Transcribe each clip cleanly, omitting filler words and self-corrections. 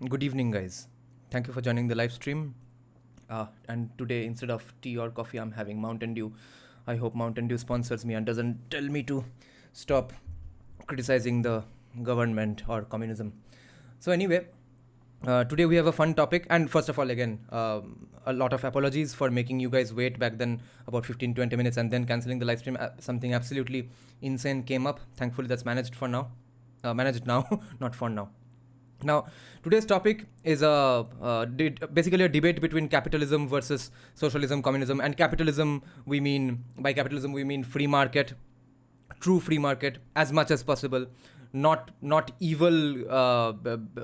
Good evening, guys. Thank you for joining the live stream. And today, instead of tea or coffee, I'm having Mountain Dew. I hope Mountain Dew sponsors me and doesn't tell me to stop criticizing the government or communism. So, anyway, today we have a fun topic. And first of all, again, a lot of apologies for making you guys wait back then about 15-20 minutes and then canceling the live stream. Something absolutely insane came up. Thankfully, that's managed for now. Managed now, not for now. Now, today's topic is basically a debate between capitalism versus socialism, communism. And by capitalism we mean free market, true free market, as much as possible, not evil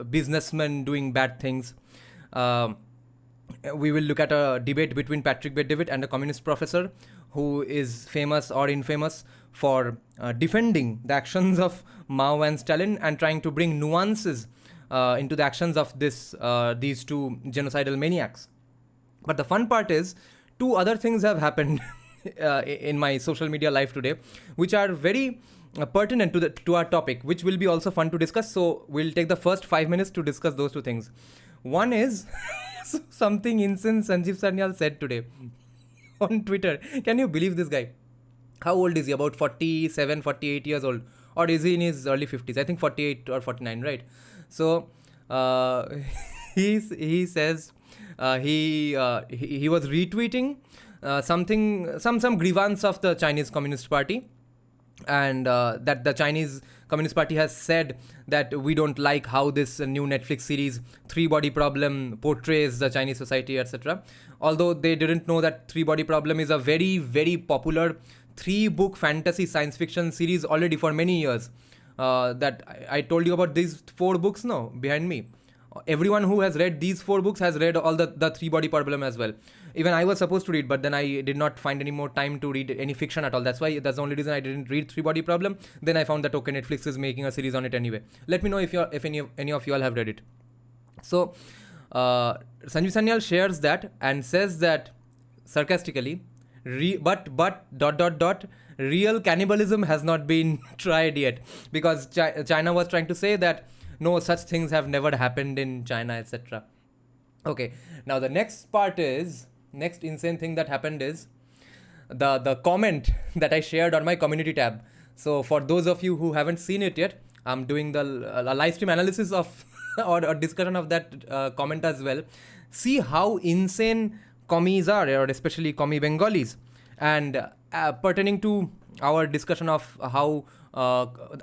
businessmen doing bad things. We will look at a debate between Patrick Bet-David and a communist professor who is famous or infamous for defending the actions of Mao and Stalin and trying to bring nuances into the actions of these two genocidal maniacs. But the fun part is, two other things have happened in my social media life today, which are very pertinent to our topic, which will be also fun to discuss. So we'll take the first 5 minutes to discuss those two things. One is something insane Sanjeev Sanyal said today on Twitter. Can you believe this guy? How old is he? About 47, 48 years old? Or is he in his early 50s? I think 48 or 49, right? So he says he was retweeting some grievance of the Chinese Communist Party, and that the Chinese Communist Party has said that we don't like how this new Netflix series Three Body Problem portrays the Chinese society, etc. Although they didn't know that Three Body Problem is a very, very popular 3-book fantasy science fiction series already for many years. That I told you about these 4 books now behind me. Everyone who has read these 4 books has read all the 3 Body Problem as well. Even I was supposed to read, but then I did not find any more time to read any fiction at all. That's the only reason I didn't read 3 Body Problem. Then I found that okay, Netflix is making a series on it anyway. Let me know if any of you all have read it. So Sanjeev Sanyal shares that and says that sarcastically, but real cannibalism has not been tried yet, because China was trying to say that no such things have never happened in China, etc. Okay, now the next insane thing that happened is the comment that I shared on my community tab. So for those of you who haven't seen it yet, I'm doing the live stream analysis of or discussion of that comment as well. See how insane commies are, or especially commie Bengalis. And pertaining to our discussion of how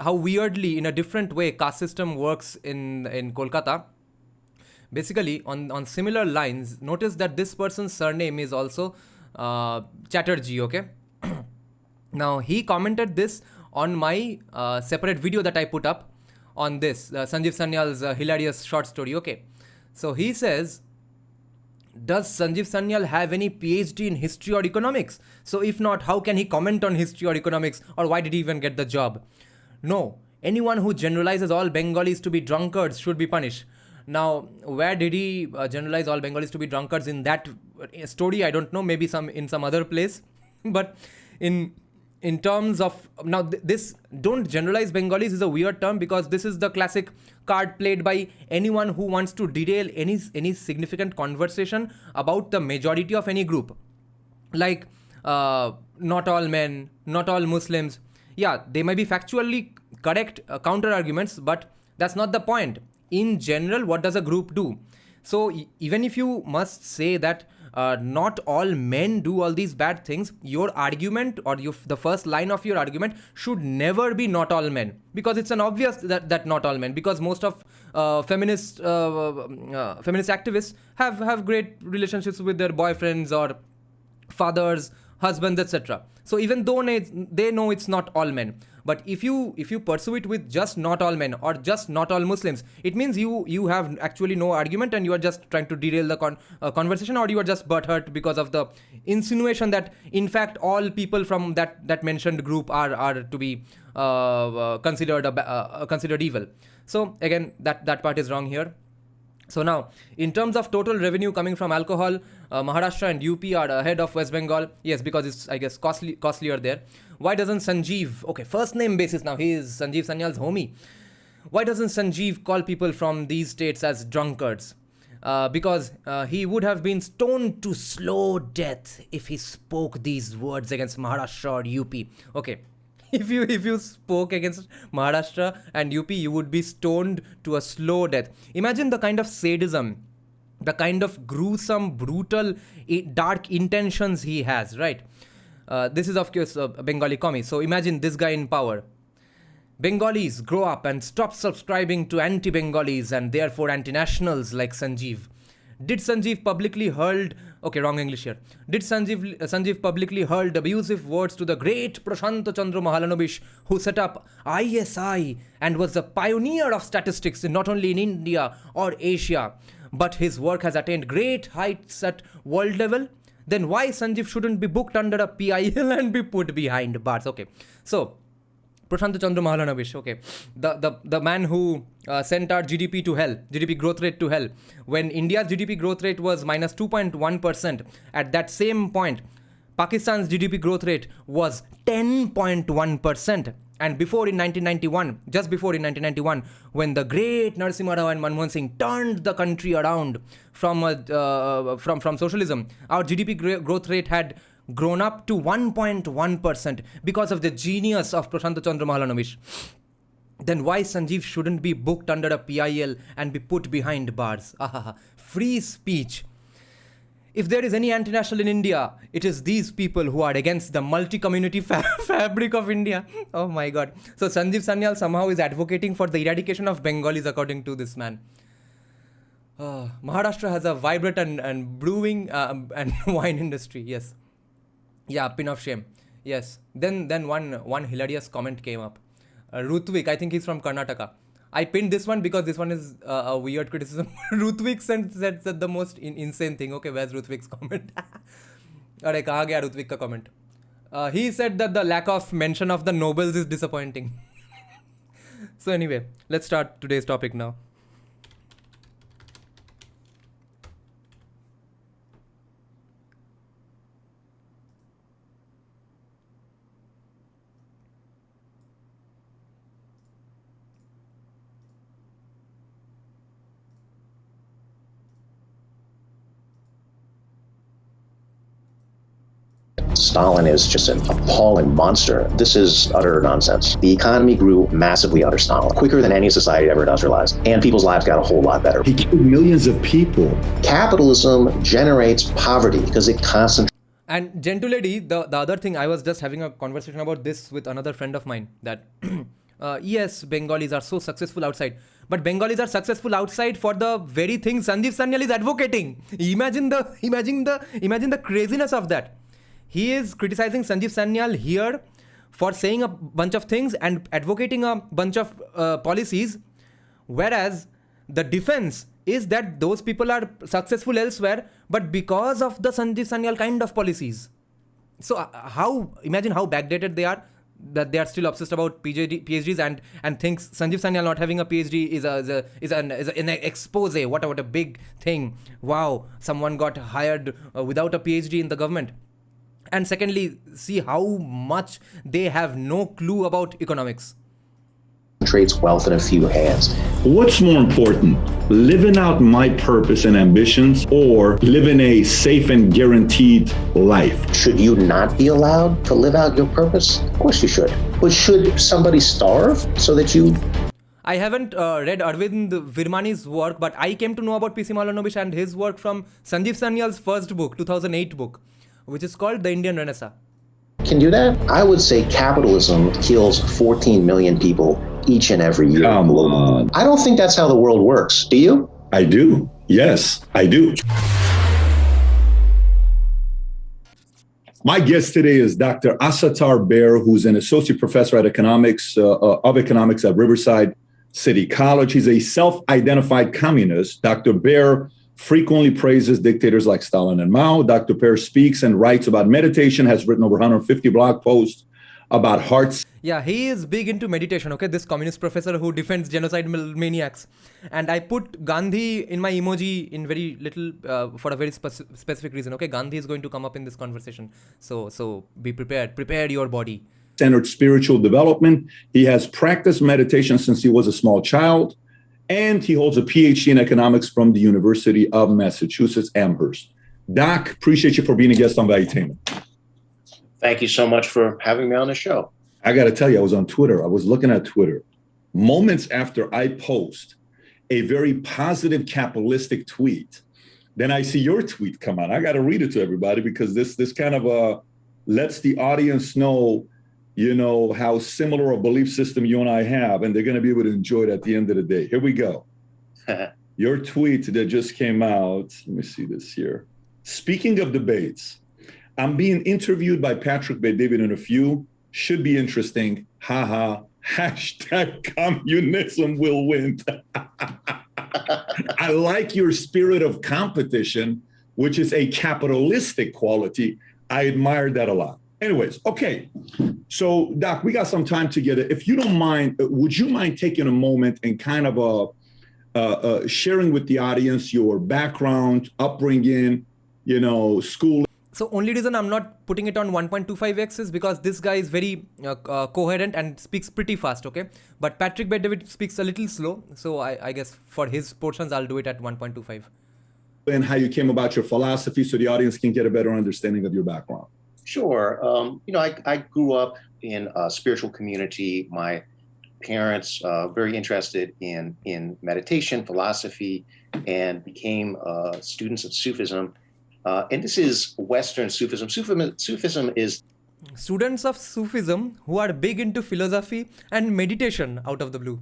weirdly, in a different way, caste system works in Kolkata. Basically, on similar lines, notice that this person's surname is also Chatterjee, okay? Now, he commented this on my separate video that I put up on this, Sanjeev Sanyal's hilarious short story, okay? So he says, does Sanjeev Sanyal have any PhD in history or economics? So if not, how can he comment on history or economics, or why did he even get the job? No, anyone who generalizes all Bengalis to be drunkards should be punished. Now, where did he generalize all Bengalis to be drunkards in that story? I don't know, maybe in some other place. But in terms of, now this don't generalize Bengalis is a weird term, because this is the classic card played by anyone who wants to derail any significant conversation about the majority of any group. Like, not all men, not all Muslims. Yeah, they may be factually correct counter arguments, but that's not the point. In general, what does a group do? So even if you must say that not all men do all these bad things, your argument or the first line of your argument should never be not all men, because it's an obvious that not all men, because most of feminist activists have great relationships with their boyfriends or fathers, husbands, etc. So even though they know it's not all men, but if you pursue it with just not all men or just not all Muslims, it means you have actually no argument, and you are just trying to derail the conversation, or you are just butthurt because of the insinuation that in fact all people from that mentioned group are to be considered evil. So again, that part is wrong here. So now, in terms of total revenue coming from alcohol, Maharashtra and UP are ahead of West Bengal. Yes, because it's, I guess, costlier there. Why doesn't Sanjeev, okay, first name basis now, he is Sanjeev Sanyal's homie. Why doesn't Sanjeev call people from these states as drunkards? Because he would have been stoned to slow death if he spoke these words against Maharashtra or UP. Okay, if you spoke against Maharashtra and UP, you would be stoned to a slow death. Imagine the kind of sadism, the kind of gruesome, brutal, dark intentions he has, right? This is, of course, a Bengali comic. So imagine this guy in power. Bengalis, grow up and stop subscribing to anti-Bengalis and therefore anti-nationals like Sanjeev. Did Sanjeev publicly hurled... Okay, wrong English here. Did Sanjeev publicly hurled abusive words to the great Prashant Chandra Mahalanobis, who set up ISI and was the pioneer of statistics not only in India or Asia, but his work has attained great heights at world level? Then why Sanjeev shouldn't be booked under a PIL and be put behind bars? Okay, so Prashant Chandra Mahalanobis, okay, the man who sent our GDP to hell, GDP growth rate to hell, when India's GDP growth rate was minus 2.1%, at that same point, Pakistan's GDP growth rate was 10.1%. And before in 1991, just before in 1991, when the great Narasimha Rao and Manmohan Singh turned the country around from socialism, our GDP growth rate had grown up to 1.1% because of the genius of Prashant Chandra Mahalanobis. Then why Sanjeev shouldn't be booked under a PIL and be put behind bars? Free speech. If there is any anti-national in India, it is these people who are against the multi-community fabric of India. Oh my God. So Sanjeev Sanyal somehow is advocating for the eradication of Bengalis, according to this man. Maharashtra has a vibrant and brewing and wine industry. Yes. Yeah, pin of shame. Yes. Then one hilarious comment came up. Rutvik, I think he's from Karnataka. I pinned this one because this one is a weird criticism. Rutvik said the most insane thing. Okay, where's Rutvik's comment? Arey, kaha gaya Rutvik ka comment? He said that the lack of mention of the nobles is disappointing. So anyway, let's start today's topic now. Stalin is just an appalling monster. This is utter nonsense. The economy grew massively under Stalin, quicker than any society ever industrialized, and people's lives got a whole lot better. He killed millions of people. Capitalism generates poverty because it concentrates. And gentle lady, the other thing, I was just having a conversation about this with another friend of mine, that yes, Bengalis are so successful outside, but Bengalis are successful outside for the very thing Sanjeev Sanyal is advocating. Imagine the craziness of that. He is criticizing Sanjeev Sanyal here for saying a bunch of things and advocating a bunch of policies, whereas the defense is that those people are successful elsewhere, but because of the Sanjeev Sanyal kind of policies. So imagine how backdated they are, that they are still obsessed about PhDs and thinks Sanjeev Sanyal not having a PhD is an expose. What a big thing. Wow, someone got hired without a PhD in the government. And secondly, see how much they have no clue about economics. Concentrates wealth in a few hands. What's more important, living out my purpose and ambitions or living a safe and guaranteed life? Should you not be allowed to live out your purpose? Of course you should. But should somebody starve so that you... I haven't read Arvind Virmani's work, but I came to know about P.C. Mahalanobis and his work from Sanjeev Sanyal's first book, 2008 book, which is called The Indian Renaissance. Can do that? I would say capitalism kills 14 million people each and every year. Come on. I don't think that's how the world works. Do you? I do. Yes, I do. My guest today is Dr. Asatar Bear, who's an associate professor at economics at Riverside City College. He's a self-identified communist. Dr. Bear frequently praises dictators like Stalin and Mao. Dr. Bear speaks and writes about meditation, has written over 150 blog posts about hearts. Yeah, he is big into meditation, okay? This communist professor who defends genocide maniacs. And I put Gandhi in my emoji in very little, for a very specific reason, okay? Gandhi is going to come up in this conversation. So be prepared. Prepare your body. centered spiritual development. He has practiced meditation since he was a small child, and he holds a PhD in economics from the University of Massachusetts, Amherst. Doc, appreciate you for being a guest on Valuetainment. Thank you so much for having me on the show. I got to tell you, I was on Twitter. I was looking at Twitter. Moments after I post a very positive capitalistic tweet, then I see your tweet come out. I got to read it to everybody because this kind of lets the audience know, how similar a belief system you and I have, and they're going to be able to enjoy it at the end of the day. Here we go. Your tweet that just came out. Let me see this here. Speaking of debates, I'm being interviewed by Patrick Bet-David in a few. Should be interesting. Haha. Hashtag communism will win. I like your spirit of competition, which is a capitalistic quality. I admire that a lot. Anyways, okay. So, Doc, we got some time together. If you don't mind, would you mind taking a moment and kind of sharing with the audience your background, upbringing, school? So only reason I'm not putting it on 1.25x is because this guy is very coherent and speaks pretty fast, okay? But Patrick Bet-David speaks a little slow. So I guess for his portions, I'll do it at 1.25. And how you came about your philosophy so the audience can get a better understanding of your background. Sure. I grew up in a spiritual community. My parents very interested in meditation, philosophy, and became students of Sufism. And this is Western Sufism. Sufism is students of Sufism who are big into philosophy and meditation out of the blue.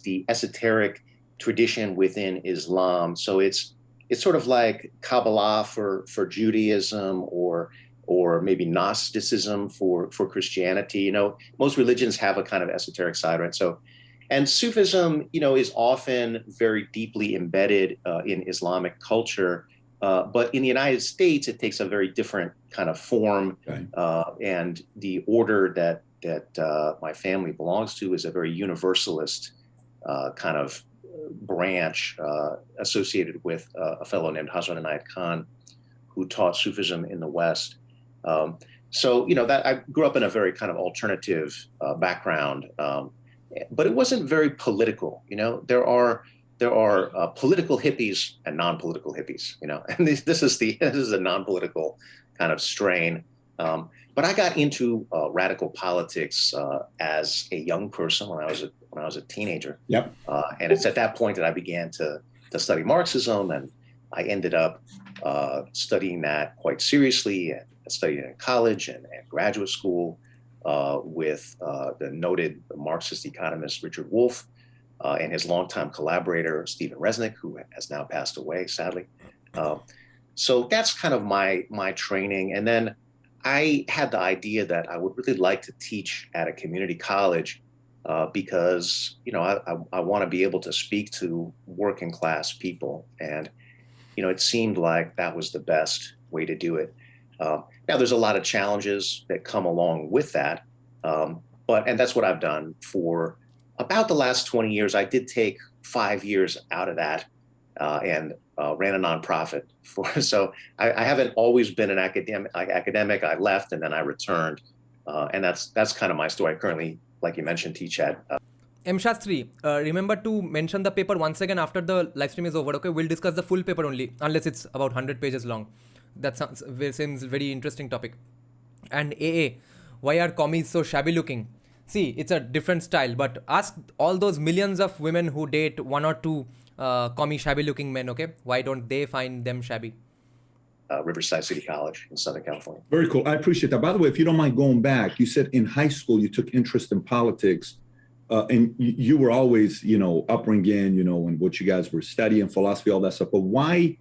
The esoteric tradition within Islam. So it's sort of like Kabbalah for Judaism or maybe Gnosticism for Christianity. Most religions have a kind of esoteric side, right? So, and Sufism, is often very deeply embedded in Islamic culture. But in the United States, it takes a very different kind of form. Okay. And the order that my family belongs to is a very universalist kind of branch associated with a fellow named Hazrat Inayat Khan, who taught Sufism in the West. So that I grew up in a very kind of alternative background, but it wasn't very political. There are political hippies and non-political hippies, and this is a non-political kind of strain. But I got into radical politics as a young person when I was a teenager. Yep. And it's at that point that I began to study Marxism, and I ended up studying that quite seriously, and studied in college and graduate school with the noted Marxist economist Richard Wolff. And his longtime collaborator, Stephen Resnick, who has now passed away, sadly. So that's kind of my training. And then I had the idea that I would really like to teach at a community college because, I want to be able to speak to working class people. And, it seemed like that was the best way to do it. Now, there's a lot of challenges that come along with that. And that's what I've done for about the last 20 years. I did take 5 years out of that and ran a nonprofit. So I haven't always been an academic. I left and then I returned. And that's kind of my story. I currently, like you mentioned, teach at... M. Shastri, remember to mention the paper once again after the live stream is over, okay? We'll discuss the full paper only, unless it's about 100 pages long. That seems very interesting topic. And AA, why are commies so shabby looking? See, it's a different style, but ask all those millions of women who date one or two commie shabby looking men, okay? Why don't they find them shabby? Riverside City College in Southern California. Very cool. I appreciate that. By the way, if you don't mind going back, you said in high school you took interest in politics. And you were always, upbringing, and what you guys were studying, philosophy, all that stuff. But why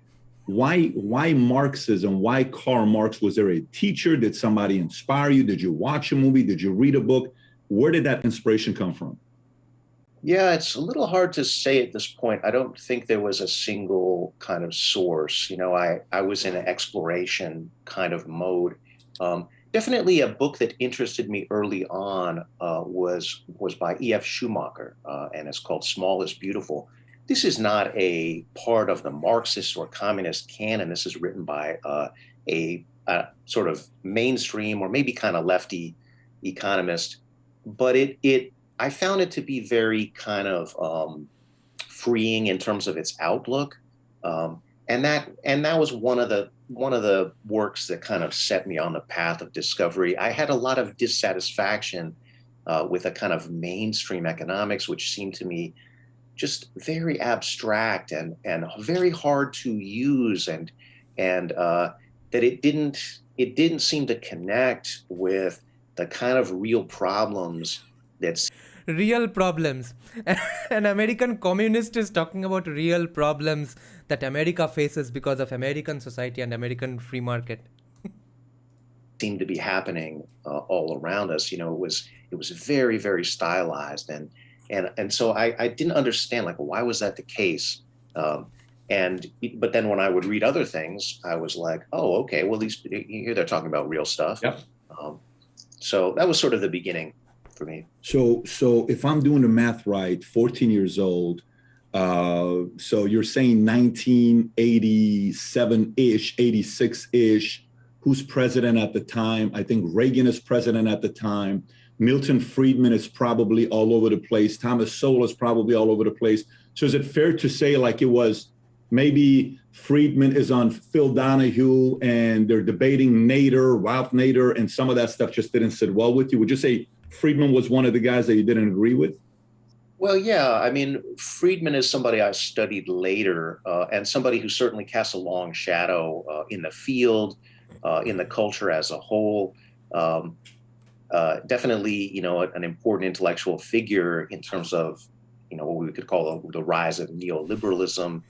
Marxism? Why Karl Marx? Was there a teacher? Did somebody inspire you? Did you watch a movie? Did you read a book? Where did that inspiration come from? Yeah, it's a little hard to say at this point. I don't think there was a single kind of source. I was in an exploration kind of mode. Definitely a book that interested me early on was by E.F. Schumacher, and it's called Small is Beautiful. This is not a part of the Marxist or communist canon. This is written by a sort of mainstream or maybe kind of lefty economist, but I found it to be very kind of freeing in terms of its outlook, and that was one of the works that kind of set me on the path of discovery. I had a lot of dissatisfaction with a kind of mainstream economics, which seemed to me just very abstract and very hard to use, and that it didn't seem to connect with the kind of real problems that's Real problems. An American communist is talking about real problems that America faces because of American society and American free market. seemed to be happening all around us. It was very, very stylized, and so I didn't understand, like, why was that the case? But then when I would read other things, I was like, oh, okay, well, here they're talking about real stuff. Yep. So that was sort of the beginning for me. So if I'm doing the math right, 14 years old, so you're saying 1987-ish, 86-ish, who's president at the time? I think Reagan is president at the time. Milton Friedman is probably all over the place. Thomas Sowell is probably all over the place. So is it fair to say, like, it was maybe Friedman is on Phil Donahue and they're debating Nader, Ralph Nader, and some of that stuff just didn't sit well with you? Would you say Friedman was one of the guys that you didn't agree with? Well, yeah. I mean, Friedman is somebody I studied later, and somebody who certainly casts a long shadow in the field, in the culture as a whole. Definitely, an important intellectual figure in terms of, what we could call the rise of neoliberalism,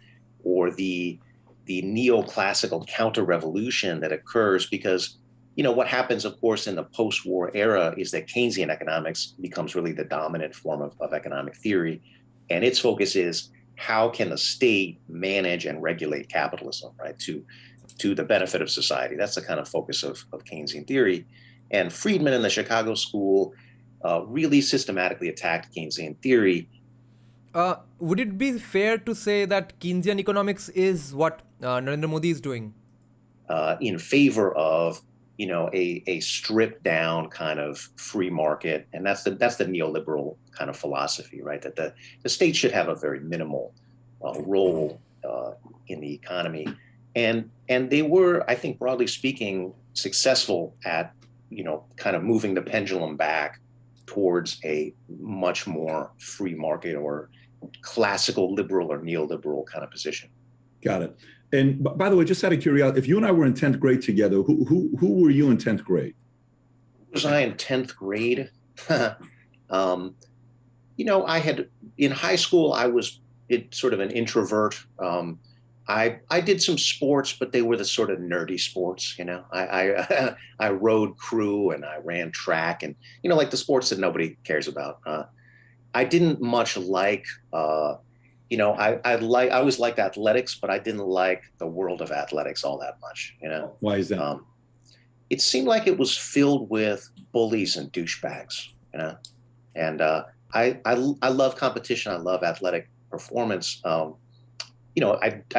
or the neoclassical counter-revolution that occurs because, what happens, of course, in the post-war era is that Keynesian economics becomes really the dominant form of economic theory. And its focus is, how can the state manage and regulate capitalism, right, to the benefit of society? That's the kind of focus of Keynesian theory. And Friedman in the Chicago School really systematically attacked Keynesian theory. Would it be fair to say that Keynesian economics is what Narendra Modi is doing? In favor of, a stripped down kind of free market. And that's the neoliberal kind of philosophy, right? That the state should have a very minimal role in the economy. And they were, I think, broadly speaking, successful at, kind of moving the pendulum back towards a much more free market or classical liberal or neoliberal kind of position. Got it. And by the way, just out of curiosity, if you and I were in 10th grade together, who were you in 10th grade? Was I in 10th grade? I had, in high school, I was sort of an introvert. I did some sports, but they were the sort of nerdy sports, I rode crew and I ran track and, like the sports that nobody cares about. I didn't much like, I always liked athletics, but I didn't like the world of athletics all that much, Why is that? It seemed like it was filled with bullies and douchebags, and I love competition. I love athletic performance. I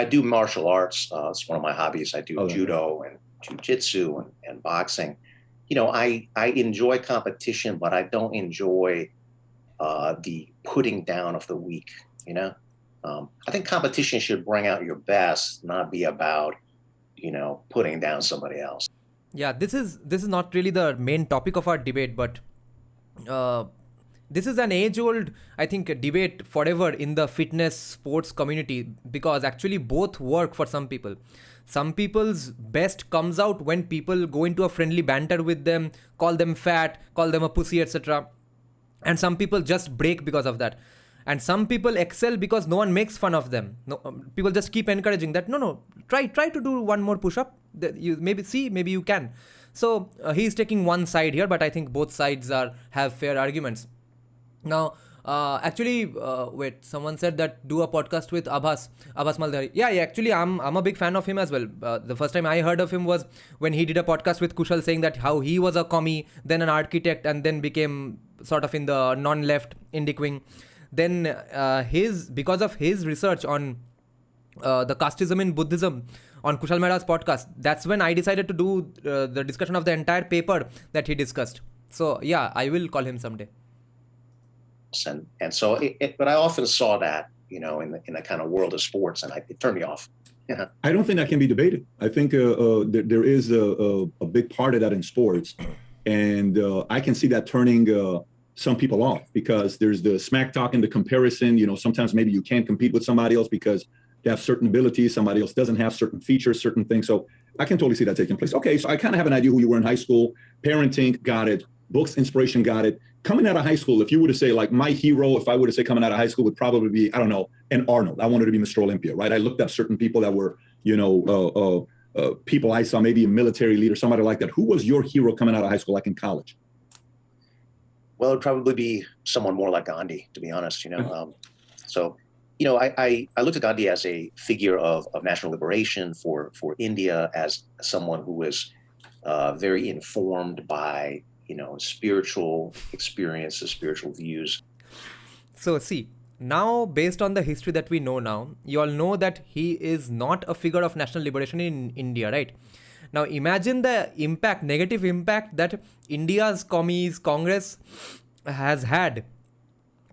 do martial arts. It's one of my hobbies. I do judo and jujitsu and boxing. I enjoy competition, but I don't enjoy the putting down of the weak. I think competition should bring out your best, not be about, putting down somebody else. Yeah, this is not really the main topic of our debate, but this is an age-old, I think, debate forever in the fitness sports community, because actually both work for some people. Some people's best comes out when people go into a friendly banter with them, call them fat, call them a pussy, etc. And some people just break because of that. And some people excel because no one makes fun of them. No, people just keep encouraging that, no, try to do one more push-up. Maybe you can. So he's taking one side here, but I think both sides have fair arguments. Now, wait, someone said that do a podcast with Abbas Maldari. Yeah, actually, I'm a big fan of him as well. The first time I heard of him was when he did a podcast with Kushal saying that how he was a commie, then an architect, and then became sort of in the non-left Indic wing. Then because of his research on the casteism in Buddhism on Kushal Mehra's podcast, that's when I decided to do the discussion of the entire paper that he discussed. So yeah, I will call him someday. And so, but I often saw that, in the kind of world of sports, and it turned me off. Yeah. I don't think that can be debated. I think there is a big part of that in sports, and I can see that turning some people off, because there's the smack talk and the comparison. Sometimes maybe you can't compete with somebody else because they have certain abilities, somebody else doesn't have certain features, certain things. So I can totally see that taking place. Okay, so I kind of have an idea who you were in high school. Parenting, got it. Books, inspiration, got it. Coming out of high school, if you were to say, like, my hero, if I were to say coming out of high school, would probably be, I don't know, an Arnold. I wanted to be Mr. Olympia, right? I looked up certain people that were, people I saw, maybe a military leader, somebody like that. Who was your hero coming out of high school, like in college? Well, it'd probably be someone more like Gandhi, to be honest. I looked at Gandhi as a figure of national liberation for India, as someone who was very informed by spiritual experiences, spiritual views. So see, now based on the history that we know now, you all know that he is not a figure of national liberation in India, right? Now imagine the impact, negative impact that India's commies, Congress has had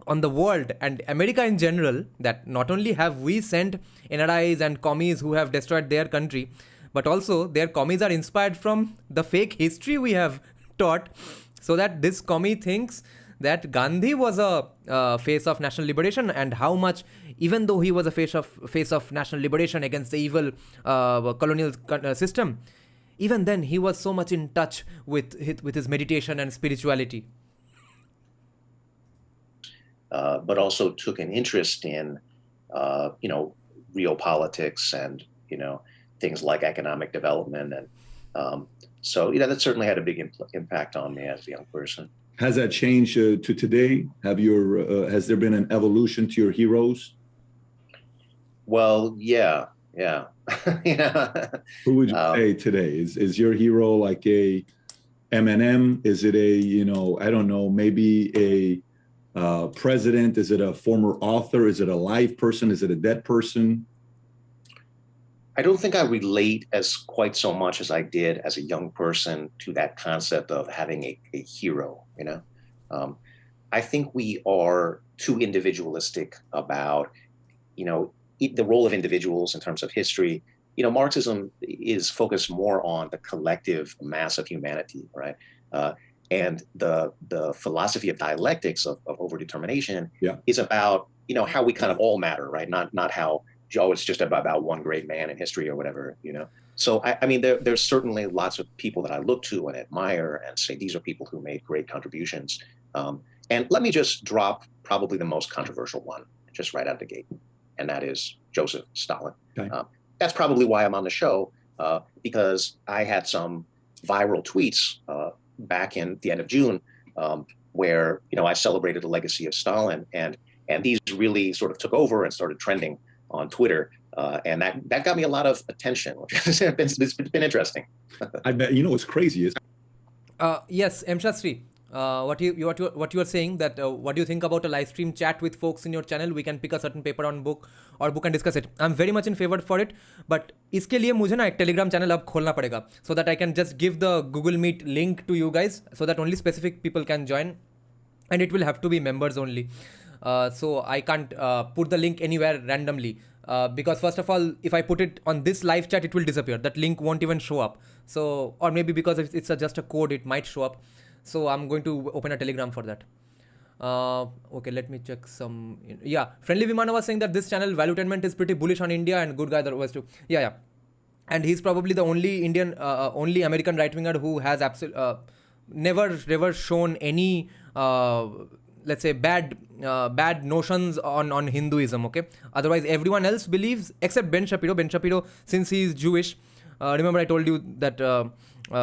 on the world and America in general, that not only have we sent NRIs and commies who have destroyed their country, but also their commies are inspired from the fake history we have taught, so that this commie thinks that Gandhi was a face of national liberation, and how much, even though he was a face of national liberation against the evil colonial system, even then he was so much in touch with his meditation and spirituality. But also took an interest in, real politics and, things like economic development. And so, that certainly had a big impact on me as a young person. Has that changed to today? Has there been an evolution to your heroes? Well, yeah. Who would you say today? Is your hero like a Eminem? Is it I don't know, maybe a president? Is it a former author? Is it a live person? Is it a dead person? I don't think I relate as quite so much as I did as a young person to that concept of having a hero. I think we are too individualistic about, the role of individuals in terms of history. Marxism is focused more on the collective mass of humanity, right? And the philosophy of dialectics of overdetermination is about, how we kind of all matter, right? Not how, it's just about one great man in history or whatever, So, I mean, there's certainly lots of people that I look to and admire and say, these are people who made great contributions. And let me just drop probably the most controversial one, just right out the gate. And that is Joseph Stalin. Okay. That's probably why I'm on the show, because I had some viral tweets back in the end of June, where I celebrated the legacy of Stalin, and these really sort of took over and started trending on Twitter, and that got me a lot of attention, which has been interesting. I bet what's crazy is. Yes, M. Shastri. What you are saying, that what do you think about a live stream chat with folks in your channel? We can pick a certain paper on book and discuss it. I'm very much in favor for it, but इसके लिए मुझे ना एक Telegram channel अब खोलना पड़ेगा, so that I can just give the Google Meet link to you guys, so that only specific people can join, and it will have to be members only. So I can't put the link anywhere randomly, because first of all, if I put it on this live chat, it will disappear. That link won't even show up. So, or maybe because it's just a code, it might show up. So I'm going to open a Telegram for that. Okay, let me check some. Yeah, Friendly Vimana was saying that this channel, Valuetainment, is pretty bullish on India, and good guy otherwise too. Yeah. And he's probably the only only American right-winger who has never shown any, let's say, bad notions on Hinduism. Okay, otherwise everyone else believes, except Ben Shapiro. Ben Shapiro, since he is Jewish, remember I told you that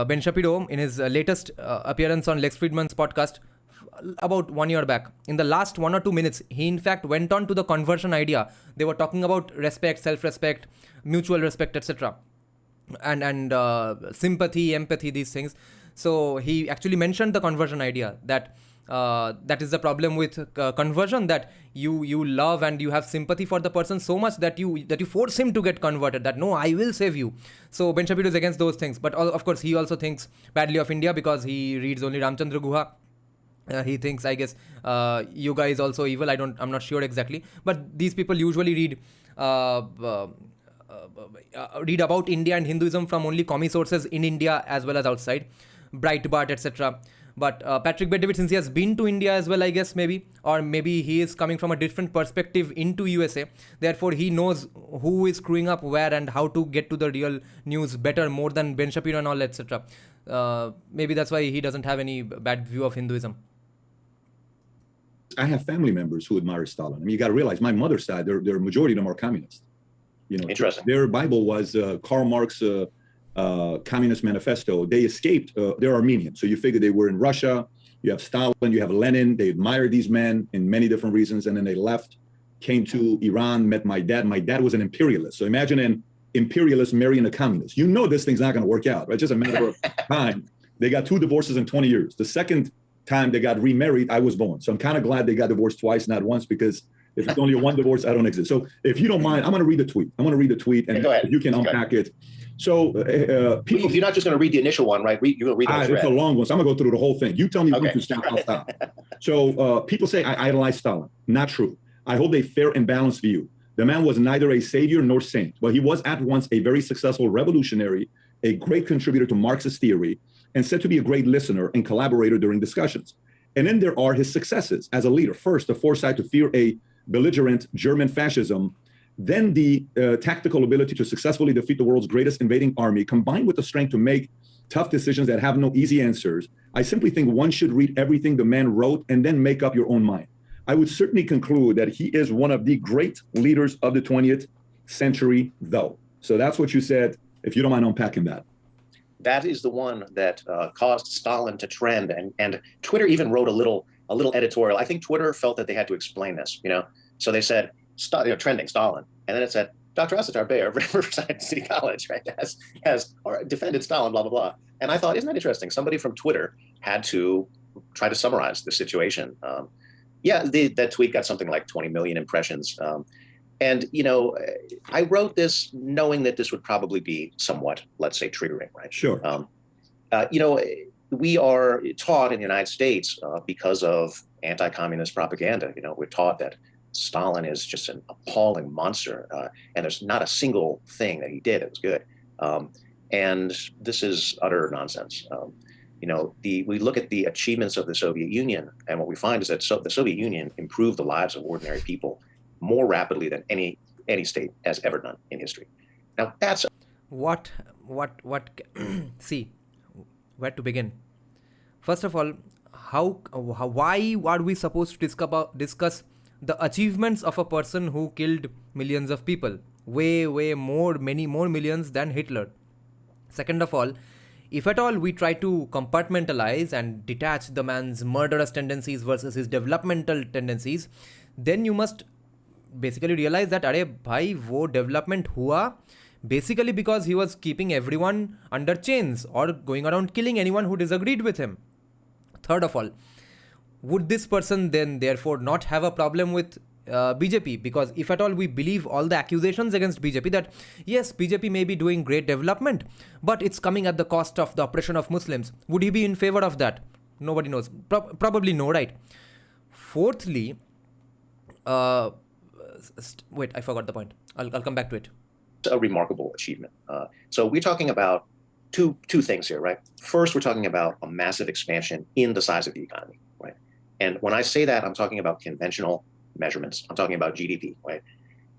Ben Shapiro, in his latest appearance on Lex Fridman's podcast about 1 year back, in the last 1 or 2 minutes, he in fact went on to the conversion idea. They were talking about respect, self-respect, mutual respect, etc., and sympathy, empathy, these things. So he actually mentioned the conversion idea, that That is the problem with conversion, that you love and you have sympathy for the person so much that you force him to get converted, that no, I will save you. So Ben Shapiro is against those things, but of course he also thinks badly of India because he reads only Ramchandra Guha. He thinks, I guess, yoga is also evil. I'm not sure exactly, but these people usually read about India and Hinduism from only commie sources in India as well as outside, Breitbart, etc. But Patrick Bet-David, since he has been to India as well, I guess, or maybe he is coming from a different perspective into USA. Therefore, he knows who is screwing up where and how to get to the real news better, more than Ben Shapiro and all, etc. Maybe that's why he doesn't have any bad view of Hinduism. I have family members who admire Stalin. I mean, you got to realize my mother's side, they're majority of them are communists. You know, interesting. Their Bible was Karl Marx Communist Manifesto. They escaped. They're Armenian, so you figure they were in Russia. You have Stalin, you have Lenin. They admired these men in many different reasons, and then they left, came to Iran, met my dad. My dad was an imperialist. So imagine an imperialist marrying a communist. You know this thing's not going to work out, right? Just a matter of time. They got 2 divorces in 20 years. The second time they got remarried, I was born. So I'm kind of glad they got divorced twice, not once, because if it's only one divorce, I don't exist. So if you don't mind, I'm going to read the tweet. And you can unpack it. So people, you're not just going to read the initial one, right? You're going to read it's a long one, so I'm going to go through the whole thing. You tell me when to stop, I'll stop. So people say I idolize Stalin. Not true. I hold a fair and balanced view. The man was neither a savior nor saint, but he was at once a very successful revolutionary, a great contributor to Marxist theory, and said to be a great listener and collaborator during discussions. And then there are his successes as a leader. First, the foresight to fear a belligerent German fascism, then the tactical ability to successfully defeat the world's greatest invading army, combined with the strength to make tough decisions that have no easy answers. I simply think one should read everything the man wrote and then make up your own mind. I would certainly conclude that he is one of the great leaders of the 20th century, though. So that's what you said, if you don't mind unpacking that. That is the one that caused Stalin to trend, and Twitter even wrote a little editorial. I think Twitter felt that they had to explain this, So they said, trending Stalin, and then it said, Dr. Asatar Bey of Riverside City College, right, has defended Stalin, blah blah blah. And I thought, isn't that interesting? Somebody from Twitter had to try to summarize the situation. That tweet got something like 20 million impressions. And, I wrote this knowing that this would probably be somewhat, let's say, triggering, right? Sure. We are taught in the United States because of anti-communist propaganda. We're taught that Stalin is just an appalling monster, and there's not a single thing that he did that was good. And this is utter nonsense. We look at the achievements of the Soviet Union, and what we find is that the Soviet Union improved the lives of ordinary people more rapidly than any state has ever done in history. Now that's what see, where to begin? First of all, why are we supposed to discuss the achievements of a person who killed millions of people, many more millions than Hitler? Second of all, if at all we try to compartmentalize and detach the man's murderous tendencies versus his developmental tendencies, then you must basically realize that अरे भाई वो development हुआ basically because he was keeping everyone under chains or going around killing anyone who disagreed with him. Third of all, would this person then therefore not have a problem with BJP? Because if at all we believe all the accusations against BJP that yes, BJP may be doing great development, but it's coming at the cost of the oppression of Muslims, would he be in favor of that? Nobody knows. Probably no, right? Fourthly, wait, I forgot the point. I'll come back to it. A remarkable achievement. So we're talking about two things here, right? First, we're talking about a massive expansion in the size of the economy, right? And when I say that, I'm talking about conventional measurements. I'm talking about GDP, right?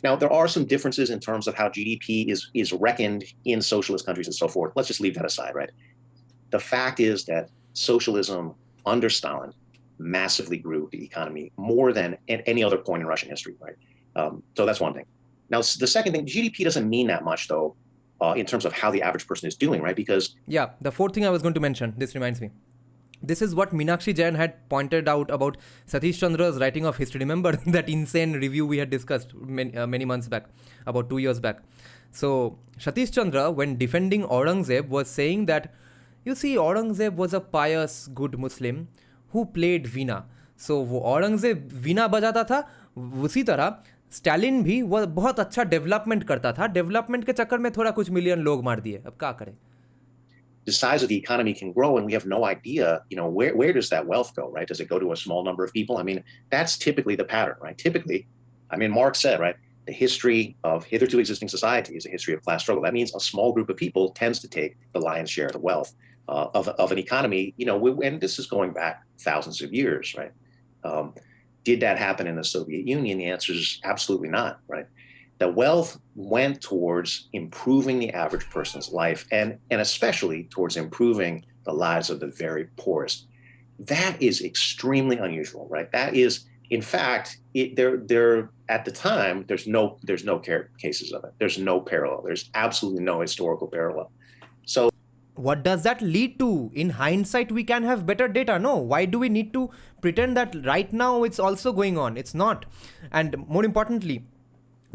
Now, there are some differences in terms of how GDP is reckoned in socialist countries and so forth. Let's just leave that aside, right? The fact is that socialism under Stalin massively grew the economy more than at any other point in Russian history, right? So that's one thing. Now, the second thing, GDP doesn't mean that much, though, in terms of how the average person is doing, right? Because yeah, the fourth thing I was going to mention, this reminds me. This is what Meenakshi Jain had pointed out about Satish Chandra's writing of history. Remember that insane review we had discussed many months back, about 2 years back. So Satish Chandra, when defending Aurangzeb, was saying that, you see, Aurangzeb was a pious, good Muslim who played Veena. So वो औरंगजेब वीणा बजाता था, उसी तरह Stalin भी वो बहुत अच्छा development करता था. डेवलपमेंट के चक्कर में थोड़ा कुछ मिलियन लोग मार दिए. अब क्या करें? The size of the economy can grow, and we have no idea, where does that wealth go, right? Does it go to a small number of people? I mean, that's typically the pattern, right? Typically, I mean, Marx said, right, the history of hitherto existing society is a history of class struggle. That means a small group of people tends to take the lion's share of the wealth of an economy, and this is going back thousands of years, right? Did that happen in the Soviet Union? The answer is absolutely not, right? The wealth went towards improving the average person's life and especially towards improving the lives of the very poorest. That is extremely unusual, right? That is, in fact, there at the time, there's no cases of it. There's no parallel. There's absolutely no historical parallel. So What does that lead to? In hindsight, we can have better data. No, why do we need to pretend that right now it's also going on? It's not. And more importantly,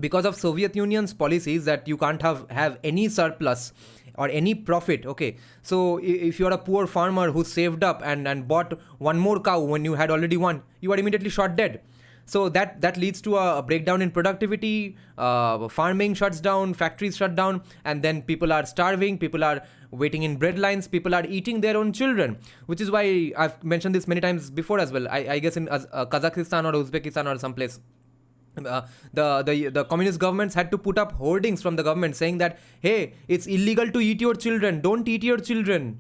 because of Soviet Union's policies that you can't have any surplus or any profit, okay, so if you're a poor farmer who saved up and bought one more cow when you had already one, you are immediately shot dead. So that leads to a breakdown in productivity, farming shuts down, factories shut down, and then people are starving, people are waiting in bread lines, people are eating their own children, which is why I've mentioned this many times before as well. I guess in Kazakhstan or Uzbekistan or someplace, the communist governments had to put up hoardings from the government saying that, hey, it's illegal to eat your children, don't eat your children.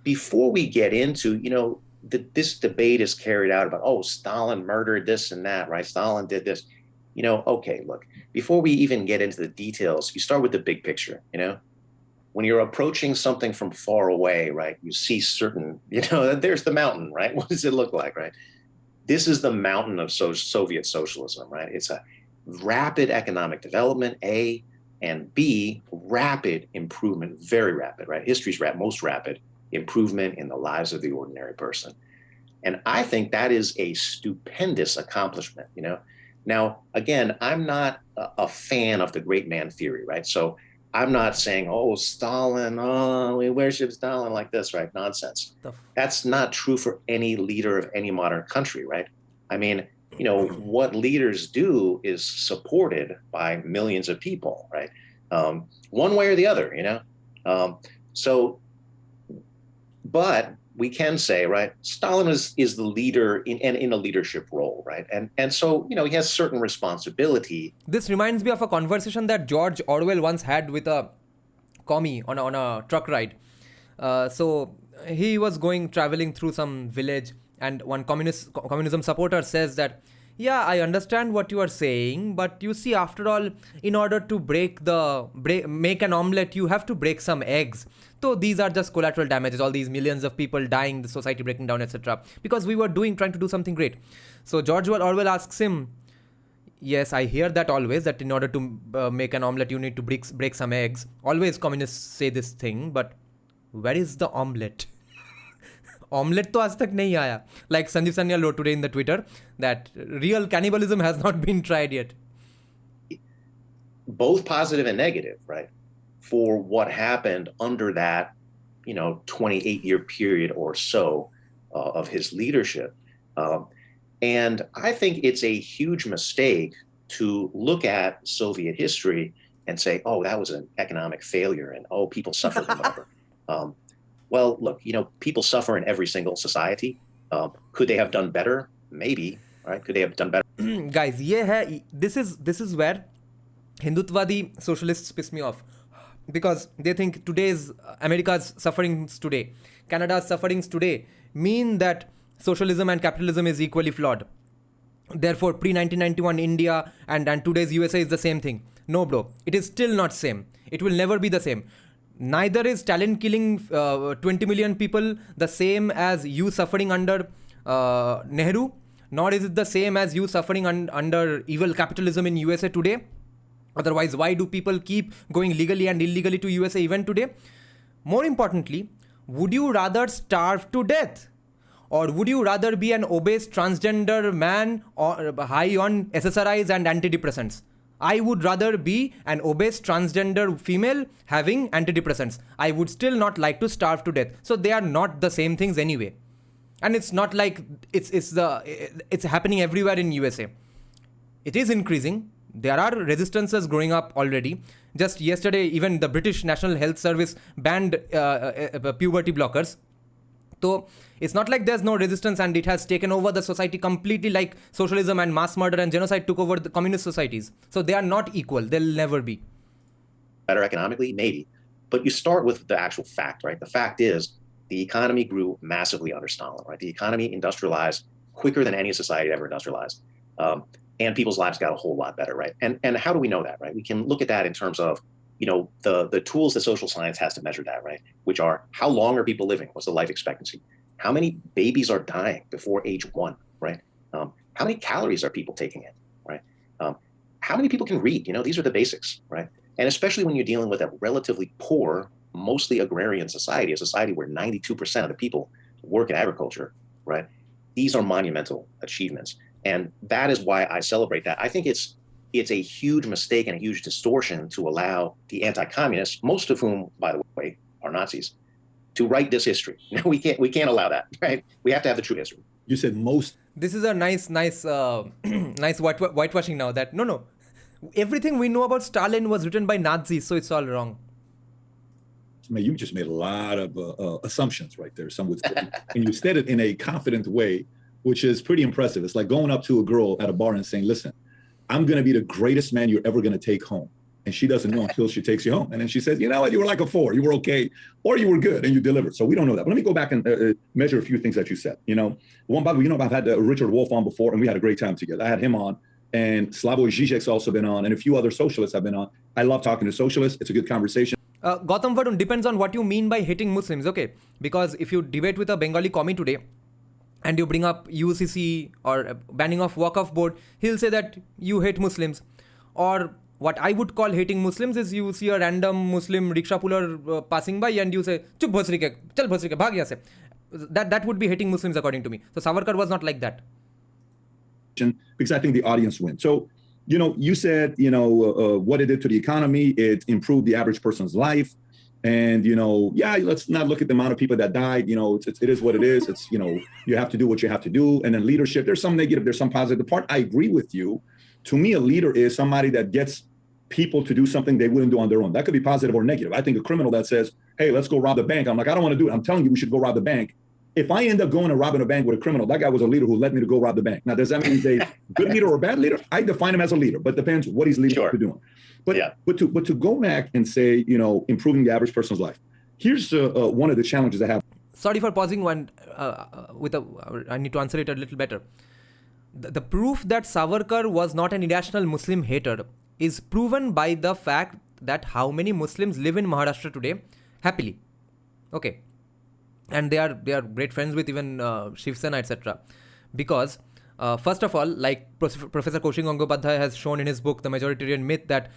Before we get into, this debate is carried out about, oh, Stalin murdered this and that, right? Stalin did this. Okay, look, before we even get into the details, you start with the big picture, When you're approaching something from far away, right, you see certain, there's the mountain, right? What does it look like, right? This is the mountain of Soviet socialism, right? It's a rapid economic development, A, and B, rapid improvement, very rapid, right? History's most rapid improvement in the lives of the ordinary person. And I think that is a stupendous accomplishment, Now, again, I'm not a fan of the great man theory, right? So I'm not saying, oh, Stalin, we worship Stalin like this, right? Nonsense. That's not true for any leader of any modern country, right? I mean, what leaders do is supported by millions of people, right? One way or the other, but we can say, right, Stalin is the leader in a leadership role, right? And so, he has certain responsibility. This reminds me of a conversation that George Orwell once had with a commie on a truck ride. So he was traveling through some village, and one communism supporter says that, yeah, I understand what you are saying, but you see, after all, in order to make an omelette, you have to break some eggs. So these are just collateral damages, all these millions of people dying, the society breaking down, etc. Because we were trying to do something great. So George Orwell asks him, yes, I hear that always, that in order to make an omelette, you need to break some eggs. Always communists say this thing, but where is the omelette? Omelette to aaj tak nahi aaya. Like Sandeep Sanyal wrote today in the Twitter that real cannibalism has not been tried yet. Both positive and negative, right? For what happened under that, 28-year period or so of his leadership. And I think it's a huge mistake to look at Soviet history and say, oh, that was an economic failure and, oh, people suffered and whatever. Well, look, people suffer in every single society. Could they have done better? Maybe, right? Could they have done better? Guys, this is where Hindutwadi socialists piss me off. Because they think America's sufferings today, Canada's sufferings today mean that socialism and capitalism is equally flawed. Therefore, pre-1991 India and today's USA is the same thing. No, bro. It is still not same. It will never be the same. Neither is Stalin killing 20 million people the same as you suffering under Nehru, nor is it the same as you suffering under evil capitalism in USA today. Otherwise, why do people keep going legally and illegally to USA even today? More importantly, would you rather starve to death? Or would you rather be an obese transgender man or high on SSRIs and antidepressants? I would rather be an obese transgender female having antidepressants. I would still not like to starve to death. So they are not the same things anyway. And it's not like it's happening everywhere in USA. It is increasing. There are resistances growing up already. Just yesterday, even the British National Health Service banned puberty blockers. So it's not like there's no resistance and it has taken over the society completely, like socialism and mass murder and genocide took over the communist societies. So they are not equal. They'll never be. Better economically, maybe. But you start with the actual fact, right? The fact is the economy grew massively under Stalin, right? The economy industrialized quicker than any society ever industrialized. And people's lives got a whole lot better, right? And how do we know that, right? We can look at that in terms of, the tools that social science has to measure that, right? Which are how long are people living? What's the life expectancy? How many babies are dying before age 1, right? How many calories are people taking in, right? How many people can read? These are the basics, right? And especially when you're dealing with a relatively poor, mostly agrarian society, a society where 92% of the people work in agriculture, right? These are monumental achievements. And that is why I celebrate that. I think it's a huge mistake and a huge distortion to allow the anti-communists, most of whom, by the way, are Nazis, to write this history. We can't allow that, right? We have to have the true history. You said most. This is a nice nice whitewashing now that no, everything we know about Stalin was written by Nazis, so it's all wrong. Man, you just made a lot of assumptions right there. Some would say, and you said it in a confident way, which is pretty impressive. It's like going up to a girl at a bar and saying, listen, I'm going to be the greatest man you're ever going to take home. And she doesn't know until she takes you home. And then she says, you know what, you were like a 4, you were okay, or you were good and you delivered. So we don't know that. But let me go back and measure a few things that you said. One, by the way, I've had Richard Wolff on before and we had a great time together. I had him on and Slavoj Žižek's also been on and a few other socialists have been on. I love talking to socialists. It's a good conversation. Gautam Varun, depends on what you mean by hating Muslims, okay? Because if you debate with a Bengali commie today, and you bring up UCC or banning of Waqf board, he'll say that you hate Muslims. Or what I would call hating Muslims is you see a random Muslim rickshaw puller passing by and you say, Chup bhasri ke, chal bhasri ke, bhag yahan se. That would be hating Muslims according to me. So Savarkar was not like that. Because I think the audience wins. So, you said, what it did to the economy, it improved the average person's life. And, let's not look at the amount of people that died. It is what it is. It's, you have to do what you have to do. And then leadership, there's some negative, there's some positive. The part I agree with you. To me, a leader is somebody that gets people to do something they wouldn't do on their own. That could be positive or negative. I think a criminal that says, hey, let's go rob the bank. I'm like, I don't want to do it. I'm telling you, we should go rob the bank. If I end up going and robbing a bank with a criminal, that guy was a leader who led me to go rob the bank. Now, does that mean he's a good leader or a bad leader? I define him as a leader, but depends what he's leading to doing. But to go back and say, improving the average person's life. Here's one of the challenges I have. Sorry for pausing one. I need to answer it a little better. The proof that Savarkar was not an irrational Muslim hater is proven by the fact that how many Muslims live in Maharashtra today happily. Okay. And they are great friends with even Shiv Sena, etc. Because first of all, like Professor Kaushik Gangopadhyay has shown in his book, The Majoritarian Myth, that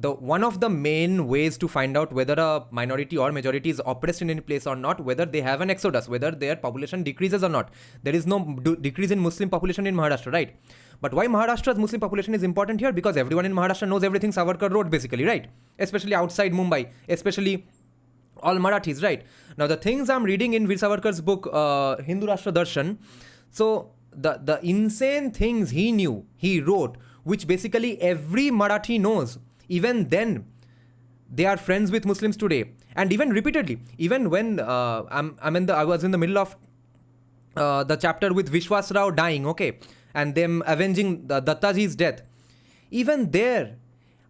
one of the main ways to find out whether a minority or majority is oppressed in any place or not, whether they have an exodus, whether their population decreases or not. There is no decrease in Muslim population in Maharashtra, right? But why Maharashtra's Muslim population is important here? Because everyone in Maharashtra knows everything Savarkar wrote, basically, right? Especially outside Mumbai, especially all Marathis, right? Now, the things I'm reading in Veer Savarkar's book, Hindu Rashtra Darshan, so the insane things he wrote, which basically every Marathi knows, even then, they are friends with Muslims today. And even repeatedly, even when I was in the middle of the chapter with Vishwas Rao dying, okay, and them avenging Dattaji's death, even there,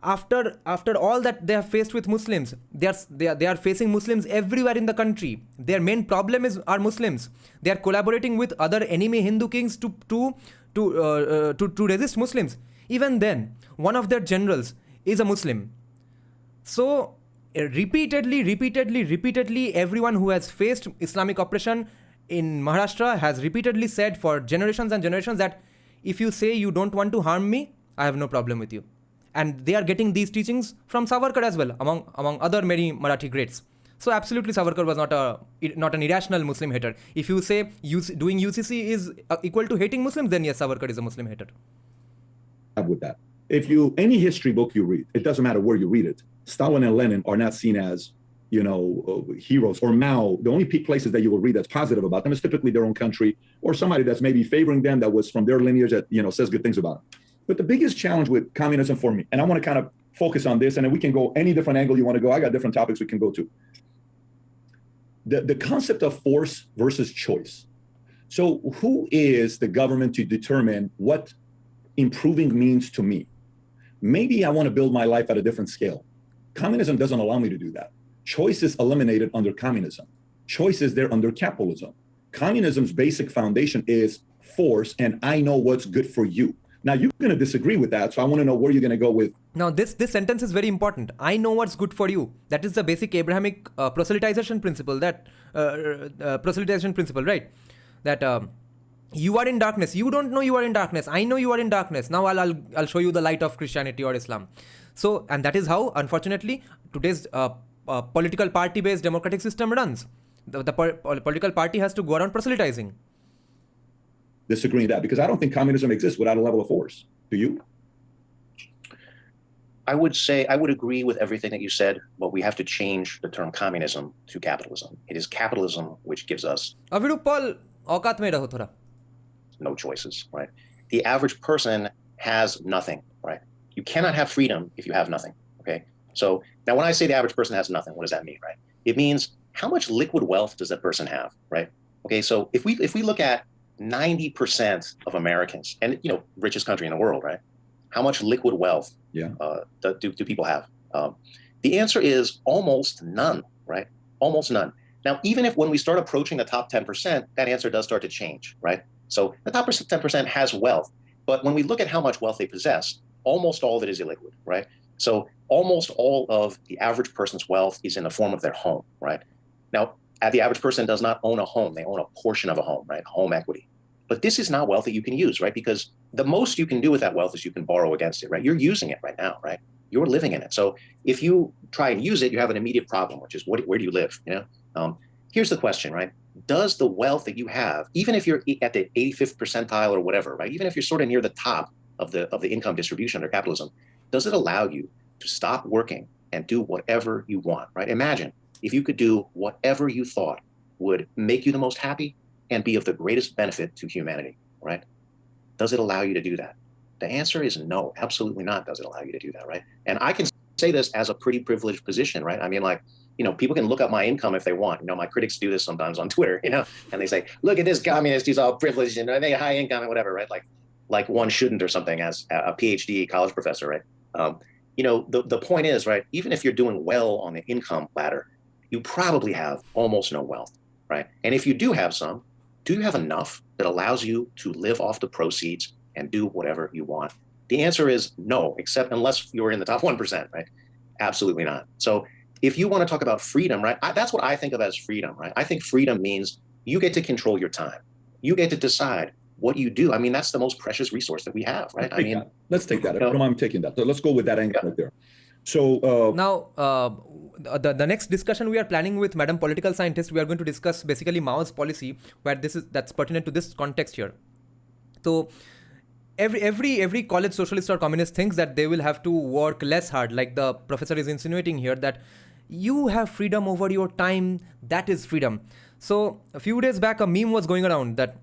after all that they have faced with Muslims, they are facing Muslims everywhere in the country. Their main problem are Muslims. They are collaborating with other enemy Hindu kings to resist Muslims. Even then, one of their generals is a Muslim. So repeatedly, everyone who has faced Islamic oppression in Maharashtra has repeatedly said for generations and generations that if you say you don't want to harm me, I have no problem with you. And they are getting these teachings from Savarkar as well, among other many Marathi greats. So absolutely, Savarkar was not an irrational Muslim hater. If you say doing UCC is equal to hating Muslims, then yes, Savarkar is a Muslim hater. With that, if any history book you read, it doesn't matter where you read it, Stalin and Lenin are not seen as heroes, or Mao, the only places that you will read that's positive about them is typically their own country, or somebody that's maybe favoring them that was from their lineage that, says good things about them. But the biggest challenge with communism for me, and I want to kind of focus on this, and then we can go any different angle you want to go. I got different topics we can go to. The concept of force versus choice. So who is the government to determine what improving means to me? Maybe I want to build my life at a different scale. Communism doesn't allow me to do that. Choice is eliminated under communism. Choice is there under capitalism. Communism's basic foundation is force, and I know what's good for you. Now, you're going to disagree with that, so I want to know where you're going to go with. Now, this sentence is very important. I know what's good for you. That is the basic Abrahamic proselytization principle. Right? That you are in darkness. You don't know you are in darkness. I know you are in darkness. Now I'll show you the light of Christianity or Islam. So, and that is how, unfortunately, today's political party-based democratic system runs. The political party has to go around proselytizing. Disagreeing that, because I don't think communism exists without a level of force. Do you? I would agree with everything that you said, but we have to change the term communism to capitalism. It is capitalism which gives us no choices, right? The average person has nothing, right? You cannot have freedom if you have nothing, okay? So now when I say the average person has nothing, what does that mean, right? It means how much liquid wealth does that person have, right? Okay, so if we look at 90% of Americans, and richest country in the world, right? How much liquid wealth do people have? The answer is almost none, right? Almost none. Now, even if when we start approaching the top 10%, that answer does start to change, right? So the top 10% has wealth, but when we look at how much wealth they possess, almost all of it is illiquid, right? So almost all of the average person's wealth is in the form of their home, right? Now, the average person does not own a home. They own a portion of a home, right? Home equity. But this is not wealth that you can use, right? Because the most you can do with that wealth is you can borrow against it, right? You're using it right now, right? You're living in it. So if you try and use it, you have an immediate problem, which is where do you live? Here's the question, right? Does the wealth that you have, even if you're at the 85th percentile or whatever, right? Even if you're sort of near the top of the income distribution under capitalism, does it allow you to stop working and do whatever you want, right? Imagine if you could do whatever you thought would make you the most happy and be of the greatest benefit to humanity, right? Does it allow you to do that? The answer is no, absolutely not. Does it allow you to do that, right? And I can say this as a pretty privileged position, right? I mean, people can look up my income if they want. My critics do this sometimes on Twitter, and they say, look at this communist, he's all privileged and they high income and whatever, right? Like one shouldn't or something as a PhD college professor, right? The point is, right, even if you're doing well on the income ladder, you probably have almost no wealth, right? And if you do have some, do you have enough that allows you to live off the proceeds and do whatever you want? The answer is no, except unless you're in the top 1%, right? Absolutely not. So if you want to talk about freedom, right, that's what I think of as freedom, right? I think freedom means you get to control your time. You get to decide what you do. I mean, that's the most precious resource that we have, right? Let's take that. I don't mind taking that. So let's go with that angle right there. So now, the next discussion we are planning with Madam Political Scientist, we are going to discuss basically Mao's policy, where that's pertinent to this context here. So every college socialist or communist thinks that they will have to work less hard, like the professor is insinuating here, that you have freedom over your time, that is freedom. So a few days back, a meme was going around that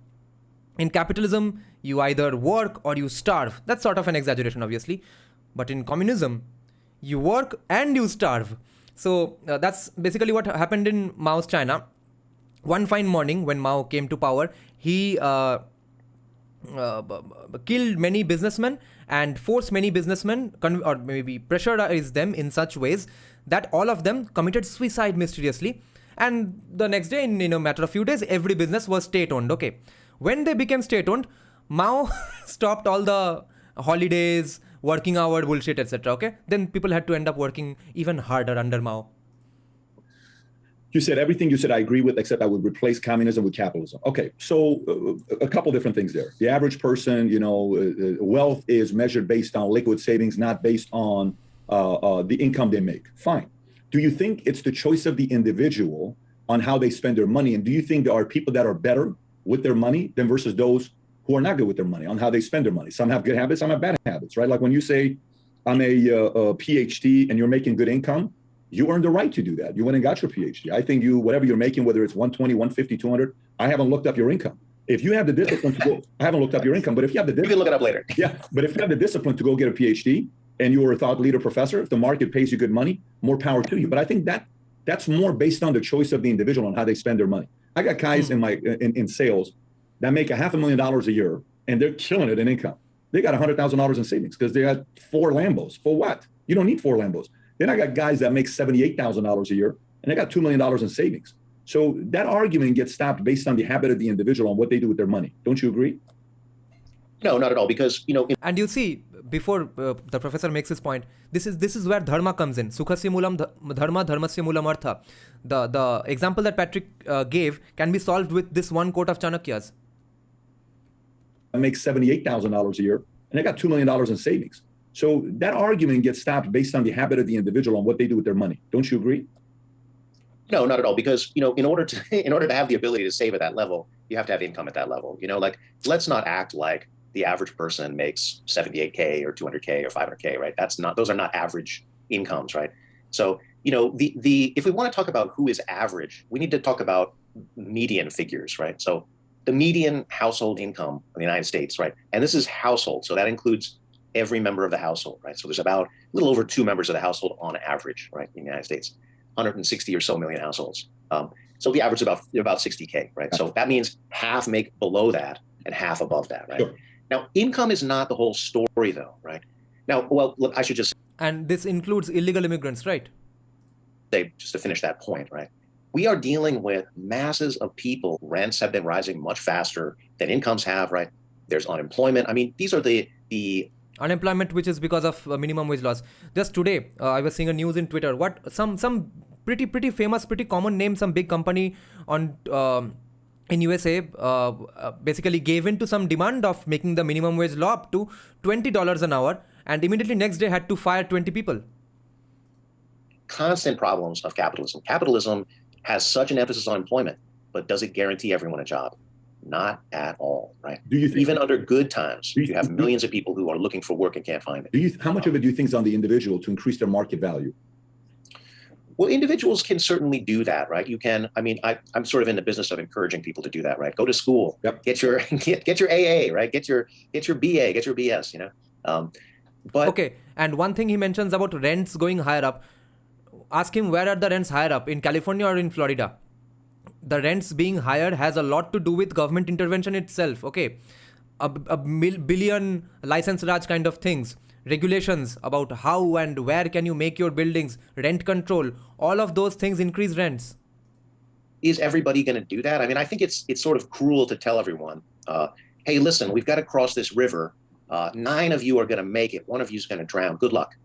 in capitalism, you either work or you starve. That's sort of an exaggeration, obviously. But in communism, you work and you starve. So that's basically what happened in Mao's China. One fine morning when Mao came to power, he killed many businessmen and forced many businessmen, or maybe pressurized them in such ways that all of them committed suicide mysteriously. And the next day, in a matter of few days, every business was state-owned. Okay, when they became state-owned, Mao stopped all the holidays, working hour bullshit, etc. Okay, then people had to end up working even harder under Mao. You said everything you said I agree with, except I would replace communism with capitalism. Okay, so a couple different things there. The average person, wealth is measured based on liquid savings, not based on the income they make. Fine. Do you think it's the choice of the individual on how they spend their money? And do you think there are people that are better with their money than versus those who are not good with their money on how they spend their money? Some have good habits, some have bad habits, right? Like when you say I'm a PhD and you're making good income, You earned the right to do that. You went and got your PhD. I think you, whatever you're making, whether it's 120, 150, 200, I haven't looked up your income. If you have the discipline to go, I haven't looked up your income, but if you have the discipline, you can look it up later. Yeah, but if you have the discipline to go get a PhD and you were a thought leader professor, if the market pays you good money, more power to you. But I think that's more based on the choice of the individual on how they spend their money. I got guys in sales that make $500,000 a year and they're killing it in income. They got $100,000 in savings because they got 4 Lambos. For what? You don't need 4 Lambos. Then I got guys that make $78,000 a year and they got $2 million in savings. So that argument gets stopped based on the habit of the individual on what they do with their money. Don't you agree? No, not at all. Because, and you see, before the professor makes his point, this is where dharma comes in. Sukhasya moolam dharma, dharmasya moolam artha. The example that Patrick gave can be solved with this one quote of Chanakya's. I make $78,000 a year and they got $2 million in savings. So that argument gets stopped based on the habit of the individual on what they do with their money. Don't you agree? No, not at all. Because, in order to have the ability to save at that level, you have to have income at that level. Like, let's not act like the average person makes 78K or 200K or 500K, right? Those are not average incomes, right? So, if we want to talk about who is average, we need to talk about median figures, right? So the median household income in the United States, right? And this is household. So that includes every member of the household, right? So there's about a little over 2 members of the household on average, right? In the United States, 160 or so million households. So the average is about 60K, right? So that means half make below that and half above that, right? Sure. Now, income is not the whole story though, right? Now, well, look, I should just... And this includes illegal immigrants, right? Just to finish that point, right? We are dealing with masses of people. Rents have been rising much faster than incomes have, right? There's unemployment. I mean, these are the unemployment, which is because of minimum wage laws. Just today, I was seeing a news in Twitter. What some pretty famous, pretty common name, some big company in USA basically gave in to some demand of making the minimum wage law up to $20 an hour, and immediately next day had to fire 20 people. Constant problems of capitalism. Capitalism has such an emphasis on employment, but does it guarantee everyone a job? Not at all, right? Do you think, even under good times, you have millions of people who are looking for work and can't find it. How much of it do you think is on the individual to increase their market value? Well, individuals can certainly do that, right? You can. I mean, I'm sort of in the business of encouraging people to do that, right? Go to school, get your AA, right? Get your BA, get your BS, But okay, and one thing he mentions about rents going higher up. Ask him, where are the rents higher up, in California or in Florida? The rents being higher has a lot to do with government intervention itself. Okay, a billion license Raj kind of things, regulations about how and where can you make your buildings, rent control, all of those things increase rents. Is everybody going to do that? I mean, I think it's sort of cruel to tell everyone, hey, listen, we've got to cross this river. 9 of you are going to make it. 1 of you is going to drown. Good luck.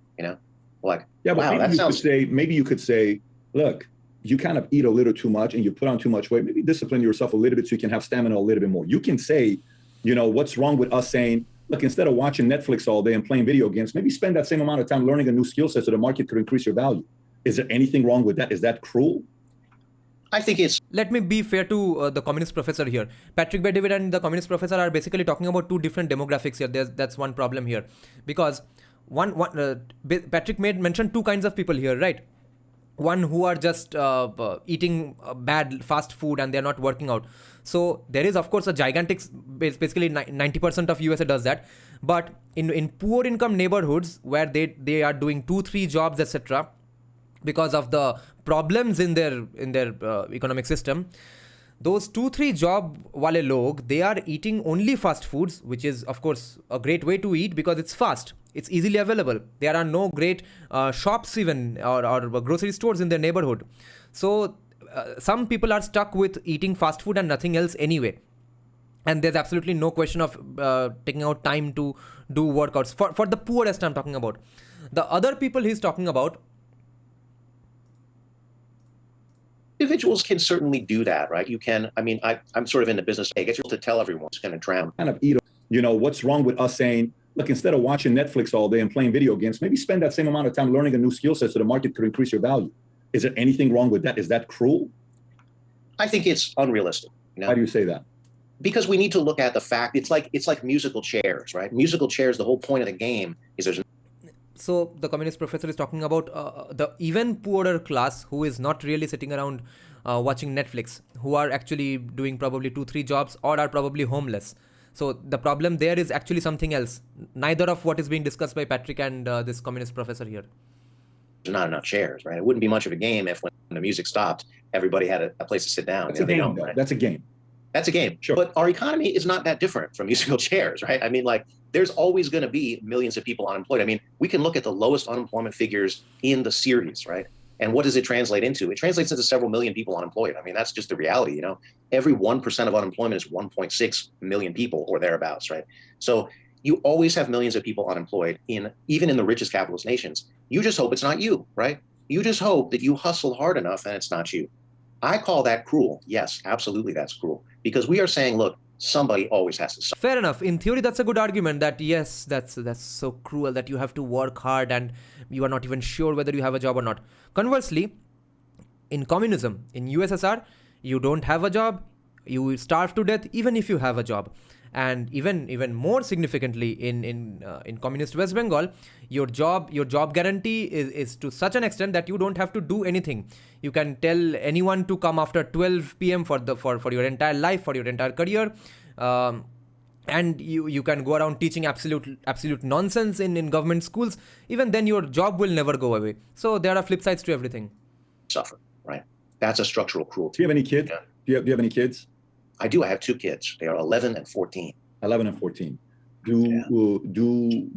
Like, yeah, but wow, maybe you could say, look, you kind of eat a little too much and you put on too much weight. Maybe discipline yourself a little bit so you can have stamina a little bit more. You can say, what's wrong with us saying, look, instead of watching Netflix all day and playing video games, maybe spend that same amount of time learning a new skill set so the market could increase your value. Is there anything wrong with that? Is that cruel? I think it's... Let me be fair to the communist professor here. Patrick Bet-David and the communist professor are basically talking about 2 different demographics here. That's one problem here. Because Patrick mentioned 2 kinds of people here, right? One who are just eating bad fast food and they're not working out. So there is, of course, a gigantic, basically 90% of USA does that. But in poor income neighborhoods where they are doing 2-3 jobs, etc., because of the problems in their economic system, those 2-3 job wale log, they are eating only fast foods, which is, of course, a great way to eat because it's fast. It's easily available. There are no great shops even or grocery stores in their neighborhood. So some people are stuck with eating fast food and nothing else anyway. And there's absolutely no question of taking out time to do workouts. For the poorest I'm talking about. The other people he's talking about, individuals can certainly do that, right? You can. I mean, I'm sort of in the business. I get you to tell everyone it's going to drown. Kind of eat. What's wrong with us saying, look, instead of watching Netflix all day and playing video games, maybe spend that same amount of time learning a new skill set so the market could increase your value. Is there anything wrong with that? Is that cruel? I think it's unrealistic. Why do you say that? Because we need to look at the fact it's like musical chairs, right? Musical chairs. The whole point of the game is there's. So the communist professor is talking about the even poorer class who is not really sitting around watching Netflix, who are actually doing probably 2-3 jobs or are probably homeless. So the problem there is actually something else, neither of what is being discussed by Patrick and this communist professor here. There's not enough chairs, right? It wouldn't be much of a game if when the music stopped, everybody had a place to sit down. That's a game, though. Right? That's a game. That's a game. Sure. But our economy is not that different from musical chairs, right? I mean, like, there's always going to be millions of people unemployed. I mean, we can look at the lowest unemployment figures in the series, right? And what does it translate into? It translates into several million people unemployed. I mean, that's just the reality, you know? Every 1% of unemployment is 1.6 million people or thereabouts, right? So you always have millions of people unemployed even in the richest capitalist nations. You just hope it's not you, right? You just hope that you hustled hard enough and it's not you. I call that cruel. Yes, absolutely, that's cruel. Because we are saying, look, somebody always has to suffer. Fair enough. In theory, that's a good argument that yes, that's so cruel that you have to work hard and you are not even sure whether you have a job or not. Conversely, in communism, in USSR, you don't have a job, you will starve to death even if you have a job. And even more significantly, in communist West Bengal, your job guarantee is to such an extent that you don't have to do anything. You can tell anyone to come after 12 p.m. for your entire life, for your entire career, and you can go around teaching absolute nonsense in government schools. Even then, your job will never go away. So there are flip sides to everything. Suffer, right? That's a structural cruelty. Do you have any kids? Yeah. Do you have any kids? I do. I have 2 kids. They are 11 and 14. 11 and 14. Do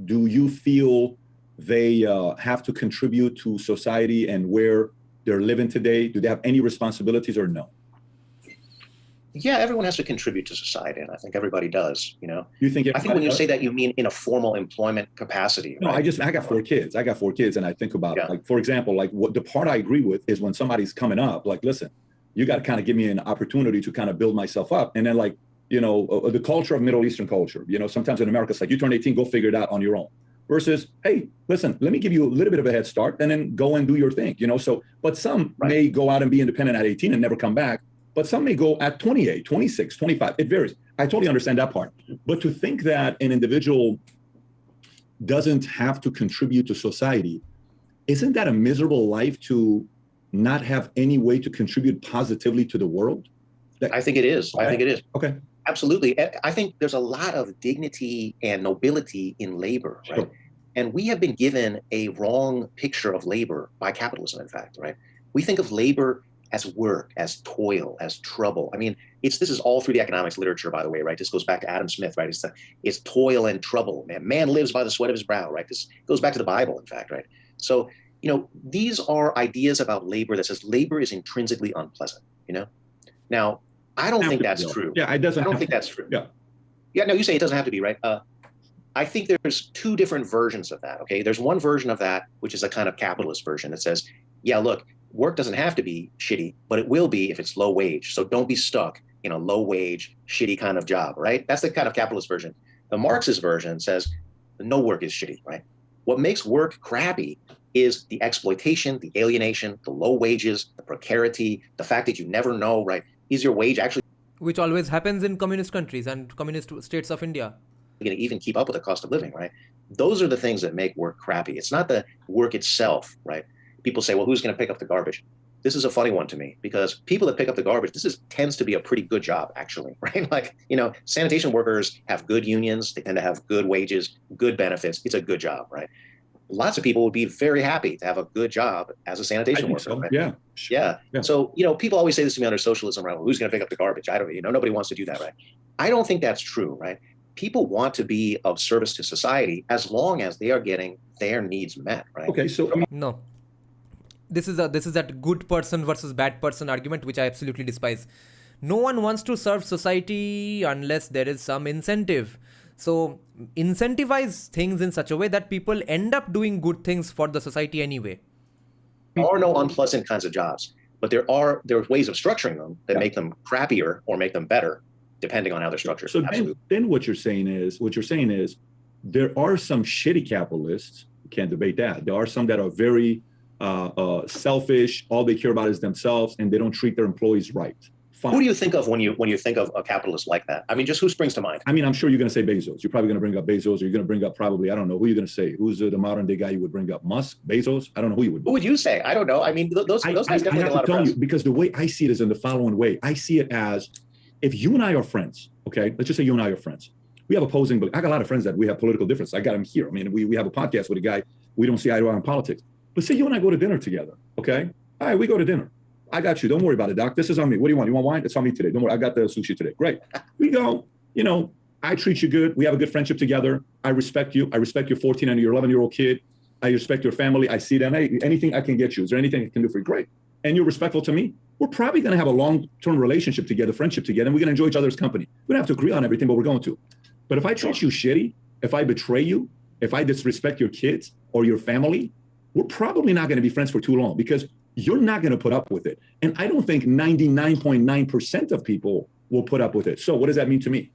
you feel they have to contribute to society and where they're living today? Do they have any responsibilities or no? Yeah, everyone has to contribute to society, and I think everybody does. You know, You think? I think when you say that, you mean in a formal employment capacity. No, right? I got 4 kids. I got 4 kids, and I think about Yeah. like, for example, like what the part I agree with is when somebody's coming up, like, listen, you got to kind of give me an opportunity to kind of build myself up, and then like, you know, the culture of Middle Eastern culture. You know, sometimes in America, it's like you turn 18, go figure it out on your own. Versus, hey, listen, let me give you a little bit of a head start, and then go and do your thing. You know, so but some Right. may go out and be independent at 18 and never come back. But some may go at 28, 26, 25. It varies. I totally understand that part. But to think that an individual doesn't have to contribute to society, isn't that a miserable life to not have any way to contribute positively to the world? I think it is. I think it is. Okay. Absolutely. I think there's a lot of dignity and nobility in labor, right? Sure. And we have been given a wrong picture of labor by capitalism, in fact, right? We think of labor as work, as toil, as trouble. I mean, this is all through the economics literature, by the way, right? This goes back to Adam Smith, right? It's toil and trouble. Man lives by the sweat of his brow, right? This goes back to the Bible, in fact, right? So, you know, these are ideas about labor that says labor is intrinsically unpleasant, you know? Now, I don't think that's true. Yeah, it doesn't. I don't think that's true. Yeah. Yeah, no, you say it doesn't have to be, right? I think there's 2 different versions of that, okay? There's one version of that, which is a kind of capitalist version that says, yeah, look, work doesn't have to be shitty, but it will be if it's low wage. So don't be stuck in a low wage, shitty kind of job, right? That's the kind of capitalist version. The Marxist version says no work is shitty, right? What makes work crappy is the exploitation, the alienation, the low wages, the precarity, the fact that you never know, right? Is your wage actually Which always happens in communist countries and communist states of India. going to even keep up with the cost of living, right? Those are the things that make work crappy. It's not the work itself, right? People say, well, who's going to pick up the garbage? This is a funny one to me because people that pick up the garbage, tends to be a pretty good job, actually, right? Like, you know, sanitation workers have good unions. They tend to have good wages, good benefits. It's a good job, right? Lots of people would be very happy to have a good job as a sanitation worker. So. Right? Yeah. Yeah. So, you know, people always say this to me under socialism, right? Well, who's going to pick up the garbage? I don't, you know, nobody wants to do that, right? I don't think that's true, right? People want to be of service to society as long as they are getting their needs met, right? Okay. So, I mean, No. This is that good person versus bad person argument, which I absolutely despise. No one wants to serve society unless there is some incentive. So incentivize things in such a way that people end up doing good things for the society anyway. There are no unpleasant kinds of jobs, but there are ways of structuring them that make them crappier or make them better, depending on how they're structured. So then what you're saying is there are some shitty capitalists. You can't debate that. There are some that are very selfish. All they care about is themselves, and they don't treat their employees right. Fine. Who do you think of when you think of a capitalist like that? I mean, just who springs to mind? I mean, I'm sure you're going to say Bezos. You're probably going to bring up Bezos, or you're going to bring up probably, I don't know, who you're going to say. Who's the modern day guy you would bring up? Musk? Bezos? I don't know who you would. Who would you say? I don't know. I mean, those guys definitely get a lot of press. Because the way I see it is in the following way. I see it as, if you and I are friends, okay, let's just say you and I are friends. We have opposing, but I got a lot of friends that we have political differences. I got them here. I mean, we have a podcast with a guy, we don't see eye to eye on politics. But say you and I go to dinner together, okay? All right, we go to dinner. I got you. Don't worry about it, Doc. This is on me. What do you want? You want wine? It's on me today. Don't worry. I got the sushi today. Great. We go, I treat you good. We have a good friendship together. I respect you. I respect your 14 and your 11-year-old kid. I respect your family. I see them. Hey, anything I can get you? Is there anything I can do for you? Great. And you're respectful to me. We're probably going to have a long-term relationship together, friendship together, and we're going to enjoy each other's company. We don't have to agree on everything, but we're going to. But if I treat you shitty, if I betray you, if I disrespect your kids or your family, we're probably not going to be friends for too long, because you're not going to put up with it. And I don't think 99.9% of people will put up with it. So what does that mean to me?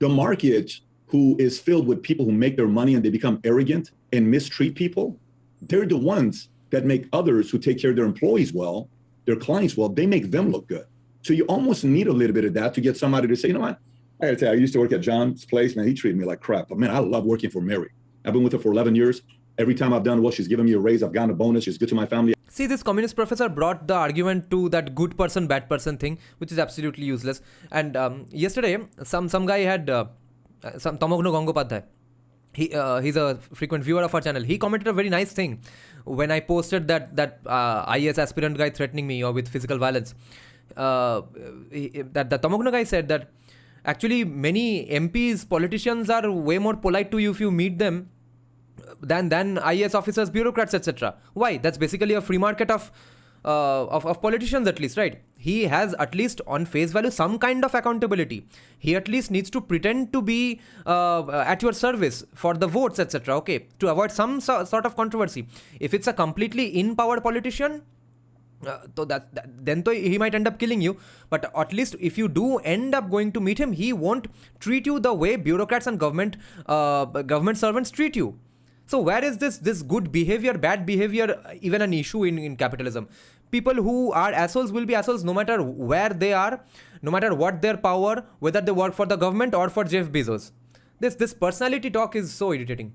The market, who is filled with people who make their money and they become arrogant and mistreat people, they're the ones that make others who take care of their employees well, their clients well, they make them look good. So you almost need a little bit of that to get somebody to say, you know what? I gotta tell you, I used to work at John's place, man, he treated me like crap. But man, I love working for Mary. I've been with her for 11 years. Every time I've done well, she's given me a raise. I've gotten a bonus. She's good to my family. See, this communist professor brought the argument to that good person, bad person thing, which is absolutely useless. And yesterday, some guy had, some Tamogno Gangopadhyay. He's a frequent viewer of our channel. He commented a very nice thing when I posted that IAS aspirant guy threatening me or with physical violence. That the Tamogno guy said that actually many MPs, politicians are way more polite to you if you meet them than IAS officers, bureaucrats, etc. Why? That's basically a free market of politicians, at least, right? He has, at least on face value, some kind of accountability. He at least needs to pretend to be at your service for the votes, etc. Okay, to avoid some sort of controversy. If it's a completely in power politician, then he might end up killing you. But at least if you do end up going to meet him, he won't treat you the way bureaucrats and government servants treat you. So where is this good behavior, bad behavior even an issue in capitalism? People who are assholes will be assholes no matter where they are, no matter what their power, whether they work for the government or for Jeff Bezos. This personality talk is so irritating.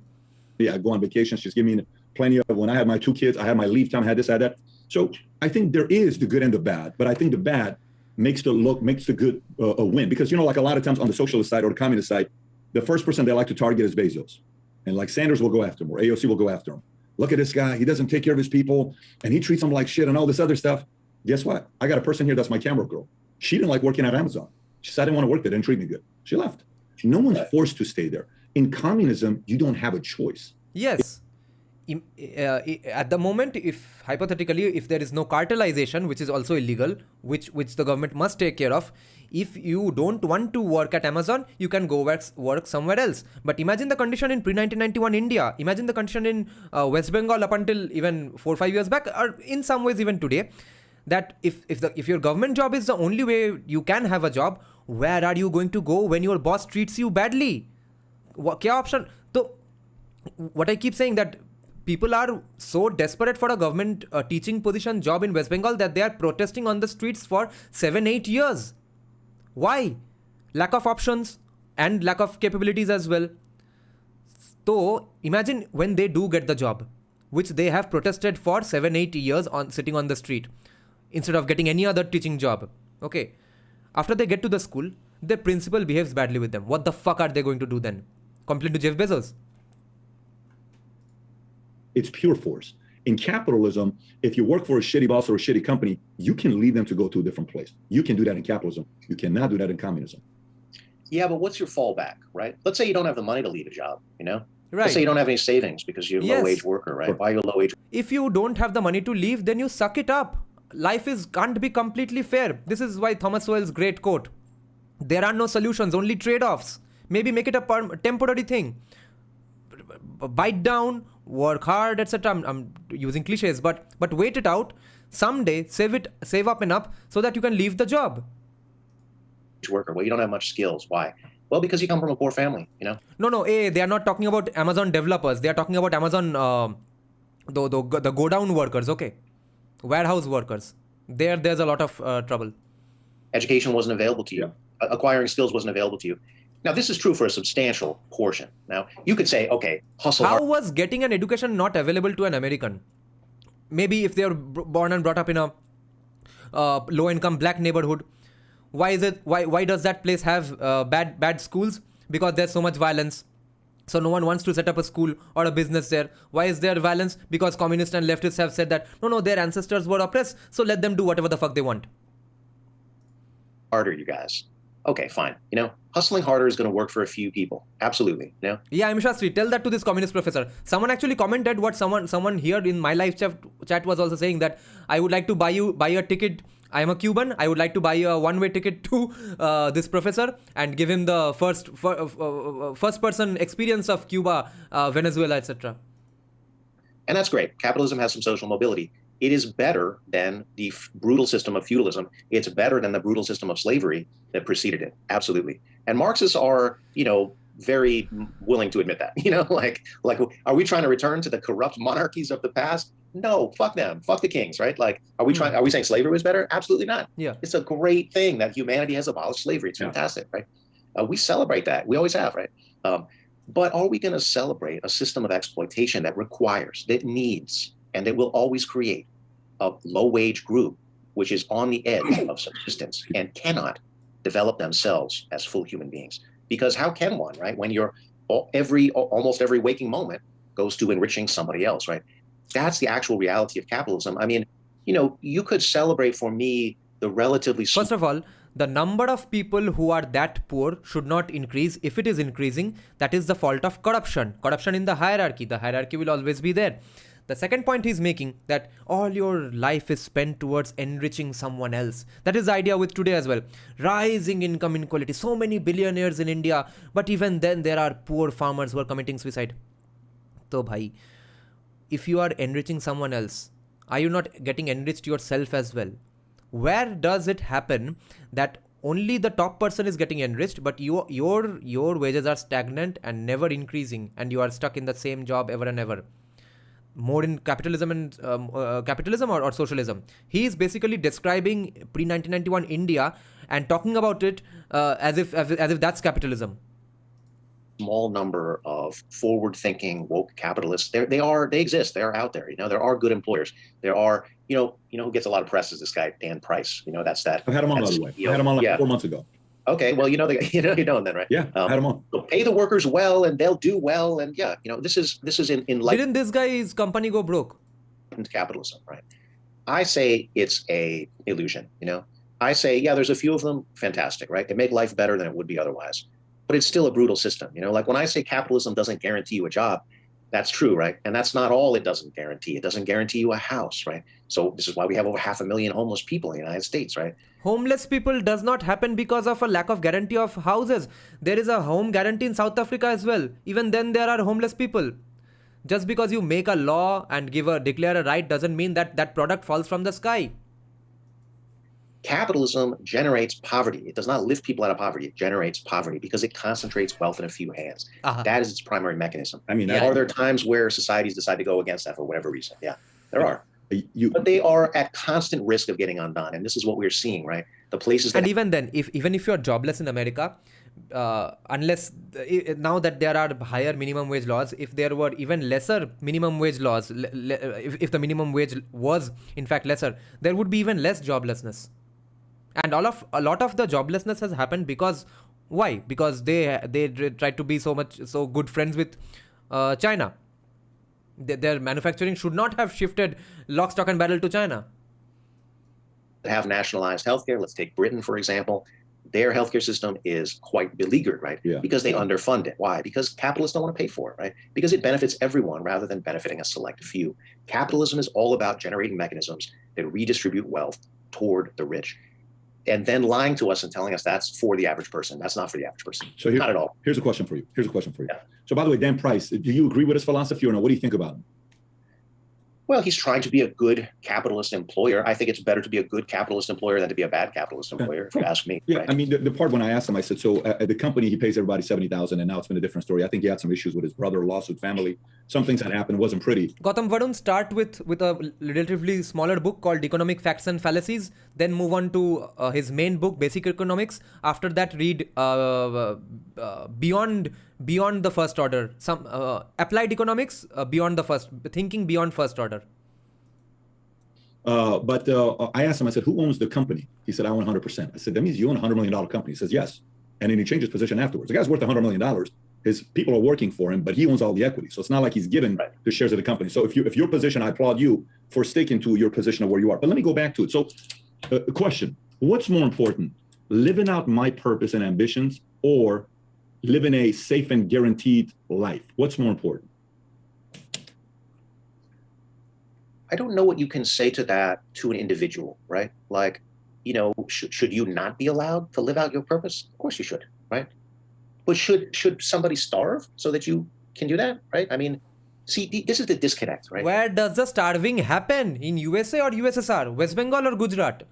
Yeah, I go on vacation. She's giving me plenty of, when I had my 2 kids, I had my leave time, I had this, I had that. So I think there is the good and the bad, but I think the bad makes the good a win. Because, like a lot of times on the socialist side or the communist side, the first person they like to target is Bezos. And like Sanders will go after him, or AOC will go after him. Look at this guy. He doesn't take care of his people, and he treats them like shit and all this other stuff. Guess what? I got a person here that's my camera girl. She didn't like working at Amazon. She said, I didn't want to work there. They didn't treat me good. She left. No one's forced to stay there. In communism, you don't have a choice. Yes. At the moment, if hypothetically, if there is no cartelization, which is also illegal, which the government must take care of, if you don't want to work at Amazon, you can go work somewhere else. But imagine the condition in pre-1991 India. Imagine the condition in West Bengal up until even 4 or 5 years back, or in some ways even today, that if your government job is the only way you can have a job, where are you going to go when your boss treats you badly? Kya option? So what I keep saying, that people are so desperate for a government teaching position job in West Bengal that they are protesting on the streets for 7-8 years. Why? Lack of options and lack of capabilities as well. So imagine when they do get the job, which they have protested for 7-8 years sitting on the street, instead of getting any other teaching job. Okay. After they get to the school, their principal behaves badly with them. What the fuck are they going to do then? Complain to Jeff Bezos? It's pure force. In capitalism, if you work for a shitty boss or a shitty company, you can lead them to go to a different place. You can do that in capitalism. You cannot do that in communism. Yeah, but what's your fallback, right? Let's say you don't have the money to leave a job, Right. Let's say you don't have any savings because you're a low-wage worker, right? Why are you a low-wage? If you don't have the money to leave, then you suck it up. Life can't be completely fair. This is why Thomas Sowell's great quote. There are no solutions, only trade-offs. Maybe make it a temporary thing. Bite down, work hard, etc. I'm using cliches, but wait it out. Someday, save up enough so that you can leave the job. Worker. Well, you don't have much skills. Why? Well, because you come from a poor family, No, they are not talking about Amazon developers. They are talking about Amazon, the go down workers. Okay, warehouse workers. There's a lot of trouble. Education wasn't available to you. Acquiring skills wasn't available to you. Now, this is true for a substantial portion. Now, you could say, okay, hustle How hard. was getting an education not available to an American? Maybe if they are born and brought up in a low-income black neighborhood, why is it? Why does that place have bad schools? Because there's so much violence. So no one wants to set up a school or a business there. Why is there violence? Because communists and leftists have said that no, their ancestors were oppressed, so let them do whatever the fuck they want. Harder, you guys. Okay, fine. Hustling harder is going to work for a few people. Absolutely. Yeah, I'm Shastri. Tell that to this communist professor. Someone actually commented what someone here in my live chat was also saying, that I would like to buy a ticket. I am a Cuban. I would like to buy a one-way ticket to this professor and give him the first person experience of Cuba, Venezuela, etc. And that's great. Capitalism has some social mobility. It is better than the brutal system of feudalism. It's better than the brutal system of slavery that preceded it. Absolutely. And Marxists are, very willing to admit that. Like, are we trying to return to the corrupt monarchies of the past? No, fuck them. Fuck the kings, right? Like, are we saying slavery was better? Absolutely not. Yeah. It's a great thing that humanity has abolished slavery. It's fantastic, right? We celebrate that. We always have, right? But are we going to celebrate a system of exploitation that needs, and that will always create a low-wage group which is on the edge of subsistence and cannot develop themselves as full human beings? Because how can one, right? When almost every waking moment goes to enriching somebody else, right? That's the actual reality of capitalism. I mean, you could celebrate for me the relatively... First of all, the number of people who are that poor should not increase. If it is increasing, that is the fault of corruption. Corruption in the hierarchy. The hierarchy will always be there. The second point he's making, that all your life is spent towards enriching someone else. That is the idea with today as well. Rising income inequality. So many billionaires in India, but even then there are poor farmers who are committing suicide. So bhai, if you are enriching someone else, are you not getting enriched yourself as well? Where does it happen that only the top person is getting enriched, but your wages are stagnant and never increasing, and you are stuck in the same job ever and ever? More in capitalism and capitalism or socialism. He is basically describing pre-1991 India and talking about it as if that's capitalism. Small number of forward-thinking woke capitalists. They exist. They are out there. There are good employers. There are, who gets a lot of press is this guy Dan Price. That's that. I've had him on, by the way. I had him on 4 months ago. Okay, well, you know him then, right? Yeah, I had him on. So pay the workers well, and they'll do well, and this is in like. Didn't this guy's company go broke? Capitalism, right? I say it's a illusion. I say there's a few of them, fantastic, right? They make life better than it would be otherwise, but it's still a brutal system. Like when I say capitalism doesn't guarantee you a job, that's true, right? And that's not all it doesn't guarantee. It doesn't guarantee you a house, right? So this is why we have over 500,000 homeless people in the United States, right? Homeless people does not happen because of a lack of guarantee of houses. There is a home guarantee in South Africa as well. Even then there are homeless people. Just because you make a law and declare a right doesn't mean that product falls from the sky. Capitalism generates poverty. It does not lift people out of poverty. It generates poverty because it concentrates wealth in a few hands. That is its primary mechanism. I mean, are there times where societies decide to go against that for whatever reason? Yeah, there are. But they are at constant risk of getting undone. And this is what we're seeing, right? The places that... And even then, even if you're jobless in America, unless now that there are higher minimum wage laws, if there were even lesser minimum wage laws, if the minimum wage was in fact lesser, there would be even less joblessness. And a lot of the joblessness has happened because why? Because they tried to be so good friends with China. Their manufacturing should not have shifted lock, stock and barrel to China. Have nationalized healthcare. Let's take Britain, for example. Their healthcare system is quite beleaguered, right? Yeah. Because they underfund it. Why? Because capitalists don't want to pay for it, right? Because it benefits everyone rather than benefiting a select few. Capitalism is all about generating mechanisms that redistribute wealth toward the rich. And then lying to us and telling us that's for the average person. That's not for the average person. So not at all. Here's a question for you. Yeah. So by the way, Dan Price, do you agree with his philosophy or no? What do you think about him? Well, he's trying to be a good capitalist employer. I think it's better to be a good capitalist employer than to be a bad capitalist employer, if you ask me. Yeah, right? I mean, the part when I asked him, I said, so at the company, he pays everybody $70,000, and now it's been a different story. I think he had some issues with his brother, lawsuit, family. some things that happened wasn't pretty. Gautam, why don't start with a relatively smaller book called Economic Facts and Fallacies, then move on to his main book, Basic Economics. After that, read Beyond the First Order, some Applied Economics, Thinking Beyond First Order. But I asked him, I said, who owns the company? He said, I own 100%. I said, that means you own a $100 million company. He says, yes. And then he changed his position afterwards. The guy's worth $100 million. His people are working for him, but he owns all the equity. So it's not like he's given the shares of the company. So if your position, I applaud you for sticking to your position of where you are. But let me go back to it. So question, what's more important, living out my purpose and ambitions or living a safe and guaranteed life? What's more important? I don't know what you can say to that to an individual, right? Like, should you not be allowed to live out your purpose? Of course you should, right? But should somebody starve so that you can do that, right? I mean, see, this is the disconnect, right? Where does the starving happen? In USA or USSR? West Bengal or Gujarat?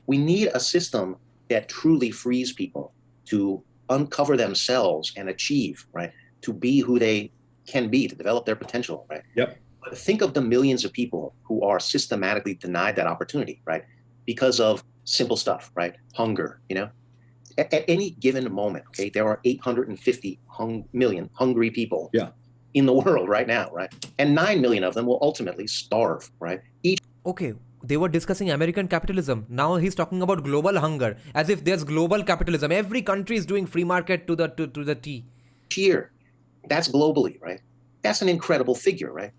We need a system that truly frees people to uncover themselves and achieve, right? To be who they can be, to develop their potential, right? Yep. But think of the millions of people who are systematically denied that opportunity, right? Because of simple stuff, right? Hunger, At any given moment, okay, there are 850 million hungry people in the world right now, right? And 9 million of them will ultimately starve, right? Okay, they were discussing American capitalism. Now he's talking about global hunger, as if there's global capitalism. Every country is doing free market to the T. Year, that's globally, right? That's an incredible figure, right?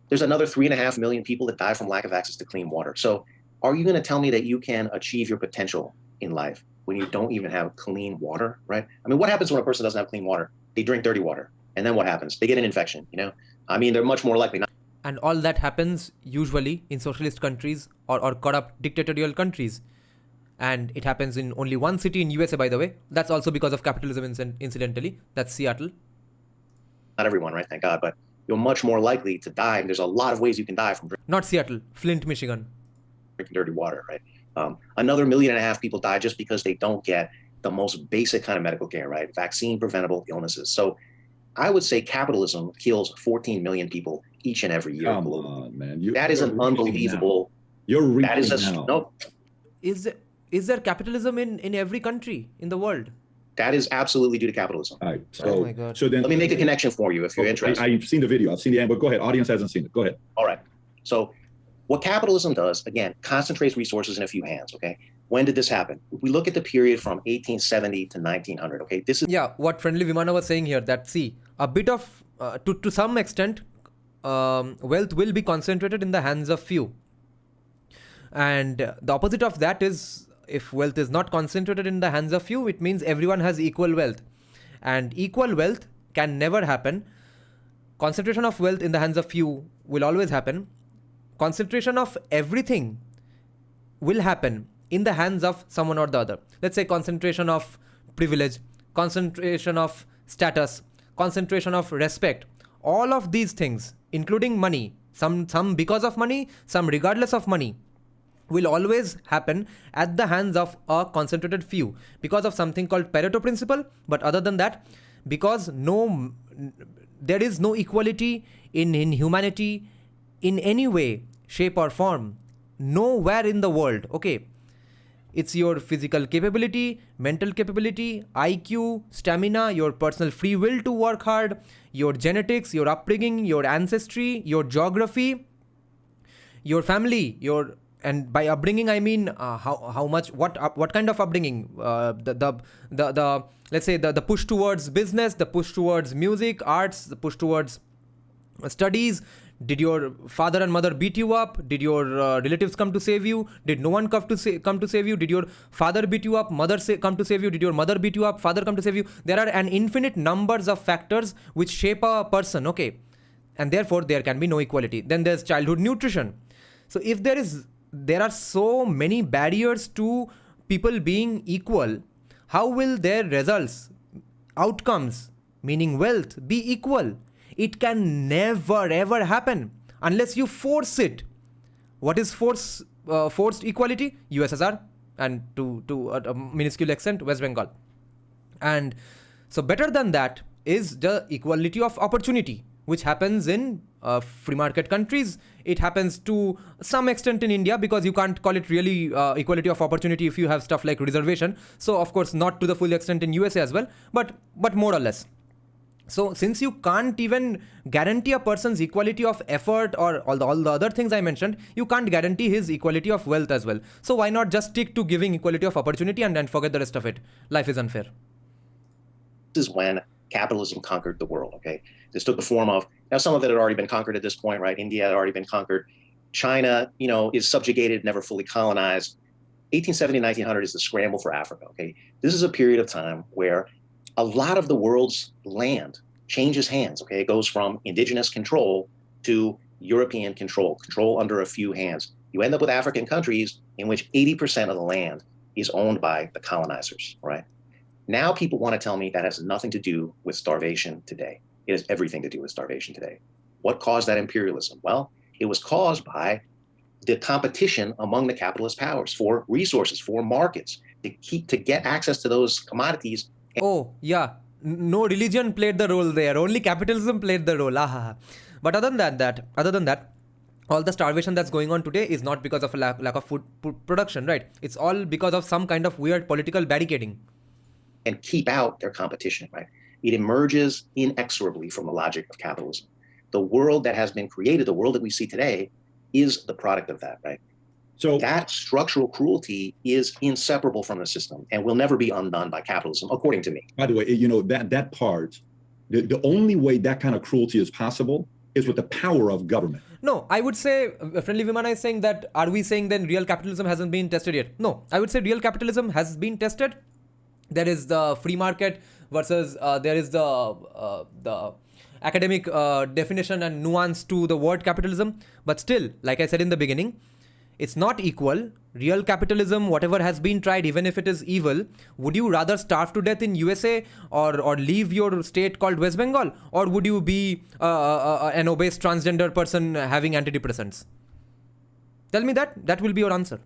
There's another 3.5 million people that die from lack of access to clean water. So are you going to tell me that you can achieve your potential in life when you don't even have clean water, right? I mean, what happens when a person doesn't have clean water? They drink dirty water. And then what happens? They get an infection, I mean, they're much more likely not. And all that happens usually in socialist countries or corrupt dictatorial countries. And it happens in only one city in USA, by the way. That's also because of capitalism, incidentally. That's Seattle. Not everyone, right? Thank God. But you're much more likely to die. And there's a lot of ways you can die from Not Seattle, Flint, Michigan. Drinking dirty water, right? Another 1.5 million people die just because they don't get the most basic kind of medical care, right? Vaccine preventable illnesses. So I would say capitalism kills 14 million people each and every year. Come on, man. That is an unbelievable. You're reaching that is a now. no. Is there capitalism in every country in the world? That is absolutely due to capitalism. All right. Oh my God. So then Let me make a connection for you if you're interested. I've seen the video. I've seen the end, but go ahead. Audience hasn't seen it. Go ahead. All right. So what capitalism does, again, concentrates resources in a few hands, okay? When did this happen? We look at the period from 1870 to 1900, okay? This is what Friendly Vimana was saying here, that see, a bit of, to some extent, wealth will be concentrated in the hands of few. And the opposite of that is, if wealth is not concentrated in the hands of few, it means everyone has equal wealth. And equal wealth can never happen. Concentration of wealth in the hands of few will always happen. Concentration of everything will happen in the hands of someone or the other. Let's say concentration of privilege, concentration of status, concentration of respect. All of these things, including money, some because of money, some regardless of money, will always happen at the hands of a concentrated few because of something called Pareto principle. But other than that, because there is no equality in humanity in any way, shape or form, nowhere in the world, okay? It's your physical capability, mental capability, IQ, stamina, your personal free will to work hard, your genetics, your upbringing, your ancestry, your geography, your family, and by upbringing I mean how much, what kind of upbringing, the let's say the push towards business, the push towards music, arts, the push towards studies. Did your father and mother beat you up? Did your relatives come to save you? Did no one come to save you? Did your father beat you up? Mother come to save you? Did your mother beat you up? Father come to save you? There are an infinite numbers of factors which shape a person, okay? And therefore there can be no equality. Then there's childhood nutrition. So if there are so many barriers to people being equal, how will their results, outcomes, meaning wealth, be equal? It can never ever happen unless you force it. What is forced equality? USSR, and to a minuscule extent West Bengal. And so better than that is the equality of opportunity. which happens in free market countries. It happens to some extent in India, because you can't call it really equality of opportunity if you have stuff like reservation. So of course not to the full extent in USA as well, but more or less. So since you can't even guarantee a person's equality of effort or all the other things I mentioned, you can't guarantee his equality of wealth as well. So why not just stick to giving equality of opportunity and then forget the rest of it? Life is unfair. This is when capitalism conquered the world, okay? This took the form of, now some of it had already been conquered at this point, right? India had already been conquered. China, is subjugated, never fully colonized. 1870 to 1900 is the scramble for Africa, okay? This is a period of time where a lot of the world's land changes hands, okay? It goes from indigenous control to European control under a few hands. You end up with African countries in which 80% of the land is owned by the colonizers, right? Now people want to tell me that has nothing to do with starvation today. It has everything to do with starvation today. What caused that imperialism? Well, it was caused by the competition among the capitalist powers for resources, for markets, to get access to those commodities. Oh, yeah. No religion played the role there. Only capitalism played the role. But other than that, all the starvation that's going on today is not because of a lack of food production, right? It's all because of some kind of weird political barricading. And keep out their competition, right? It emerges inexorably from the logic of capitalism. The world that has been created, the world that we see today, is the product of that, right? So that structural cruelty is inseparable from the system and will never be undone by capitalism, according to me. By the way, that part, the only way that kind of cruelty is possible is with the power of government. No, I would say, Friendly Vimana is saying that, are we saying then real capitalism hasn't been tested yet? No, I would say real capitalism has been tested. There is the free market versus there is the academic definition and nuance to the word capitalism. But still, like I said in the beginning, it's not equal. Real capitalism, whatever has been tried, even if it is evil, would you rather starve to death in USA or leave your state called West Bengal? Or would you be an obese transgender person having antidepressants? Tell me that. That will be your answer.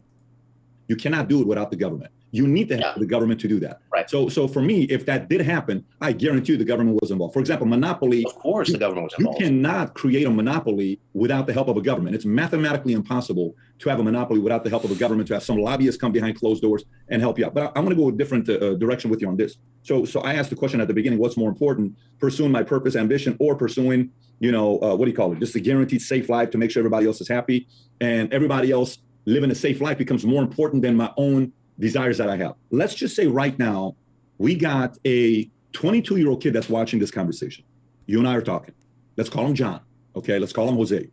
You cannot do it without the government. You need to have the government to do that. Right. So for me, if that did happen, I guarantee you the government was involved. For example, monopoly. Of course, the government was involved. You cannot create a monopoly without the help of a government. It's mathematically impossible to have a monopoly without the help of a government, to have some lobbyists come behind closed doors and help you out. But I'm going to go a different direction with you on this. So I asked the question at the beginning, what's more important, pursuing my purpose, ambition, or pursuing, what do you call it? Just a guaranteed safe life to make sure everybody else is happy, and everybody else living a safe life becomes more important than my own desires that I have. Let's just say right now, we got a 22-year-old kid that's watching this conversation. You and I are talking. Let's call him John. Okay, let's call him Jose.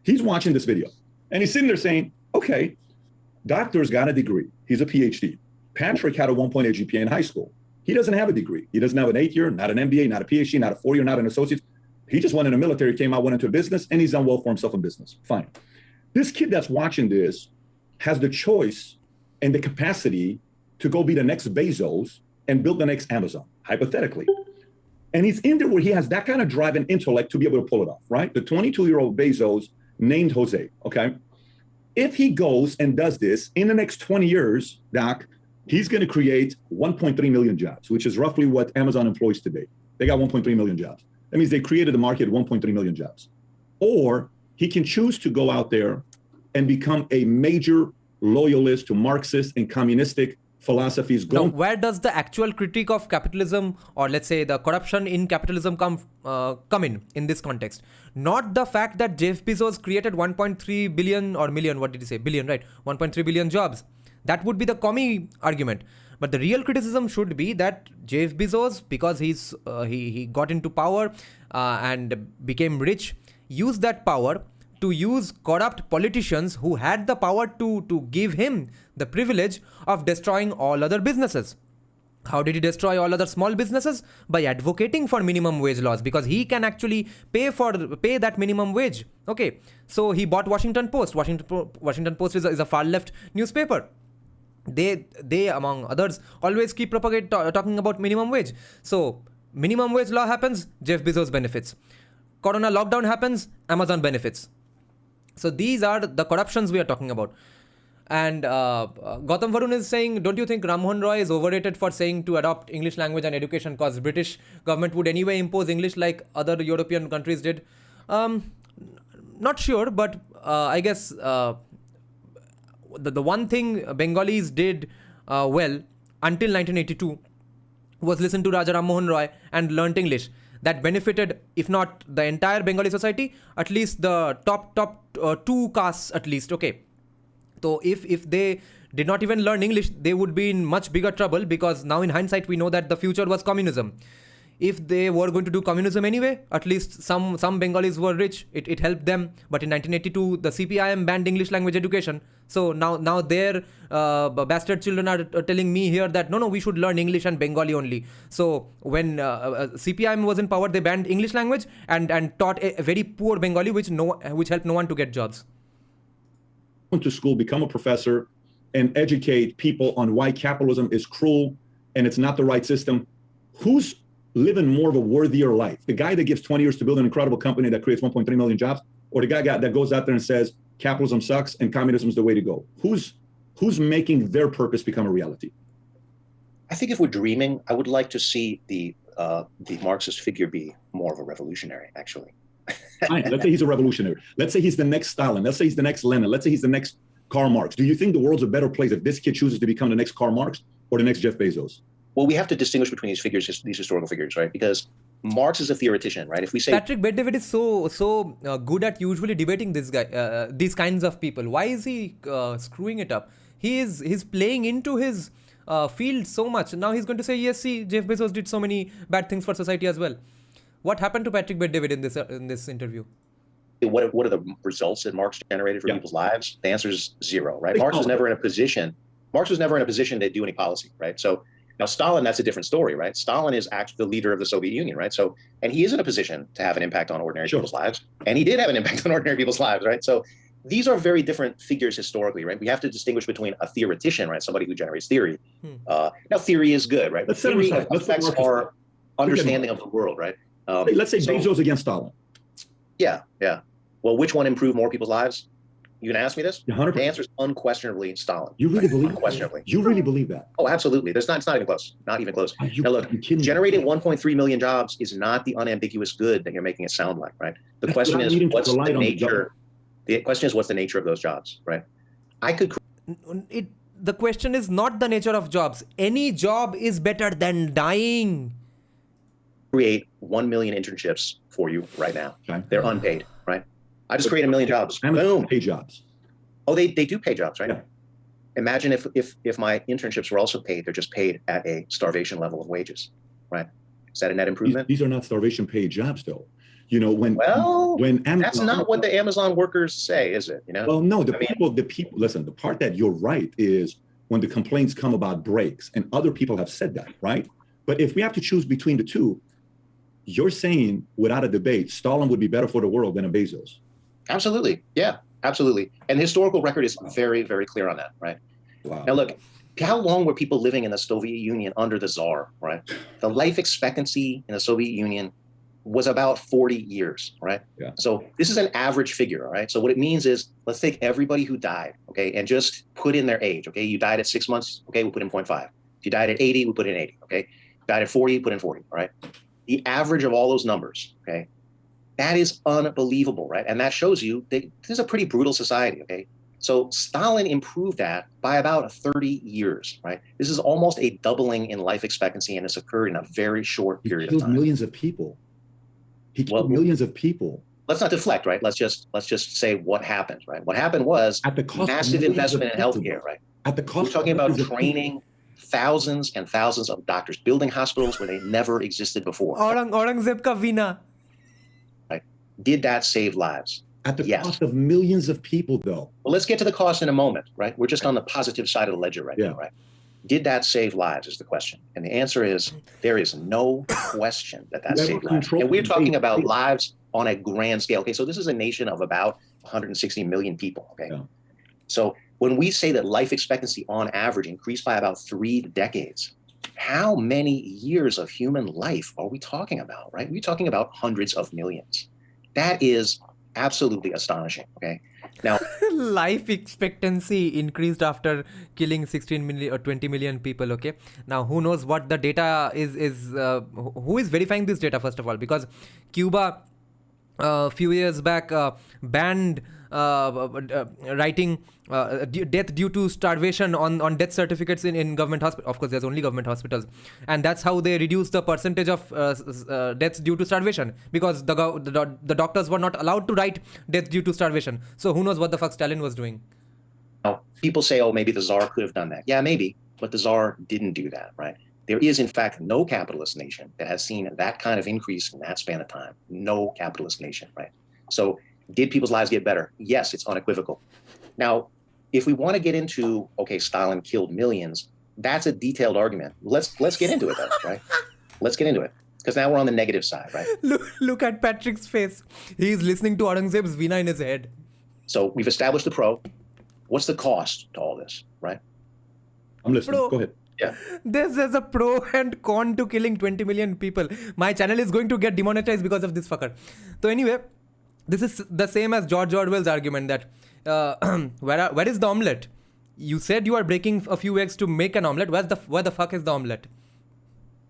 He's watching this video and he's sitting there saying, okay, doctor's got a degree. He's a PhD. Patrick had a 1.8 GPA in high school. He doesn't have a degree. He doesn't have an 8-year, not an MBA, not a PhD, not a 4-year, not an associate. He just went in the military, came out, went into a business, and he's done well for himself in business. Fine. This kid that's watching this has the choice and the capacity to go be the next Bezos and build the next Amazon, hypothetically. And he's in there where he has that kind of drive and intellect to be able to pull it off, right? The 22-year-old Bezos named Jose, okay? If he goes and does this in the next 20 years, Doc, he's going to create 1.3 million jobs, which is roughly what Amazon employs today. They got 1.3 million jobs. That means they created the market 1.3 million jobs. Or he can choose to go out there and become a major loyalist to Marxist and communistic philosophies. Now, where does the actual critique of capitalism, or let's say the corruption in capitalism, come in this context? Not the fact that Jeff Bezos created 1.3 billion or million, what did he say? Billion, right? 1.3 billion jobs. That would be the commie argument. But the real criticism should be that Jeff Bezos, because he got into power and became rich, used that power to use corrupt politicians who had the power to give him the privilege of destroying all other businesses. How did he destroy all other small businesses? By advocating for minimum wage laws, because he can actually pay that minimum wage. Okay, so he bought Washington Post. Washington Post is a far left newspaper. They among others always keep talking about minimum wage. So minimum wage law happens, Jeff Bezos benefits. Corona lockdown happens, Amazon benefits. So these are the corruptions we are talking about. And Gautam Varun is saying, don't you think Ram Mohan Roy is overrated for saying to adopt English language and education because British government would anyway impose English like other European countries did? Not sure, but I guess the one thing Bengalis did well until 1982 was listen to Raja Ram Mohan Roy and learnt English. That benefited, if not the entire Bengali society, at least the top two castes at least. Okay. So if they did not even learn English, they would be in much bigger trouble, because now in hindsight we know that the future was communism. If they were going to do communism anyway, at least some Bengalis were rich. It helped them. But in 1982, the CPIM banned English language education. So now their bastard children are telling me here that no, we should learn English and Bengali only. So when CPIM was in power, they banned English language and taught a very poor Bengali, which helped no one to get jobs. To school, become a professor, and educate people on why capitalism is cruel and it's not the right system. Who's living more of a worthier life? The guy that gives 20 years to build an incredible company that creates 1.3 million jobs, or the guy that goes out there and says capitalism sucks and communism is the way to go? Who's making their purpose become a reality? I think if we're dreaming, I would like to see the Marxist figure be more of a revolutionary, actually. Fine. Let's say he's a revolutionary. Let's say he's the next Stalin. Let's say he's the next Lenin. Let's say he's the next Karl Marx. Do you think the world's a better place if this kid chooses to become the next Karl Marx or the next Jeff Bezos? Well, we have to distinguish between these figures, these historical figures, right? Because Marx is a theoretician, right? If we say Patrick Bet-David is so good at usually debating this guy, these kinds of people. Why is he screwing it up? He's playing into his field so much. Now he's going to say, yes, see, Jeff Bezos did so many bad things for society as well. What happened to Patrick Bet-David in this interview? What are the results that Marx generated for people's lives? The answer is zero, right? Marx was never in a position to do any policy, right? So now Stalin, that's a different story, right? Stalin is actually the leader of the Soviet Union, right? So, and he is in a position to have an impact on ordinary people's lives, and he did have an impact on ordinary people's lives, right? So these are very different figures historically, right? We have to distinguish between a theoretician, right? Somebody who generates theory. Now theory is good, right? Let's theory affects our understanding of the world, right? Let's say Bezos against Stalin. Yeah. Well, which one improved more people's lives? You gonna ask me this? 100%. The answer is unquestionably Stalin. You really believe unquestionably? You really believe that? Oh, absolutely. It's not even close. Not even close. Now look, generating 1.3 million jobs is not the unambiguous good that you're making it sound like, right? The question is, what's the nature? The question is, what's the nature of those jobs, right? The question is not the nature of jobs. Any job is better than dying. Create 1 million internships for you right now. Okay. They're unpaid, right? I just create 1 million jobs. Boom. Pay jobs. Oh, they do pay jobs, right? Yeah. Imagine if my internships were also paid. They're just paid at a starvation level of wages, right? Is that a net improvement? These are not starvation paid jobs, though. You know, when Amazon, that's not what the Amazon workers say, is it? You know? Well, no, the people. Listen, the part that you're right is when the complaints come about breaks, and other people have said that, right? But if we have to choose between the two, you're saying without a debate, Stalin would be better for the world than a Bezos. Absolutely. Yeah, absolutely. And the historical record is very, very clear on that, right? Wow. Now, look, how long were people living in the Soviet Union under the Tsar, right? The life expectancy in the Soviet Union was about 40 years, right? Yeah. So this is an average figure, all right? So what it means is, let's take everybody who died, okay, and just put in their age, okay? You died at 6 months, okay, we put in 0.5. If you died at 80, we put in 80, okay? Died at 40, put in 40, all right? The average of all those numbers, okay? That is unbelievable, right? And that shows you that this is a pretty brutal society, okay? So Stalin improved that by about 30 years, right? This is almost a doubling in life expectancy, and it's occurred in a very short period of time. Millions of people. He killed millions of people. Let's not deflect, right? Let's just say what happened, right? What happened was at the cost massive investment in healthcare, right? At the cost. We're talking about training thousands and thousands of doctors, building hospitals where they never existed before. Aurangzeb ka veena. Right? Did that save lives? At the cost of millions of people, though. Well, let's get to the cost in a moment, right? We're just on the positive side of the ledger right now, right? Did that save lives is the question. And the answer is there is no question that saved lives. And we're talking about lives on a grand scale. Okay, so this is a nation of about 160 million people, okay? Yeah. So when we say that life expectancy on average increased by about 3 decades, how many years of human life are we talking about, right? We're talking about hundreds of millions. That is absolutely astonishing, okay? Now, Life expectancy increased after killing 16 million or 20 million people. Okay, now who knows what the data is who is verifying this data, first of all, because Cuba a few years back banned writing death due to starvation on death certificates in government hospitals. Of course, there's only government hospitals, and that's how they reduced the percentage of deaths due to starvation, because the doctors were not allowed to write death due to starvation. So who knows what the fuck Stalin was doing? Now, people say, oh, maybe the Tsar could have done that. Yeah, maybe, but the Tsar didn't do that, right? There is, in fact, no capitalist nation that has seen that kind of increase in that span of time. No capitalist nation, right? So did people's lives get better? Yes, it's unequivocal. Now, if we want to get into, okay, Stalin killed millions, that's a detailed argument. Let's get into it, though, right? Let's get into it, because now we're on the negative side, right? Look at Patrick's face. He's listening to Aurangzeb's Veena in his head. So we've established the pro. What's the cost to all this, right? I'm listening. Pro. Go ahead. Yeah. There's a pro and con to killing 20 million people. My channel is going to get demonetized because of this fucker. So anyway, this is the same as George Orwell's argument that where is the omelette? You said you are breaking a few eggs to make an omelette. Where the fuck is the omelette?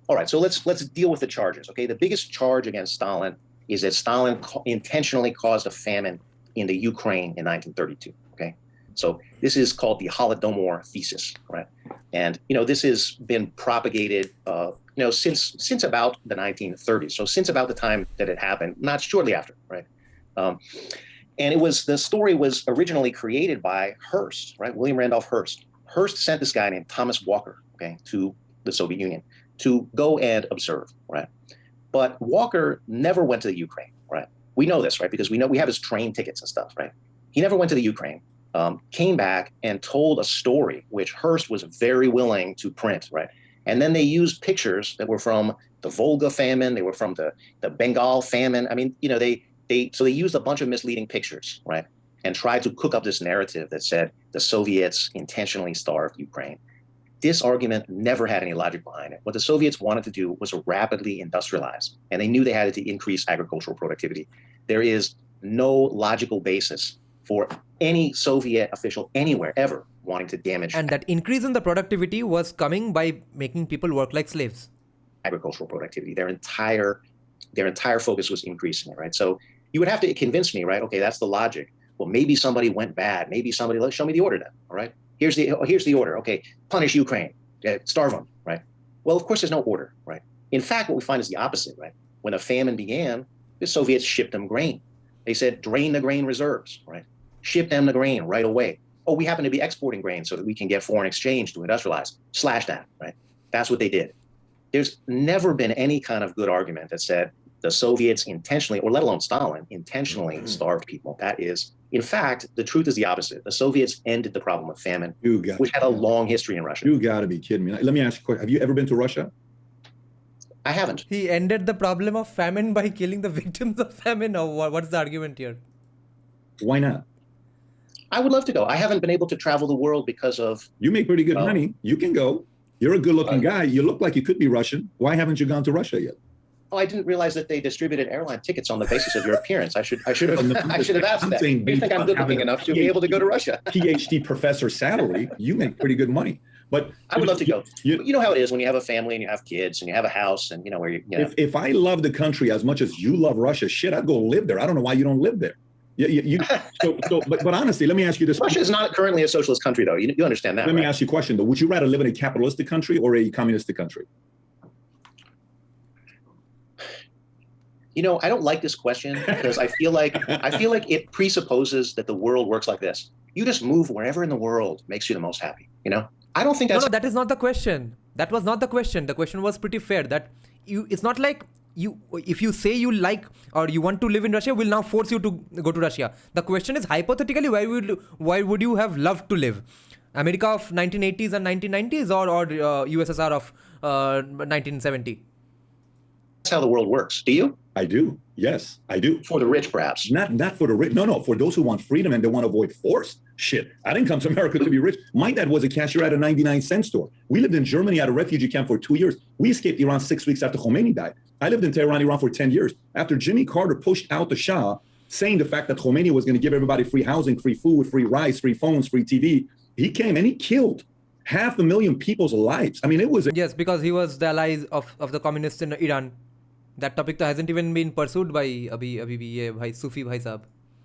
All right, so let's deal with the charges. Okay, the biggest charge against Stalin is that Stalin intentionally caused a famine in the Ukraine in 1932. Okay, so this is called the Holodomor thesis, right? And this has been propagated, since about the 1930s. So since about the time that it happened, not shortly after, right? And the story was originally created by Hearst, right? William Randolph Hearst. Hearst sent this guy named Thomas Walker, okay, to the Soviet Union to go and observe, right? But Walker never went to the Ukraine, right? We know this, right? Because we have his train tickets and stuff, right? He never went to the Ukraine, came back and told a story which Hearst was very willing to print, right? And then they used pictures that were from the Volga famine, they were from the Bengal famine. I mean, they used a bunch of misleading pictures, right? And tried to cook up this narrative that said the Soviets intentionally starved Ukraine. This argument never had any logic behind it. What the Soviets wanted to do was rapidly industrialize, and they knew they had to increase agricultural productivity. There is no logical basis for any Soviet official anywhere ever wanting to damage. And that increase in the productivity was coming by making people work like slaves. Agricultural productivity. Their entire focus was increasing it, right? So you would have to convince me, right? Okay, that's the logic. Well, maybe somebody went bad. Maybe somebody, let's show me the order then, all right? Here's the order. Okay, punish Ukraine, starve them, right? Well, of course, there's no order, right? In fact, what we find is the opposite, right? When a famine began, the Soviets shipped them grain. They said, drain the grain reserves, right? Ship them the grain right away. Oh, we happen to be exporting grain so that we can get foreign exchange to industrialize. Slash that, right? That's what they did. There's never been any kind of good argument that said the Soviets intentionally, or let alone Stalin, intentionally starved people. That is, in fact, the truth is the opposite. The Soviets ended the problem of famine, which had a long history in Russia. You got to be kidding me. Let me ask you a question. Have you ever been to Russia? I haven't. He ended the problem of famine by killing the victims of famine. Or what's the argument here? Why not? I would love to go. I haven't been able to travel the world because of... You make pretty good money. You can go. You're a good-looking guy. You look like you could be Russian. Why haven't you gone to Russia yet? Oh, I didn't realize that they distributed airline tickets on the basis of your appearance. I should have asked that. You think I'm good looking enough to be able to go to Russia? PhD professor salary, you make pretty good money. But I would love to go. You know how it is when you have a family and you have kids and you have a house and where you know. If I love the country as much as you love Russia, shit, I'd go live there. I don't know why you don't live there. But honestly, let me ask you this. Russia is not currently a socialist country, though. You understand that, Let me ask you a question, though. Would you rather live in a capitalistic country or a communistic country? I don't like this question because I feel like it presupposes that the world works like this. You just move wherever in the world makes you the most happy. I don't think that's... No, that is not the question. That was not the question. The question was pretty fair. That it's not like if you say you like or you want to live in Russia, we'll now force you to go to Russia. The question is hypothetically, why would you have loved to live? America of 1980s and 1990s or USSR of 1970? That's how the world works. Do you? I do. Yes, I do. For the rich, perhaps. Not for the rich. No. For those who want freedom and they want to avoid force. Shit. I didn't come to America to be rich. My dad was a cashier at a 99-cent store. We lived in Germany at a refugee camp for 2 years. We escaped Iran 6 weeks after Khomeini died. I lived in Tehran, Iran for 10 years. After Jimmy Carter pushed out the Shah, saying the fact that Khomeini was going to give everybody free housing, free food, free rice, free phones, free TV. He came and he killed 500,000 people's lives. I mean, it was Yes, because he was the ally of the communists in Iran. That topic hasn't even been pursued by abhi ye bhai Sufi bhai sahab.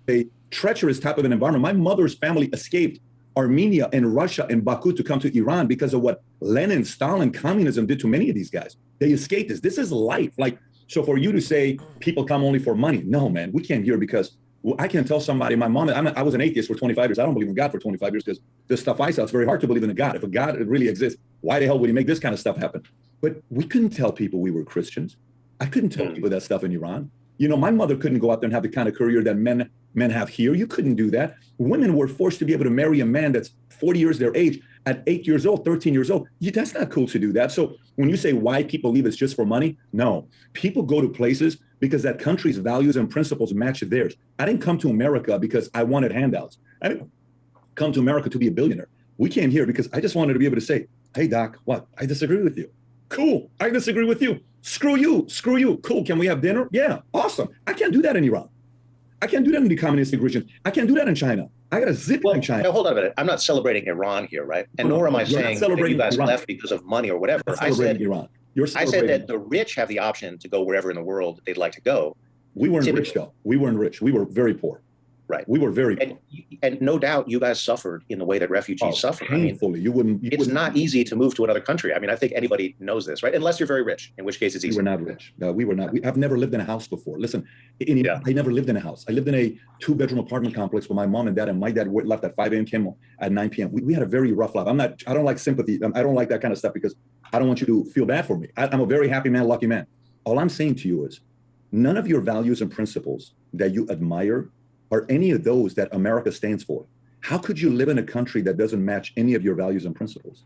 a treacherous type of an environment. My mother's family escaped Armenia and Russia and Baku to come to Iran because of what Lenin, Stalin, communism did to many of these guys. They escaped this. This is life. Like, so for you to say people come only for money, no, man, we can't hear because I can tell somebody, my mom, I was an atheist for 25 years. I don't believe in God for 25 years because the stuff I saw, it's very hard to believe in a God. If a God really exists, why the hell would he make this kind of stuff happen? But we couldn't tell people we were Christians. I couldn't tell people that stuff in Iran. You know, my mother couldn't go out there and have the kind of career that men have here. You couldn't do that. Women were forced to be able to marry a man that's 40 years their age at 8 years old, 13 years old. That's not cool to do that. So when you say why people leave, it's just for money. No, people go to places because that country's values and principles match theirs. I didn't come to America because I wanted handouts. I didn't come to America to be a billionaire. We came here because I just wanted to be able to say, hey, Doc, what? I disagree with you. Cool. I disagree with you. Screw you. Screw you. Cool. Can we have dinner? Yeah. Awesome. I can't do that in Iran. I can't do that in the communistic region. I can't do that in China. I got to zip in China. Now, hold on a minute. I'm not celebrating Iran here, right? And nor am I saying that you guys left because of money or whatever. I said Iran. I said that the rich have the option to go wherever in the world they'd like to go. We weren't rich, though. We weren't rich. We were very poor. Right. We were very poor. And no doubt you guys suffered in the way that refugees suffer. Painfully. It's not easy to move to another country. I mean, I think anybody knows this, right? Unless you're very rich, in which case it's easy. We were not rich. No, we were not. I've never lived in a house before. Listen, I never lived in a house. I lived in a 2-bedroom apartment complex with my mom and dad, and my dad left at 5 a.m., came at 9 p.m. We had a very rough life. I don't like sympathy. I don't like that kind of stuff because I don't want you to feel bad for me. I'm a very happy man, lucky man. All I'm saying to you is none of your values and principles that you admire are any of those that America stands for. How could you live in a country that doesn't match any of your values and principles?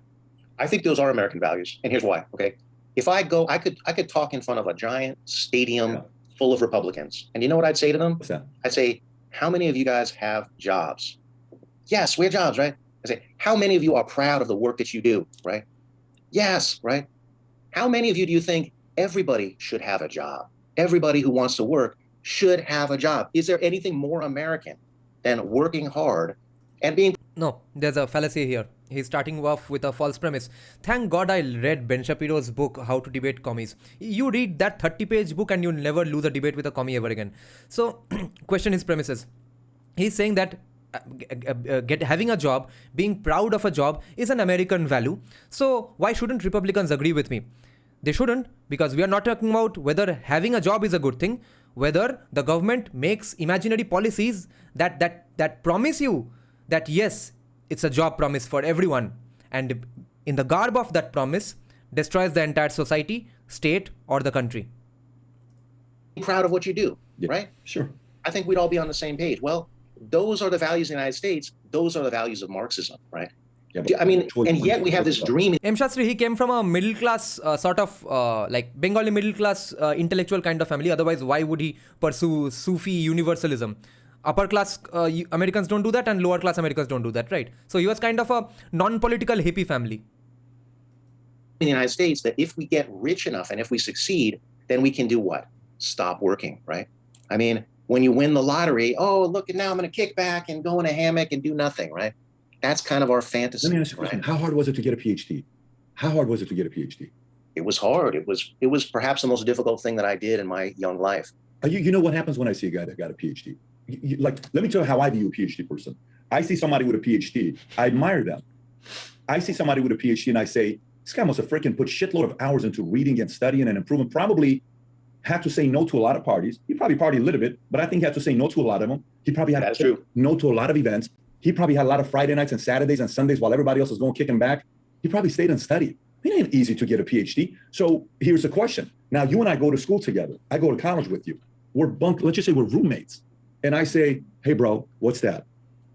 I think those are American values, and here's why. Okay, if I go, I could talk in front of a giant stadium full of Republicans, and you know what I'd say to them? What's that? I'd say, "How many of you guys have jobs? Yes, we have jobs, right?" I say, "How many of you are proud of the work that you do?" Right? Yes, right. How many of you do you think everybody should have a job? Everybody who wants to work should have a job. Is there anything more American than working hard and being... No, there's a fallacy here. He's starting off with a false premise. Thank God I read Ben Shapiro's book, How to Debate Commies. You read that 30-page book and you'll never lose a debate with a commie ever again. So, question his premises. He's saying that having a job, being proud of a job is an American value. So, why shouldn't Republicans agree with me? They shouldn't, because we are not talking about whether having a job is a good thing, whether the government makes imaginary policies that promise you that yes, it's a job promise for everyone, and in the garb of that promise destroys the entire society, state, or the country. Proud of what you do, right? Sure. I think we'd all be on the same page. Well, those are the values of the United States. Those are the values of Marxism, right? I mean, and yet we have this dream. M. Shastri, he came from a middle class sort of like Bengali middle class intellectual kind of family. Otherwise, why would he pursue Sufi universalism? Upper class Americans don't do that, and lower class Americans don't do that, right? So he was kind of a non-political hippie family. In the United States, that if we get rich enough and if we succeed, then we can do what? Stop working, right? I mean, when you win the lottery, oh, look, now I'm going to kick back and go in a hammock and do nothing, right? That's kind of our fantasy. Let me ask you a question. How hard was it to get a PhD? How hard was it to get a PhD? It was hard. It was perhaps the most difficult thing that I did in my young life. You know what happens when I see a guy that got a PhD? Like, let me tell you how I view a PhD person. I see somebody with a PhD. I admire them. I see somebody with a PhD and I say, this guy must have freaking put shitload of hours into reading and studying and improving. Probably had to say no to a lot of parties. He probably partied a little bit, but I think he had to say no to a lot of them. He probably had to say no to a lot of events. He probably had a lot of Friday nights and Saturdays and Sundays while everybody else was going kicking back. He probably stayed and studied. It ain't easy to get a PhD. So here's the question. Now, you and I go to school together. I go to college with you. We're let's just say we're roommates. And I say, hey, bro, what's that?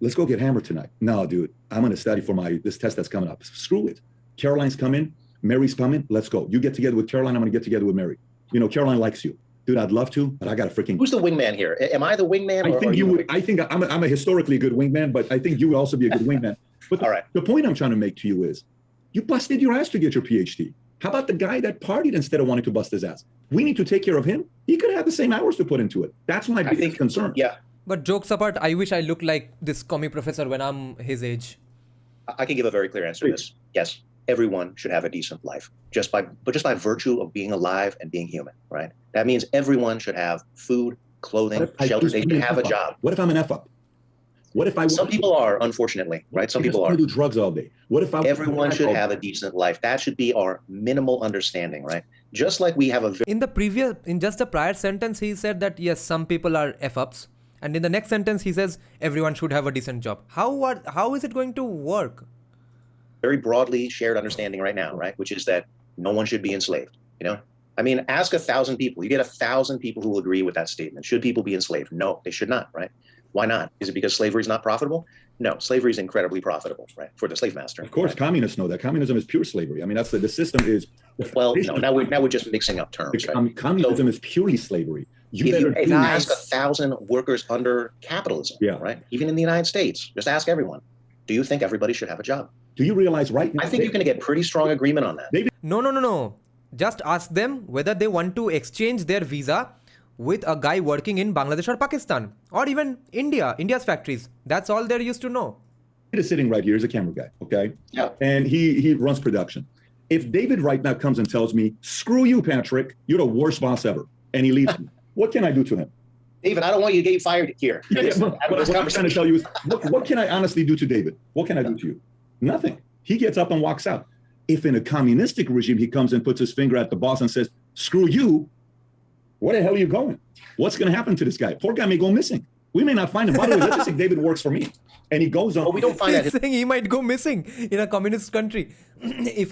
Let's go get hammered tonight. No, dude, I'm going to study for this test that's coming up. Screw it. Caroline's coming. Mary's coming. Let's go. You get together with Caroline. I'm going to get together with Mary. You know, Caroline likes you. Dude, I'd love to, but I got to freaking... Who's the wingman here? Am I the wingman? I think you would. I think I'm a historically good wingman, but I think you would also be a good wingman. But the point I'm trying to make to you is, you busted your ass to get your PhD. How about the guy that partied instead of wanting to bust his ass? We need to take care of him. He could have the same hours to put into it. That's my biggest concern. Yeah. But jokes apart, I wish I looked like this commie professor when I'm his age. I can give a very clear answer to this. Yes, everyone should have a decent life, just by virtue of being alive and being human, right? That means everyone should have food, clothing, shelter. They should have a job. What if I'm an F up? What if I? Some people are, unfortunately, right? Some people are. Do drugs all day. What if I? Everyone should have a decent life. That should be our minimal understanding, right? Just like we have a. In just the prior sentence, he said that yes, some people are F ups, and in the next sentence, he says everyone should have a decent job. How is it going to work? Very broadly shared understanding right now, right? Which is that no one should be enslaved. I mean, ask 1,000 people. You get 1,000 people who will agree with that statement. Should people be enslaved? No, they should not, right? Why not? Is it because slavery is not profitable? No, slavery is incredibly profitable, right, for the slave master. Of course, right? Communists know that. Communism is pure slavery. I mean, that's the system is. Well, no, now we're just mixing up terms. Right? Communism is purely slavery. If you ask 1,000 workers under capitalism, right, even in the United States, just ask everyone, do you think everybody should have a job? Do you realize right now? I think you're going to get pretty strong agreement on that. No. Just ask them whether they want to exchange their visa with a guy working in Bangladesh or Pakistan or even India's factories. That's all they're used to know. David is sitting right here. He's a camera guy, okay? Yeah. And he runs production. If David right now comes and tells me, screw you, Patrick, you're the worst boss ever, and he leaves me, what can I do to him? David, I don't want you to get fired here. What I'm trying to tell you is, what can I honestly do to David? What can I do to you? Nothing. He gets up and walks out. If in a communistic regime, he comes and puts his finger at the boss and says, screw you, where the hell are you going? What's going to happen to this guy? Poor guy may go missing. We may not find him. By the way, let's just say David works for me. And he goes on. Well, we don't find He's saying he might go missing in a communist country if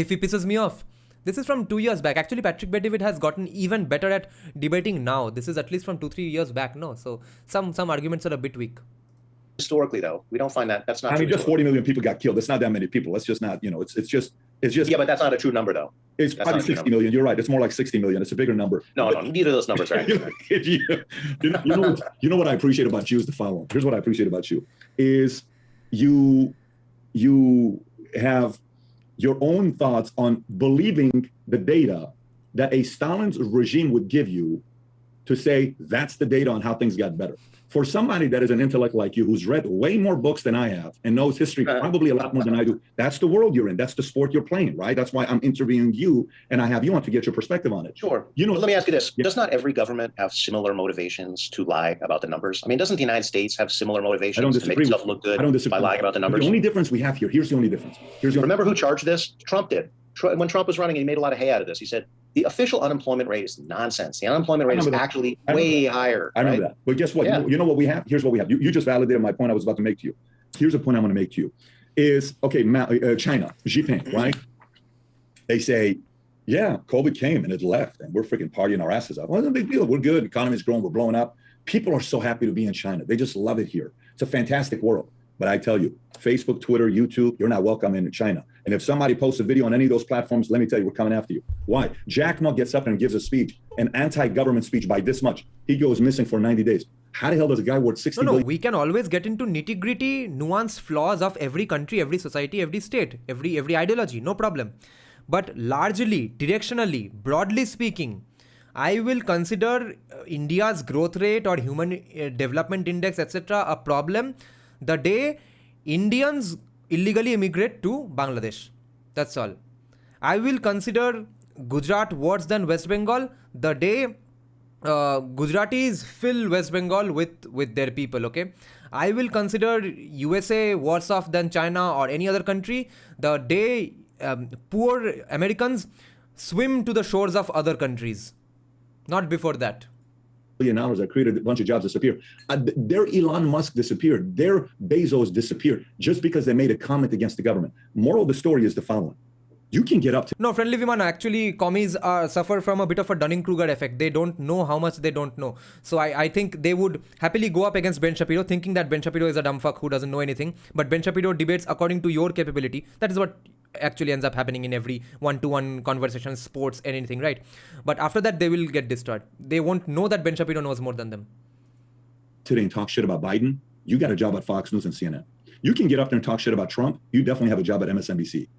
he pisses me off. This is from 2 years back. Actually, Patrick Bet-David has gotten even better at debating now. This is at least from 2-3 years back, no? So some arguments are a bit weak. Historically, though, we don't find that. That's not. I mean, just 40 million people got killed. It's not that many people. It's just not. It's just. Yeah, but that's not a true number, though. It's probably 60 million. You're right. It's more like 60 million. It's a bigger number. No, neither of those numbers are accurate. You know what I appreciate about you is the following. Here's what I appreciate about you is you have your own thoughts on believing the data that a Stalin's regime would give you to say that's the data on how things got better. For somebody that is an intellect like you, who's read way more books than I have and knows history probably a lot more than I do, that's the world you're in. That's the sport you're playing, right? That's why I'm interviewing you and I have you on to get your perspective on it. Sure. Let me ask you this. Yeah. Does not every government have similar motivations to lie about the numbers? I mean, doesn't the United States have similar motivations to make itself look good by lying about the numbers? The only difference we have here's the only difference. Remember who charged this? Trump did. When Trump was running, he made a lot of hay out of this. He said, the official unemployment rate is nonsense. The unemployment rate is actually way higher. I remember that. But guess what? Yeah. You know what we have? Here's what we have. You just validated my point I was about to make to you. Here's a point I want to make to you. Is, okay, China, Xi Jinping, right? They say, yeah, COVID came and it left and we're freaking partying our asses off. Well, it's a big deal. We're good. The economy's growing. We're blowing up. People are so happy to be in China. They just love it here. It's a fantastic world. But I tell you, Facebook, Twitter, YouTube, you're not welcome in China. And if somebody posts a video on any of those platforms, let me tell you, we're coming after you. Why? Jack Ma gets up and gives a speech, an anti-government speech by this much. He goes missing for 90 days. How the hell does a guy worth 60 billion? We can always get into nitty-gritty, nuanced flaws of every country, every society, every state, every ideology, no problem. But largely, directionally, broadly speaking, I will consider India's growth rate or human development index, etc., a problem the day Indians illegally immigrate to Bangladesh. That's all. I will consider Gujarat worse than West Bengal the day Gujaratis fill West Bengal with their people, okay? I will consider USA worse off than China or any other country the day poor Americans swim to the shores of other countries. Not before that. $1 that created a bunch of jobs disappear. Their Elon Musk disappeared. Their Bezos disappeared just because they made a comment against the government. Moral of the story is the following. You can get up to... No, Friendly Vimana, actually, commies suffer from a bit of a Dunning-Kruger effect. They don't know how much they don't know. So I think they would happily go up against Ben Shapiro, thinking that Ben Shapiro is a dumb fuck who doesn't know anything. But Ben Shapiro debates according to your capability. That is what actually ends up happening in every one-to-one conversation, sports, anything, right? But after that, they will get destroyed. They won't know that Ben Shapiro knows more than them. Today and talk shit about Biden, you got a job at Fox News and CNN. You can get up there and talk shit about Trump, you definitely have a job at MSNBC.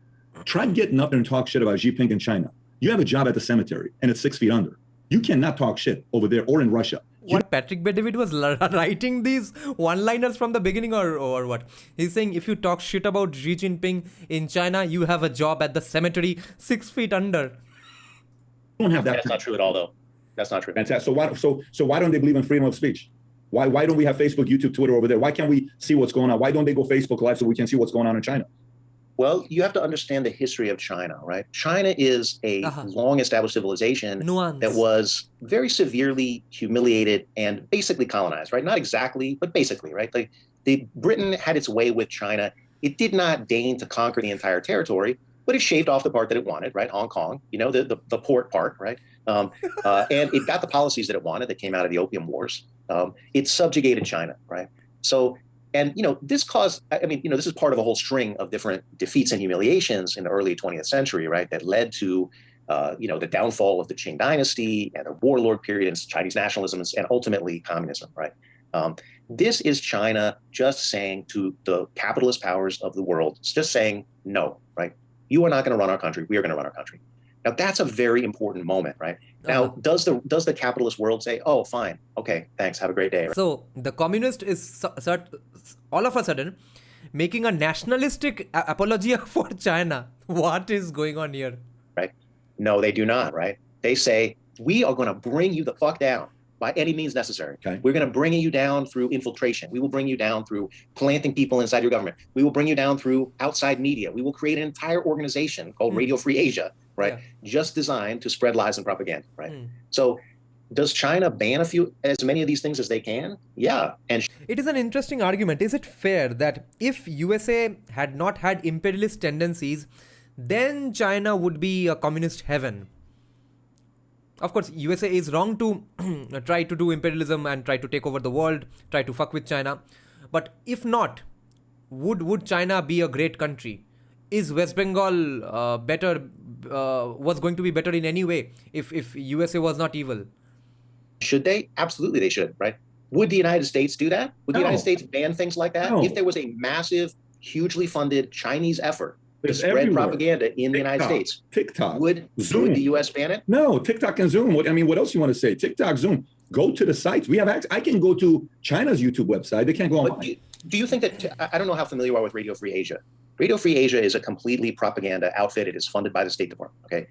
Try getting up there and talk shit about Xi Jinping in China. You have a job at the cemetery and it's 6 feet under. You cannot talk shit over there or in Russia. What Patrick Bet-David was writing these one-liners from the beginning, or what? He's saying if you talk shit about Xi Jinping in China, you have a job at the cemetery 6 feet under. Don't have that. That's not true at all, though. That's not true. So why don't they believe in freedom of speech? Why don't we have Facebook, YouTube, Twitter over there? Why can't we see what's going on? Why don't they go Facebook Live so we can see what's going on in China? Well, you have to understand the history of China, right? China is a long-established civilization that was very severely humiliated and basically colonized, right? Not exactly, but basically, right? Like Britain had its way with China. It did not deign to conquer the entire territory, but it shaved off the part that it wanted, right? Hong Kong, the port part, right? And it got the policies that it wanted that came out of the Opium Wars. It subjugated China, right? So, and, this caused, this is part of a whole string of different defeats and humiliations in the early 20th century, right? That led to, the downfall of the Qing dynasty and the warlord period and Chinese nationalism and ultimately communism, right? This is China just saying to the capitalist powers of the world, it's just saying, no, right? You are not going to run our country. We are going to run our country. Now, that's a very important moment, right? Now, does the capitalist world say, oh, fine, okay, thanks, have a great day? So the communist is all of a sudden making a nationalistic apology for China. What is going on here? Right? No, they do not, right? They say, we are going to bring you the fuck down by any means necessary. Okay. We're going to bring you down through infiltration. We will bring you down through planting people inside your government. We will bring you down through outside media. We will create an entire organization called Radio Free Asia, right? Yeah. Just designed to spread lies and propaganda, right? So does China ban as many of these things as they can? Yeah. And it is an interesting argument. Is it fair that if USA had not had imperialist tendencies, then China would be a communist heaven? Of course, USA is wrong to try to do imperialism and try to take over the world, try to fuck with China. But if not, would China be a great country? Is West Bengal better, was going to be better in any way if USA was not evil? Should they? Absolutely they should, right? Would the United States do that? Would the United States ban things like that? No. If there was a massive, hugely funded Chinese effort to spread everywhere. Propaganda in the United States, TikTok, would the U.S. ban it? No, TikTok and Zoom. What else you want to say? TikTok, Zoom. Go to the sites. We have access. I can go to China's YouTube website. They can't go on. Do you think that, I don't know how familiar you are with Radio Free Asia. Radio Free Asia is a completely propaganda outfit. It is funded by the State Department, okay?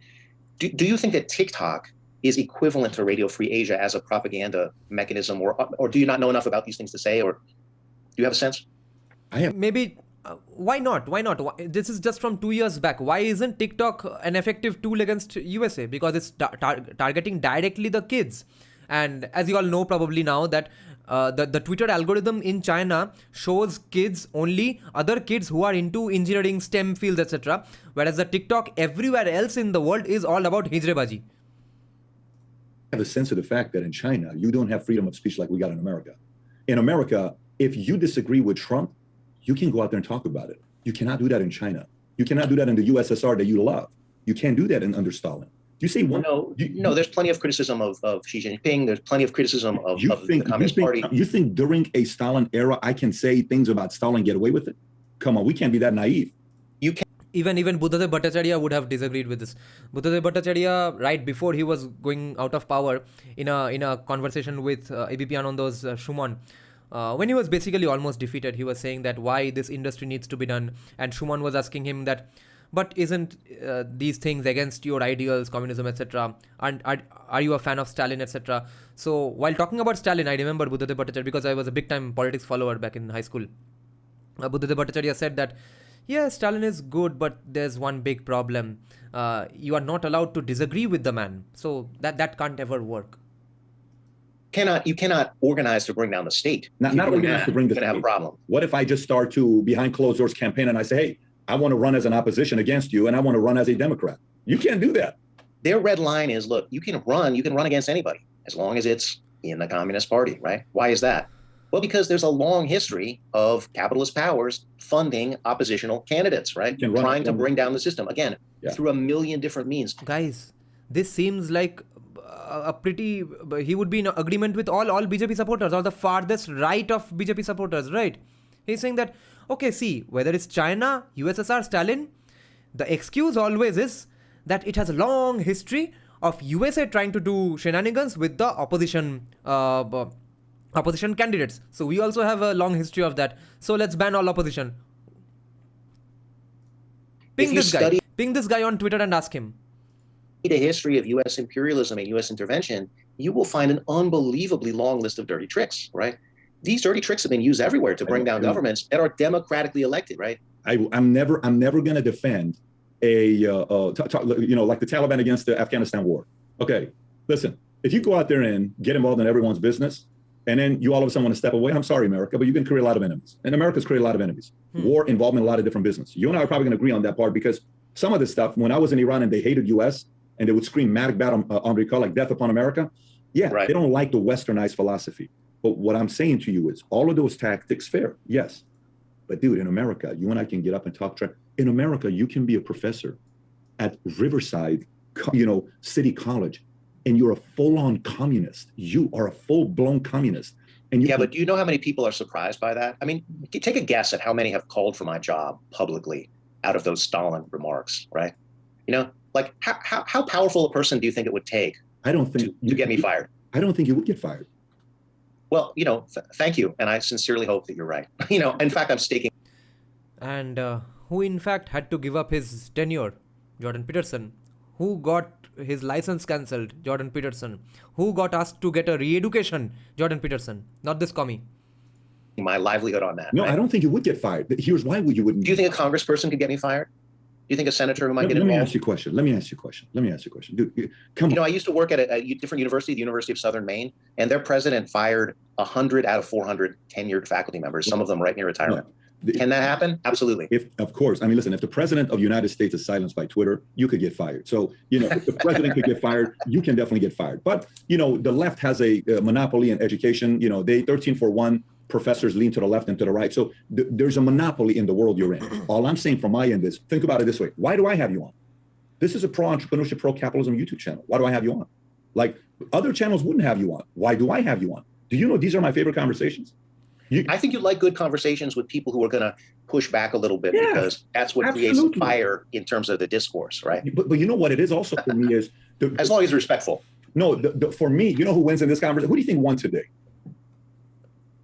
Do you think that TikTok is equivalent to Radio Free Asia as a propaganda mechanism, or do you not know enough about these things to say, or do you have a sense? Maybe, why not? This is just from 2 years back. Why isn't TikTok an effective tool against USA? Because it's targeting directly the kids. And as you all know probably now that the Twitter algorithm in China shows kids only other kids who are into engineering, STEM fields, etc. Whereas the TikTok everywhere else in the world is all about hijrebaji. Have a sense of the fact that in China, you don't have freedom of speech like we got in America. In America, if you disagree with Trump, you can go out there and talk about it. You cannot do that in China. You cannot do that in the USSR that you love. You can't do that under Stalin. You say one? No, there's plenty of criticism of Xi Jinping. There's plenty of criticism of the Communist Party. You think during a Stalin era, I can say things about Stalin, get away with it? Come on, we can't be that naive. You can. Even Buddhadev Bhattacharya would have disagreed with this. Buddhadev Bhattacharya, right before he was going out of power, in a conversation with ABP Anando's Shuman, when he was basically almost defeated, he was saying that why this industry needs to be done. And Shuman was asking him that, but isn't these things against your ideals, communism, etc.? And are you a fan of Stalin, etc.? So while talking about Stalin, I remember Buddhadev Bhattacharya, because I was a big time politics follower back in high school. Buddhadev Bhattacharya said that, yeah, Stalin is good, but there's one big problem. You are not allowed to disagree with the man. So that can't ever work. You cannot organize to bring down the state. Not organize to bring the state. You're going to have a problem. What if I just start to behind closed doors campaign and I say, hey, I want to run as an opposition against you and I want to run as a Democrat? You can't do that. Their red line is, look, you can run against anybody as long as it's in the Communist Party, right? Why is that? Well, because there's a long history of capitalist powers funding oppositional candidates, right? Trying to bring down the system, again, through a million different means. Guys, this seems like he would be in agreement with all BJP supporters, or the farthest right of BJP supporters, right? He's saying that, okay, see, whether it's China, USSR, Stalin, the excuse always is that it has a long history of USA trying to do shenanigans with the opposition candidates. So we also have a long history of that. So let's ban all opposition. Ping this guy on Twitter and ask him. The history of U.S. imperialism and U.S. intervention, you will find an unbelievably long list of dirty tricks, right? These dirty tricks have been used everywhere to bring down governments that are democratically elected, right? I'm never going to defend like the Taliban against the Afghanistan war. Okay, listen, if you go out there and get involved in everyone's business, and then you all of a sudden want to step away, I'm sorry, America, but you can create a lot of enemies. And America's created a lot of enemies. War, involvement, a lot of different business. You and I are probably going to agree on that part, because some of this stuff, when I was in Iran and they hated U.S., and they would scream "Matic Bat America," like death upon America. Yeah, right. They don't like the westernized philosophy. But what I'm saying to you is all of those tactics fair, yes. But dude, in America, you and I can get up and talk. In America, you can be a professor at Riverside, City College, and you're a full-on communist. You are a full-blown communist. And but do you know how many people are surprised by that? I mean, take a guess at how many have called for my job publicly out of those Stalin remarks, right? Like how powerful a person do you think it would take? I don't think to get me fired. I don't think you would get fired. Well, thank you, and I sincerely hope that you're right. In fact, I'm staking. And who in fact had to give up his tenure? Jordan Peterson. Who got his license cancelled? Jordan Peterson. Who got asked to get a re-education? Jordan Peterson. Not this commie. My livelihood on that. No, right? I don't think you would get fired. Here's why you wouldn't. Do you think a congressperson could get me fired? Do you think a senator who might get involved? Let me ask you a question. Dude, come on. I used to work at a different university, the University of Southern Maine, and their president fired 100 out of 400 tenured faculty members, some of them right near retirement. No. Can that happen? Absolutely. Of course. I mean, listen, if the president of the United States is silenced by Twitter, you could get fired. So, if the president could get fired, you can definitely get fired. But, the left has a monopoly in education. They 13 for 1. Professors lean to the left and to the right. So there's a monopoly in the world you're in. All I'm saying from my end is, think about it this way. Why do I have you on? This is a pro-entrepreneurship, pro-capitalism YouTube channel. Why do I have you on? Like, other channels wouldn't have you on. Why do I have you on? Do you know these are my favorite conversations? I think you like good conversations with people who are going to push back a little bit, because that's what creates fire in terms of the discourse, right? But you know what it is also for me is... as long as you're respectful. No, for me, who wins in this conversation? Who do you think won today?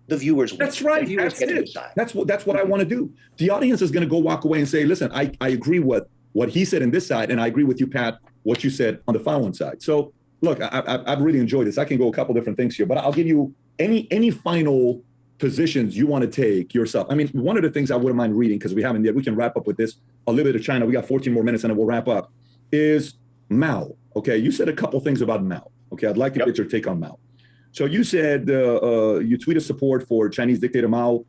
The viewers win. That's right. That's it. That's what I want to do. The audience is going to walk away and say, listen, I agree with what he said in this side, and I agree with you, Pat, what you said on the following side. So look, I've really enjoyed this. I can go a couple different things here, but I'll give you any final positions you want to take yourself. I mean, one of the things I wouldn't mind reading, because we haven't yet, we can wrap up with this, a little bit of China. We got 14 more minutes and then we'll wrap up, is Mao. Okay, you said a couple things about Mao. Okay, I'd like to get your take on Mao. So you said you tweeted support for Chinese dictator Mao,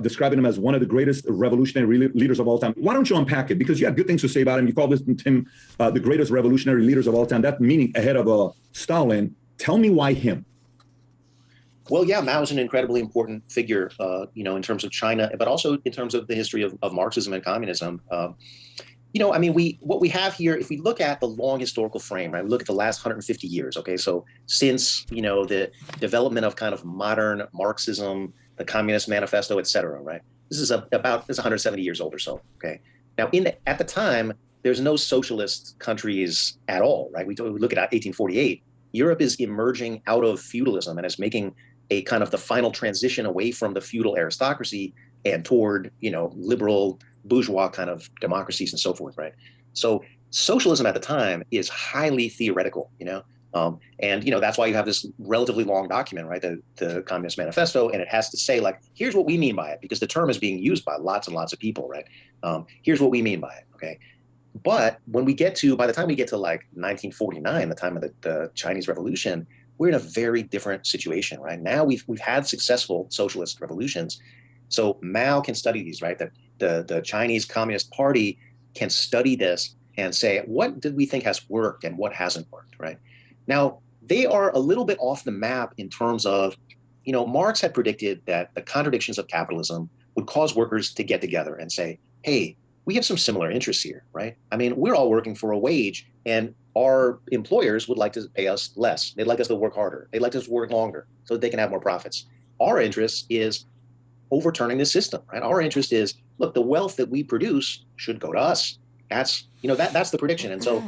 describing him as one of the greatest revolutionary leaders of all time. Why don't you unpack it? Because you have good things to say about him. You call him the greatest revolutionary leaders of all time. That meaning ahead of Stalin. Tell me why him. Well, yeah, Mao is an incredibly important figure, in terms of China, but also in terms of the history of Marxism and communism. What we have here, if we look at the long historical frame, right, we look at the last 150 years, okay, so since, the development of kind of modern Marxism, the Communist Manifesto, et cetera, right, this is 170 years old or so, okay. Now, at the time, there's no socialist countries at all, right? We look at 1848, Europe is emerging out of feudalism and is making a kind of the final transition away from the feudal aristocracy and toward, liberal bourgeois kind of democracies and so forth, right? So socialism at the time is highly theoretical, and that's why you have this relatively long document, right? The Communist Manifesto, and it has to say, like, here's what we mean by it, because the term is being used by lots and lots of people, right? Here's what we mean by it, okay? But by the time we get to like 1949, the time of the Chinese Revolution, we're in a very different situation, right? Now we've had successful socialist revolutions. So Mao can study these, right? The Chinese Communist Party can study this and say, what did we think has worked and what hasn't worked, right? Now, they are a little bit off the map in terms of, Marx had predicted that the contradictions of capitalism would cause workers to get together and say, hey, we have some similar interests here, right? I mean, we're all working for a wage, and our employers would like to pay us less. They'd like us to work harder. They'd like us to work longer so that they can have more profits. Our interest is overturning the system, right? Our interest is, look, the wealth that we produce should go to us. That's the prediction. And so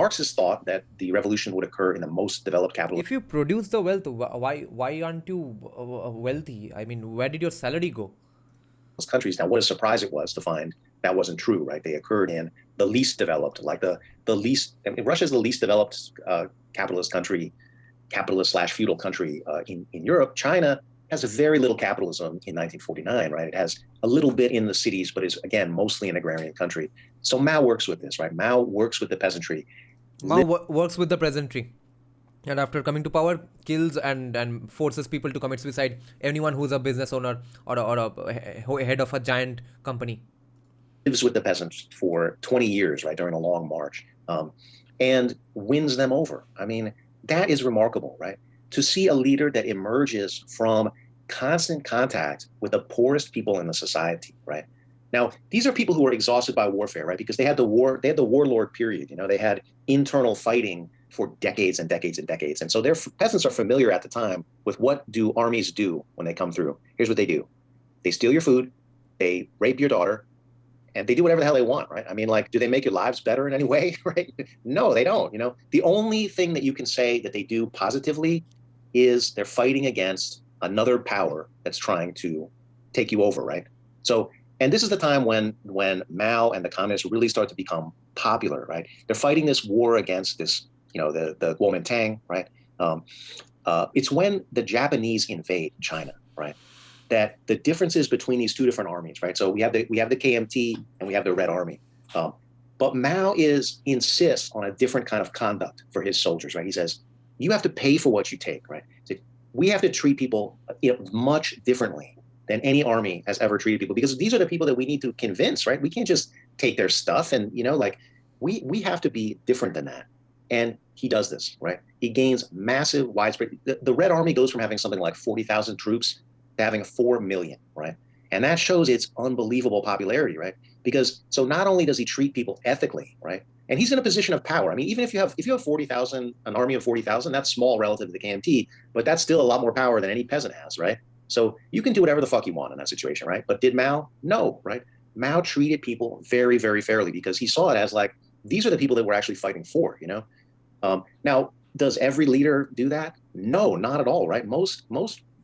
Marxists thought that the revolution would occur in the most developed capital. If you produce the wealth, why aren't you wealthy? I mean, where did your salary go? Countries. Now, what a surprise it was to find that wasn't true, right? They occurred in the least developed, like the least. I mean, Russia is the least developed capitalist country, capitalist/feudal country in Europe. China has very little capitalism in 1949, right? It has a little bit in the cities, but is again mostly an agrarian country. So Mao works with this, right? Mao works with the peasantry. Mao works with the peasantry. And after coming to power, kills and forces people to commit suicide. Anyone who's a business owner or a head of a giant company. Lives with the peasants for 20 years, right, during a long march, and wins them over. I mean, that is remarkable, right? To see a leader that emerges from constant contact with the poorest people in the society, right? Now, these are people who are exhausted by warfare, right? Because they had the warlord period, they had internal fighting for decades and decades and decades. And so their peasants are familiar at the time with what do armies do when they come through. Here's what they do. They steal your food, they rape your daughter, and they do whatever the hell they want, right? I mean, like, do they make your lives better in any way, right? No, they don't, The only thing that you can say that they do positively is they're fighting against another power that's trying to take you over, right? So, and this is the time when Mao and the communists really start to become popular, right? They're fighting this war against this, the Kuomintang, right? It's when the Japanese invade China, right? That the differences between these two different armies, right? So we have the KMT and we have the Red Army. But Mao insists on a different kind of conduct for his soldiers, right? He says, you have to pay for what you take, right? So we have to treat people much differently than any army has ever treated people, because these are the people that we need to convince, right? We can't just take their stuff and, we have to be different than that. And he does this, right? He gains massive, widespread. The Red Army goes from having something like 40,000 troops to having 4 million, right? And that shows its unbelievable popularity, right? Because so not only does he treat people ethically, right? And he's in a position of power. I mean, even if you have 40,000, an army of 40,000, that's small relative to the KMT, but that's still a lot more power than any peasant has, right? So you can do whatever the fuck you want in that situation, right? But did Mao? No, right? Mao treated people very, very fairly because he saw it as like, these are the people that we're actually fighting for, Now, does every leader do that? No, not at all, right? Most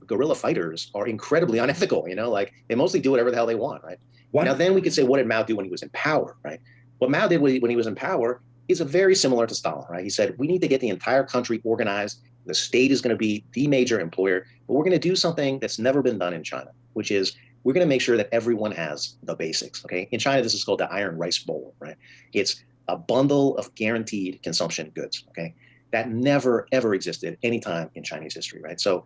guerrilla fighters are incredibly unethical, they mostly do whatever the hell they want, right? What? Now, then we could say, what did Mao do when he was in power, right? What Mao did when he was in power is very similar to Stalin, right? He said, we need to get the entire country organized. The state is going to be the major employer, but we're going to do something that's never been done in China, which is we're going to make sure that everyone has the basics, okay? In China, this is called the iron rice bowl, right? It's a bundle of guaranteed consumption goods, okay? That never, ever existed any time in Chinese history, right? So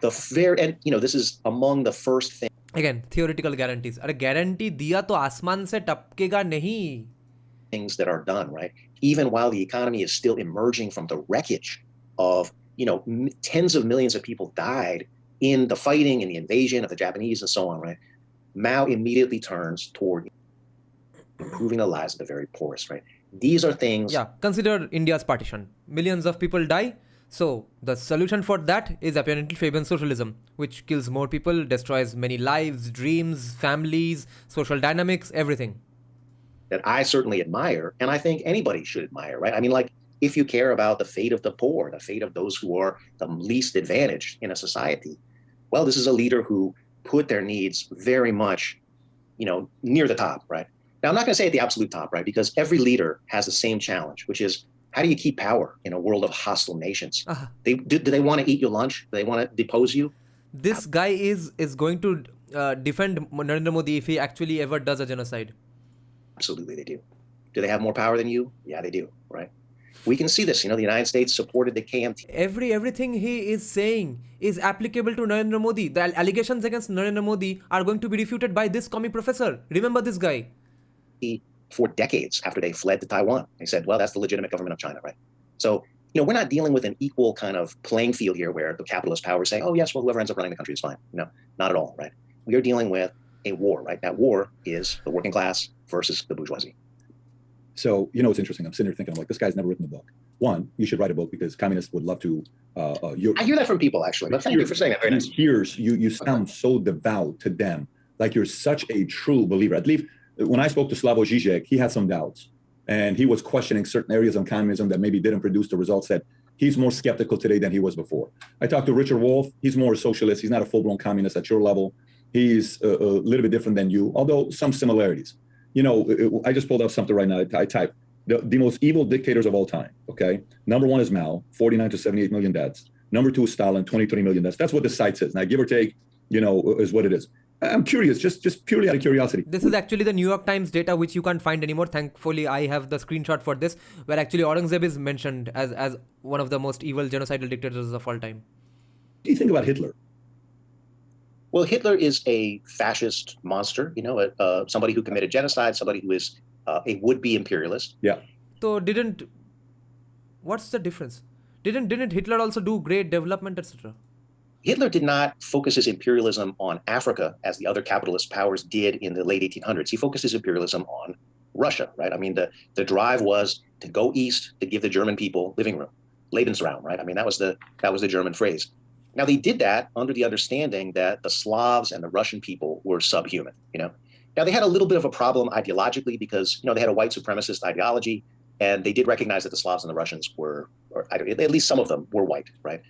this is among the first things. Again, theoretical guarantees. अरे guarantee दिया तो आसमान से टपकेगा नहीं. Things that are done, right? Even while the economy is still emerging from the wreckage of, tens of millions of people died in the fighting, in the invasion of the Japanese and so on, right? Mao immediately turns toward improving the lives of the very poorest, right? These are things. Yeah, consider India's partition. Millions of people die. So the solution for that is apparently Fabian socialism, which kills more people, destroys many lives, dreams, families, social dynamics, everything. That I certainly admire, and I think anybody should admire, right? I mean, like, if you care about the fate of the poor, the fate of those who are the least advantaged in a society, well, this is a leader who put their needs very much, near the top, right? Now, I'm not going to say at the absolute top, right? Because every leader has the same challenge, which is, how do you keep power in a world of hostile nations? Do they want to eat your lunch? Do they want to depose you? This guy is going to defend Narendra Modi if he actually ever does a genocide. Absolutely, they do. Do they have more power than you? Yeah, they do, right? We can see this. The United States supported the KMT. Everything he is saying is applicable to Narendra Modi. The allegations against Narendra Modi are going to be refuted by this commie professor. Remember this guy. For decades after they fled to Taiwan. They said, well, that's the legitimate government of China, right? So, we're not dealing with an equal kind of playing field here where the capitalist powers say, oh, yes, well, whoever ends up running the country is fine. No, not at all, right? We are dealing with a war, right? That war is the working class versus the bourgeoisie. So, it's interesting. I'm sitting here thinking, I'm like, this guy's never written a book. One, you should write a book because communists would love to. I hear that from people, actually, but thank you for saying that. Very nice. You sound so devout to them, like you're such a true believer. I believe when I spoke to Slavoj Žižek, he had some doubts. and he was questioning certain areas of communism that maybe didn't produce the results that he's more skeptical today than he was before. I talked to Richard Wolff. He's more a socialist. He's not a full-blown communist at your level. He's a little bit different than you, although some similarities. You know, I just pulled up something right now. I typed the most evil dictators of all time, okay? Number one is Mao, 49 to 78 million deaths. Number two is Stalin, 23 million deaths. That's what the site says. Now, give or take, you know, is what it is. I'm curious, just purely out of curiosity. This is actually the New York Times data, which you can't find anymore. Thankfully, I have the screenshot for this, where actually Aurangzeb is mentioned as one of the most evil genocidal dictators of all time. What do you think about Hitler? Well, Hitler is a fascist monster, you know, somebody who committed genocide, somebody who is a would-be imperialist. Yeah. So what's the difference? Didn't Hitler also do great development, etc.? Hitler did not focus his imperialism on Africa as the other capitalist powers did in the late 1800s. He focused his imperialism on Russia, right? I mean, the drive was to go east to give the German people living room, Lebensraum, right? I mean, that was the German phrase. Now, they did that under the understanding that the Slavs and the Russian people were subhuman, you know. Now, they had a little bit of a problem ideologically because, you know, they had a white supremacist ideology, and they did recognize that the Slavs and the Russians were, or at least some of them were white, right?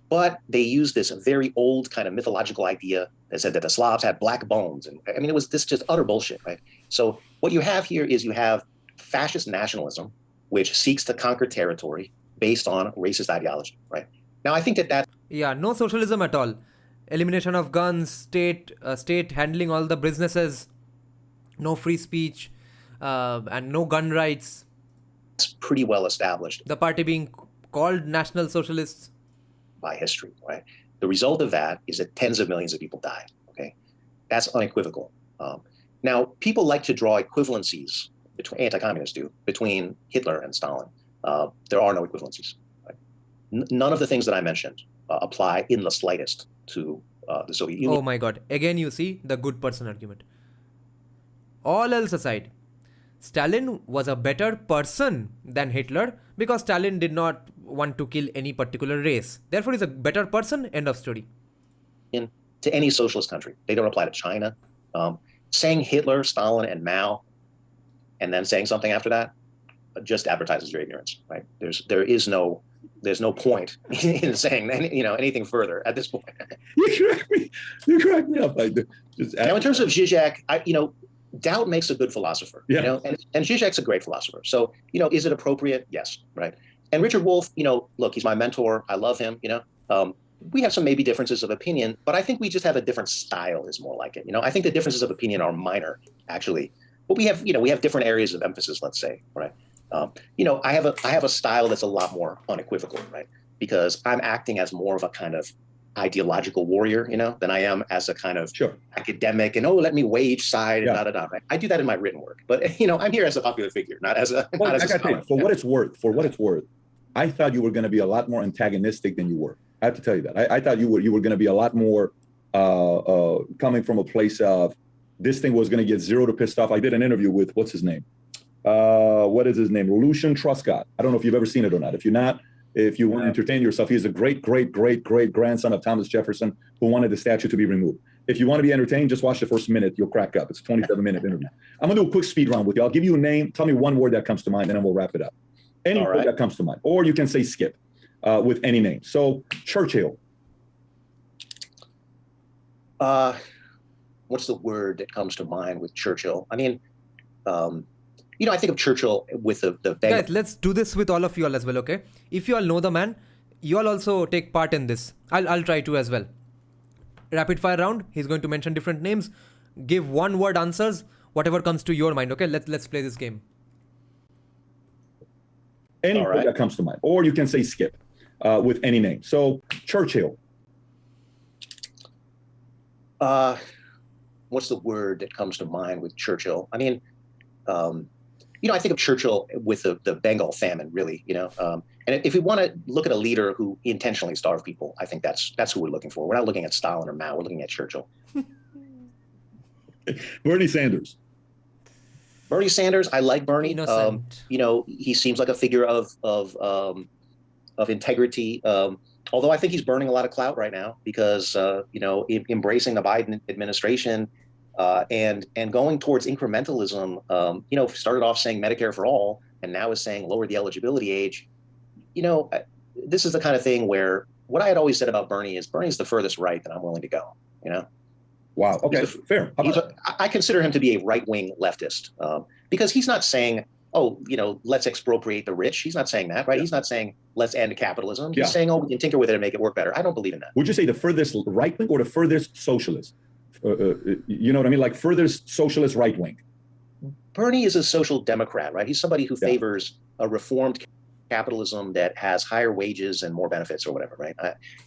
But they used this very old kind of mythological idea that said that the Slavs had black bones. And I mean, it was this just utter bullshit, right? So what you have here is you have fascist nationalism, which seeks to conquer territory based on racist ideology, right? Now, I think that Yeah, no socialism at all. Elimination of guns, state handling all the businesses, no free speech, and no gun rights. that's pretty well established The party being called National Socialists. by history, right? The result of that is that tens of millions of people died, okay? That's unequivocal. Now, people like to draw equivalencies, anti-communists do, between Hitler and Stalin. There are no equivalencies. Right? None of the things that I mentioned apply in the slightest to the Soviet Union. Oh my god. Again, you see the good person argument. All else aside, Stalin was a better person than Hitler because Stalin did not want to kill any particular race. Therefore, he's a better person. End of story. To any socialist country. They don't apply to China. Saying Hitler, Stalin, and Mao, and then saying something after that, just advertises your ignorance, right? There's no point in saying anything further at this point. You crack me up. Now, in terms of Zizek, doubt makes a good philosopher. Yeah. And Zizek's a great philosopher. So, is it appropriate? Yes, right. And Richard Wolff, look, he's my mentor. I love him. We have some maybe differences of opinion, but I think we just have a different style is more like it. I think the differences of opinion are minor, actually. But we have different areas of emphasis, let's say, right? I have a style that's a lot more unequivocal, right? Because I'm acting as more of a kind of ideological warrior, than I am as a kind of academic and let me weigh each side and da. Right? I do that in my written work, but I'm here as a popular figure, not as a. Well, not as a scholar. For what it's worth, I thought you were going to be a lot more antagonistic than you were. I have to tell you that. I thought you were going to be a lot more coming from a place of this thing was going to get zero to pissed off. I did an interview with what's his name? What is his name? Lucian Truscott. I don't know if you've ever seen it or not. If you're not, if you want to entertain yourself, he's a great grandson of Thomas Jefferson who wanted the statue to be removed. If you want to be entertained, just watch the first minute. You'll crack up. It's a 27-minute interview. I'm going to do a quick speed round with you. I'll give you a name. Tell me one word that comes to mind, and then we'll wrap it up. Any word that comes to mind. Or you can say skip with any name. So, Churchill. What's the word that comes to mind with Churchill? I mean, I think of Churchill with the Guys, let's do this with all of you all as well, okay? If you all know the man, you all also take part in this. I'll try to as well. Rapid fire round. He's going to mention different names. Give one word answers, whatever comes to your mind, okay? Let's play this game. Any word that comes to mind. Or you can say skip with any name. So, Churchill. What's the word that comes to mind with Churchill? I mean, I think of Churchill with the Bengal famine, really, and if we want to look at a leader who intentionally starved people, I think that's who we're looking for. We're not looking at Stalin or Mao. We're looking at Churchill. Bernie Sanders. Bernie Sanders, I like Bernie. Innocent. He seems like a figure of integrity. Although I think he's burning a lot of clout right now because, embracing the Biden administration And going towards incrementalism, started off saying Medicare for all, and now is saying lower the eligibility age. This is the kind of thing where what I had always said about Bernie is Bernie's the furthest right that I'm willing to go. Wow. Okay. Fair. I consider him to be a right-wing leftist because he's not saying, let's expropriate the rich. He's not saying that, right? Yeah. He's not saying let's end capitalism. He's saying, we can tinker with it and make it work better. I don't believe in that. Would you say the furthest right wing or the furthest socialist? You know what I mean? Like furthest socialist right wing. Bernie is a social democrat, right? He's somebody who favors a reformed capitalism that has higher wages and more benefits or whatever, right?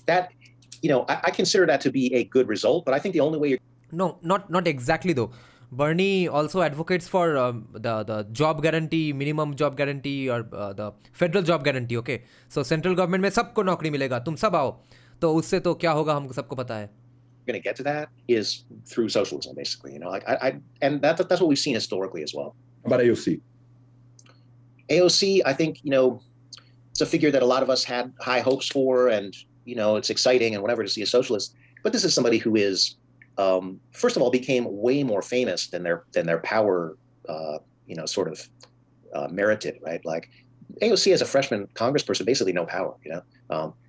I consider that to be a good result, but I think the only way No, not exactly though. Bernie also advocates for the job guarantee, minimum job guarantee, or the federal job guarantee. Okay, so central government में सबको नौकरी मिलेगा, तुम सब आओ. तो उससे तो क्या होगा हमको सबको पता है. Going to get to that is through socialism, basically. And that's what we've seen historically as well. How about AOC? AOC, I think it's a figure that a lot of us had high hopes for, and it's exciting and whatever to see a socialist. But this is somebody who is, first of all, became way more famous than their power, merited, right? Like AOC as a freshman congressperson, basically no power.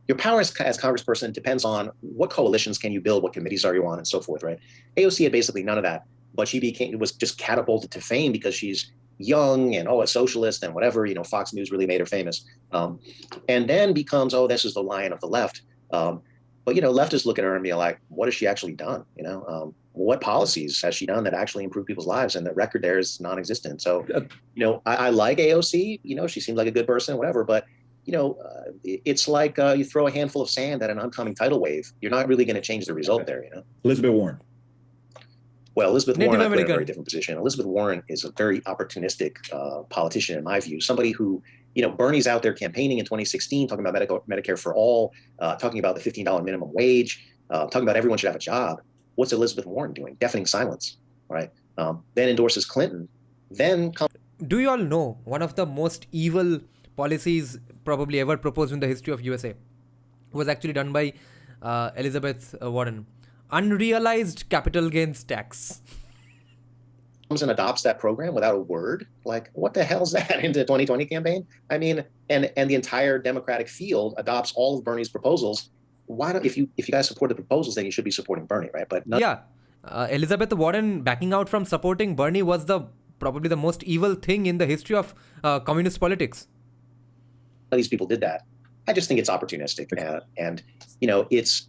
Your power as congressperson depends on what coalitions can you build, what committees are you on, and so forth, right? AOC had basically none of that, but she was just catapulted to fame because she's young and a socialist and whatever. Fox News really made her famous, and then becomes this is the lion of the left. But leftists look at her and be like, what has she actually done? What policies has she done that actually improve people's lives? And the record there is non-existent. So I like AOC. She seems like a good person, whatever. But it's like you throw a handful of sand at an oncoming tidal wave. You're not really going to change the result there. Elizabeth Warren. Well, Elizabeth Warren, I put in a very different position. Elizabeth Warren is a very opportunistic politician, in my view. Somebody who, Bernie's out there campaigning in 2016, talking about Medicare for all, talking about the $15 minimum wage, talking about everyone should have a job. What's Elizabeth Warren doing? Deafening silence, right? Then endorses Clinton. Do you all know one of the most evil policies probably ever proposed in the history of USA was actually done by Elizabeth Warren? Unrealized capital gains tax. Comes and adopts that program without a word. Like, what the hell is that in the 2020 campaign? I mean, and the entire Democratic field adopts all of Bernie's proposals. Why don't if you guys support the proposals, then you should be supporting Bernie, right? But Elizabeth Warren backing out from supporting Bernie was probably the most evil thing in the history of communist politics. These people did that. I just think it's opportunistic, and it's.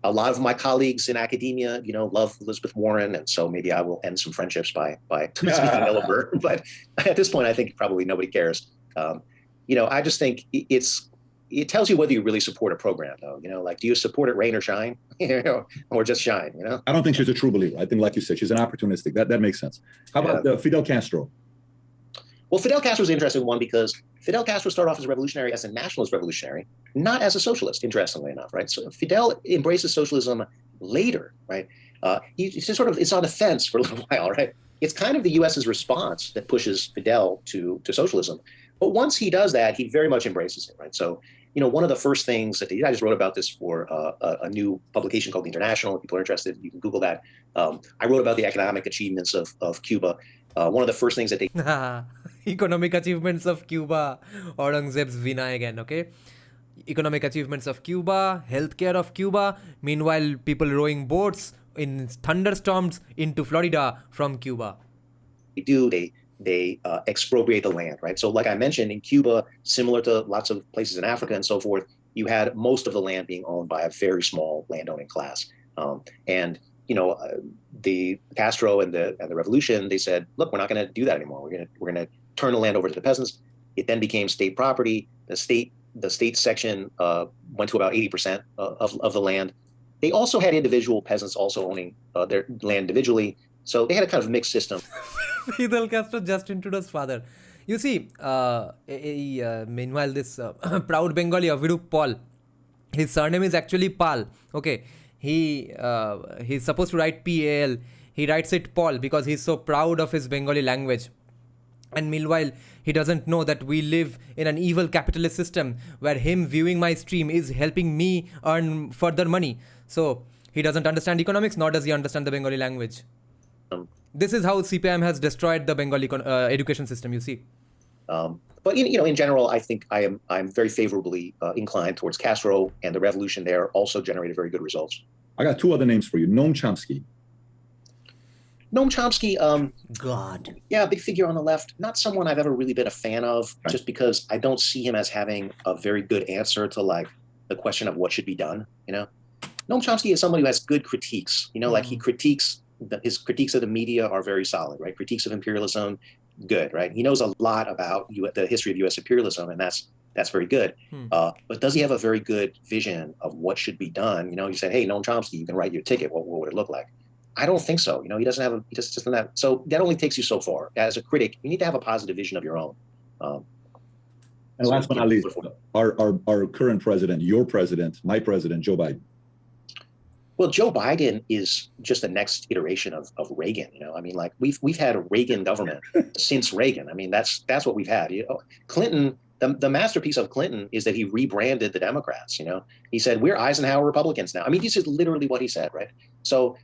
A lot of my colleagues in academia, love Elizabeth Warren, and so maybe I will end some friendships by speaking ill of her. But at this point, I think probably nobody cares. I just think it tells you whether you really support a program, though. Like, do you support it rain or shine, or just shine? I don't think she's a true believer. I think, like you said, she's an opportunistic. That makes sense. How about Fidel Castro? Well, Fidel Castro is an interesting one because Fidel Castro started off as a revolutionary, as a nationalist revolutionary, not as a socialist, interestingly enough, right? So Fidel embraces socialism later, right? It's on the fence for a little while, right? It's kind of the U.S.'s response that pushes Fidel to socialism. But once he does that, he very much embraces it, right? So, one of the first things that I just wrote about this for a new publication called The International. If people are interested, you can Google that. I wrote about the economic achievements of Cuba. One of the first things that they... Economic achievements of Cuba. Aurangzeb's Vina again, okay? Economic achievements of Cuba, healthcare of Cuba. Meanwhile, people rowing boats in thunderstorms into Florida from Cuba. They expropriate the land, right? So like I mentioned, in Cuba, similar to lots of places in Africa and so forth, you had most of the land being owned by a very small landowning class. The Castro and the revolution, they said, look, we're not going to do that anymore. We're going to turn the land over to the peasants. It then became state property. The state section went to about 80% of the land. They also had individual peasants also owning their land individually. So they had a kind of mixed system. Fidel Castro just introduced father. You see, meanwhile, this proud Bengali Avirup Paul, his surname is actually Pal. Okay, he's supposed to write P-A-L. He writes it Paul because he's so proud of his Bengali language. And meanwhile, he doesn't know that we live in an evil capitalist system where him viewing my stream is helping me earn further money. So he doesn't understand economics, nor does he understand the Bengali language. This is how CPIM has destroyed the Bengali education system, you see. But in general, I think I'm very favorably inclined towards Castro, and the revolution there also generated very good results. I got two other names for you. Noam Chomsky. Noam Chomsky, God. yeah, big figure on the left. Not someone I've ever really been a fan of, Right. just because I don't see him as having a very good answer to like the question of what should be done. Noam Chomsky is somebody who has good critiques. Like he critiques his critiques of the media are very solid, right? Critiques of imperialism, good, right? He knows a lot about the history of U.S. imperialism, and that's very good. But does he have a very good vision of what should be done? You said, hey, Noam Chomsky, you can write your ticket. What would it look like? I don't think so. He doesn't have. So that only takes you so far. As a critic, you need to have a positive vision of your own. And last but not least, our current president, your president, my president, Joe Biden. Well, Joe Biden is just the next iteration of Reagan. Like we've had a Reagan government since Reagan. That's what we've had. Clinton, the masterpiece of Clinton is that he rebranded the Democrats. He said, we're Eisenhower Republicans now. This is literally what he said, right? So,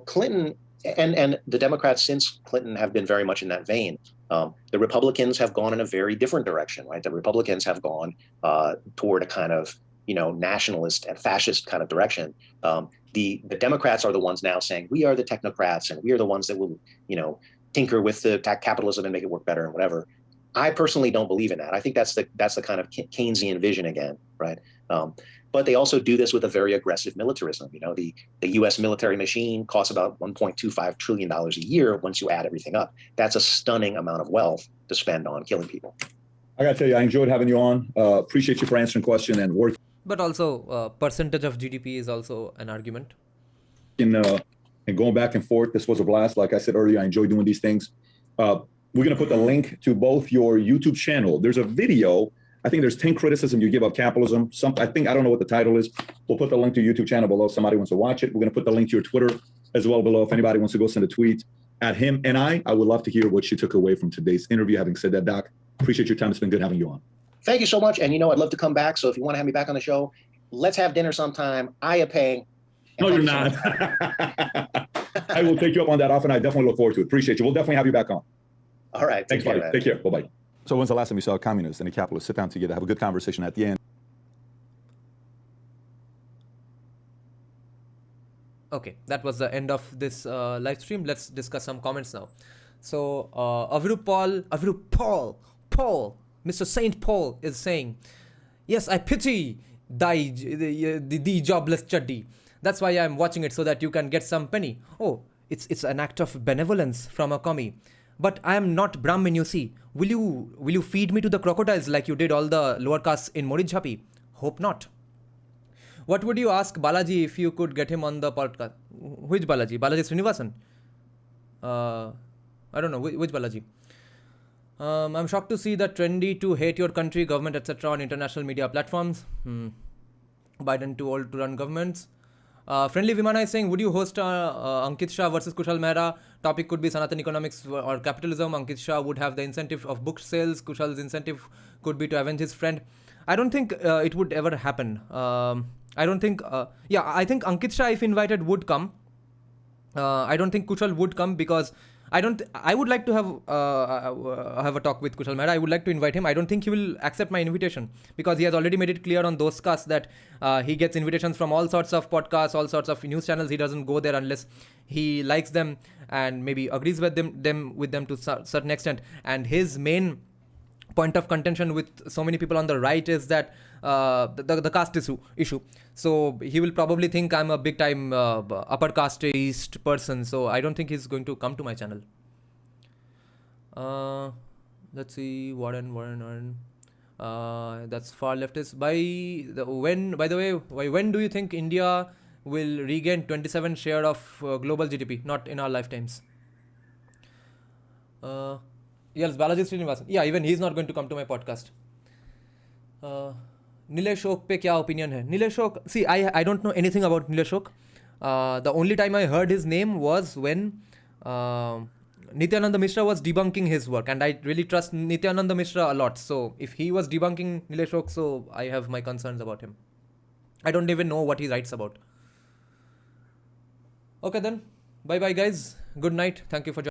Clinton and the Democrats since Clinton have been very much in that vein. The Republicans have gone in a very different direction, right? The Republicans have gone toward a kind of, nationalist and fascist kind of direction. The Democrats are the ones now saying, we are the technocrats and we are the ones that will, tinker with the capitalism and make it work better and whatever. I personally don't believe in that. I think that's the kind of Keynesian vision again, right? But they also do this with a very aggressive militarism. The U.S. military machine costs about $1.25 trillion a year once you add everything up. That's a stunning amount of wealth to spend on killing people. I got to tell you, I enjoyed having you on. Appreciate you for answering question and working. But also, percentage of GDP is also an argument. And going back and forth, this was a blast. Like I said earlier, I enjoy doing these things. We're going to put the link to both your YouTube channel. There's a video. I think there's 10 criticism you give of capitalism. I don't know what the title is. We'll put the link to your YouTube channel below if somebody wants to watch it. We're going to put the link to your Twitter as well below if anybody wants to go send a tweet at him. And I would love to hear what you took away from today's interview. Having said that, Doc, appreciate your time. It's been good having you on. Thank you so much. And I'd love to come back. So if you want to have me back on the show, let's have dinner sometime. I am paying. No, you're not. I will take you up on that offer, and I definitely look forward to it. Appreciate you. We'll definitely have you back on. All right. Thanks, buddy. Man. Take care. Bye-bye. So when's the last time you saw a communist and a capitalist sit down together, have a good conversation at the end? Okay, that was the end of this live stream. Let's discuss some comments now. So, Avirup Paul, Mr. Saint Paul is saying, yes, I pity the jobless chuddy. That's why I'm watching it, so that you can get some penny. Oh, it's an act of benevolence from a commie. But I am not Brahmin, you see. Will you feed me to the crocodiles like you did all the lower castes in Morijhapi? Hope not. What would you ask Balaji if you could get him on the podcast? Which Balaji? Balaji Srinivasan? I don't know. Which Balaji? I'm shocked to see that trendy to hate your country, government, etc. on international media platforms. Biden too old to run governments. Friendly Vimana is saying, would you host Ankit Shah versus Kushal Mehra? Topic could be Sanatan economics or capitalism. Ankit Shah would have the incentive of book sales. Kushal's incentive could be to avenge his friend. I don't think it would ever happen. I think Ankit Shah, if invited, would come. I don't think Kushal would come because I would like to have a talk with Kushal Mehra. I would like to invite him. I don't think he will accept my invitation because he has already made it clear on those casts that he gets invitations from all sorts of podcasts, all sorts of news channels. He doesn't go there unless he likes them and maybe agrees with them to a certain extent. And his main point of contention with so many people on the right is that the caste issue. So he will probably think I'm a big time upper casteist person. So I don't think he's going to come to my channel. Let's see. Warren. That's far leftist. By the way, when do you think India will regain 27 share of global GDP? Not in our lifetimes. Yes, Balaji Srinivasan. Yeah, even he's not going to come to my podcast. Nilesh Oak pe kya opinion hai? Nilesh Oak, see, I don't know anything about Nilesh Oak. The only time I heard his name was when Nityananda Mishra was debunking his work, and I really trust Nityananda Mishra a lot. So if he was debunking Nilesh Oak, so I have my concerns about him. I don't even know what he writes about. Okay then, bye bye guys. Good night. Thank you for joining.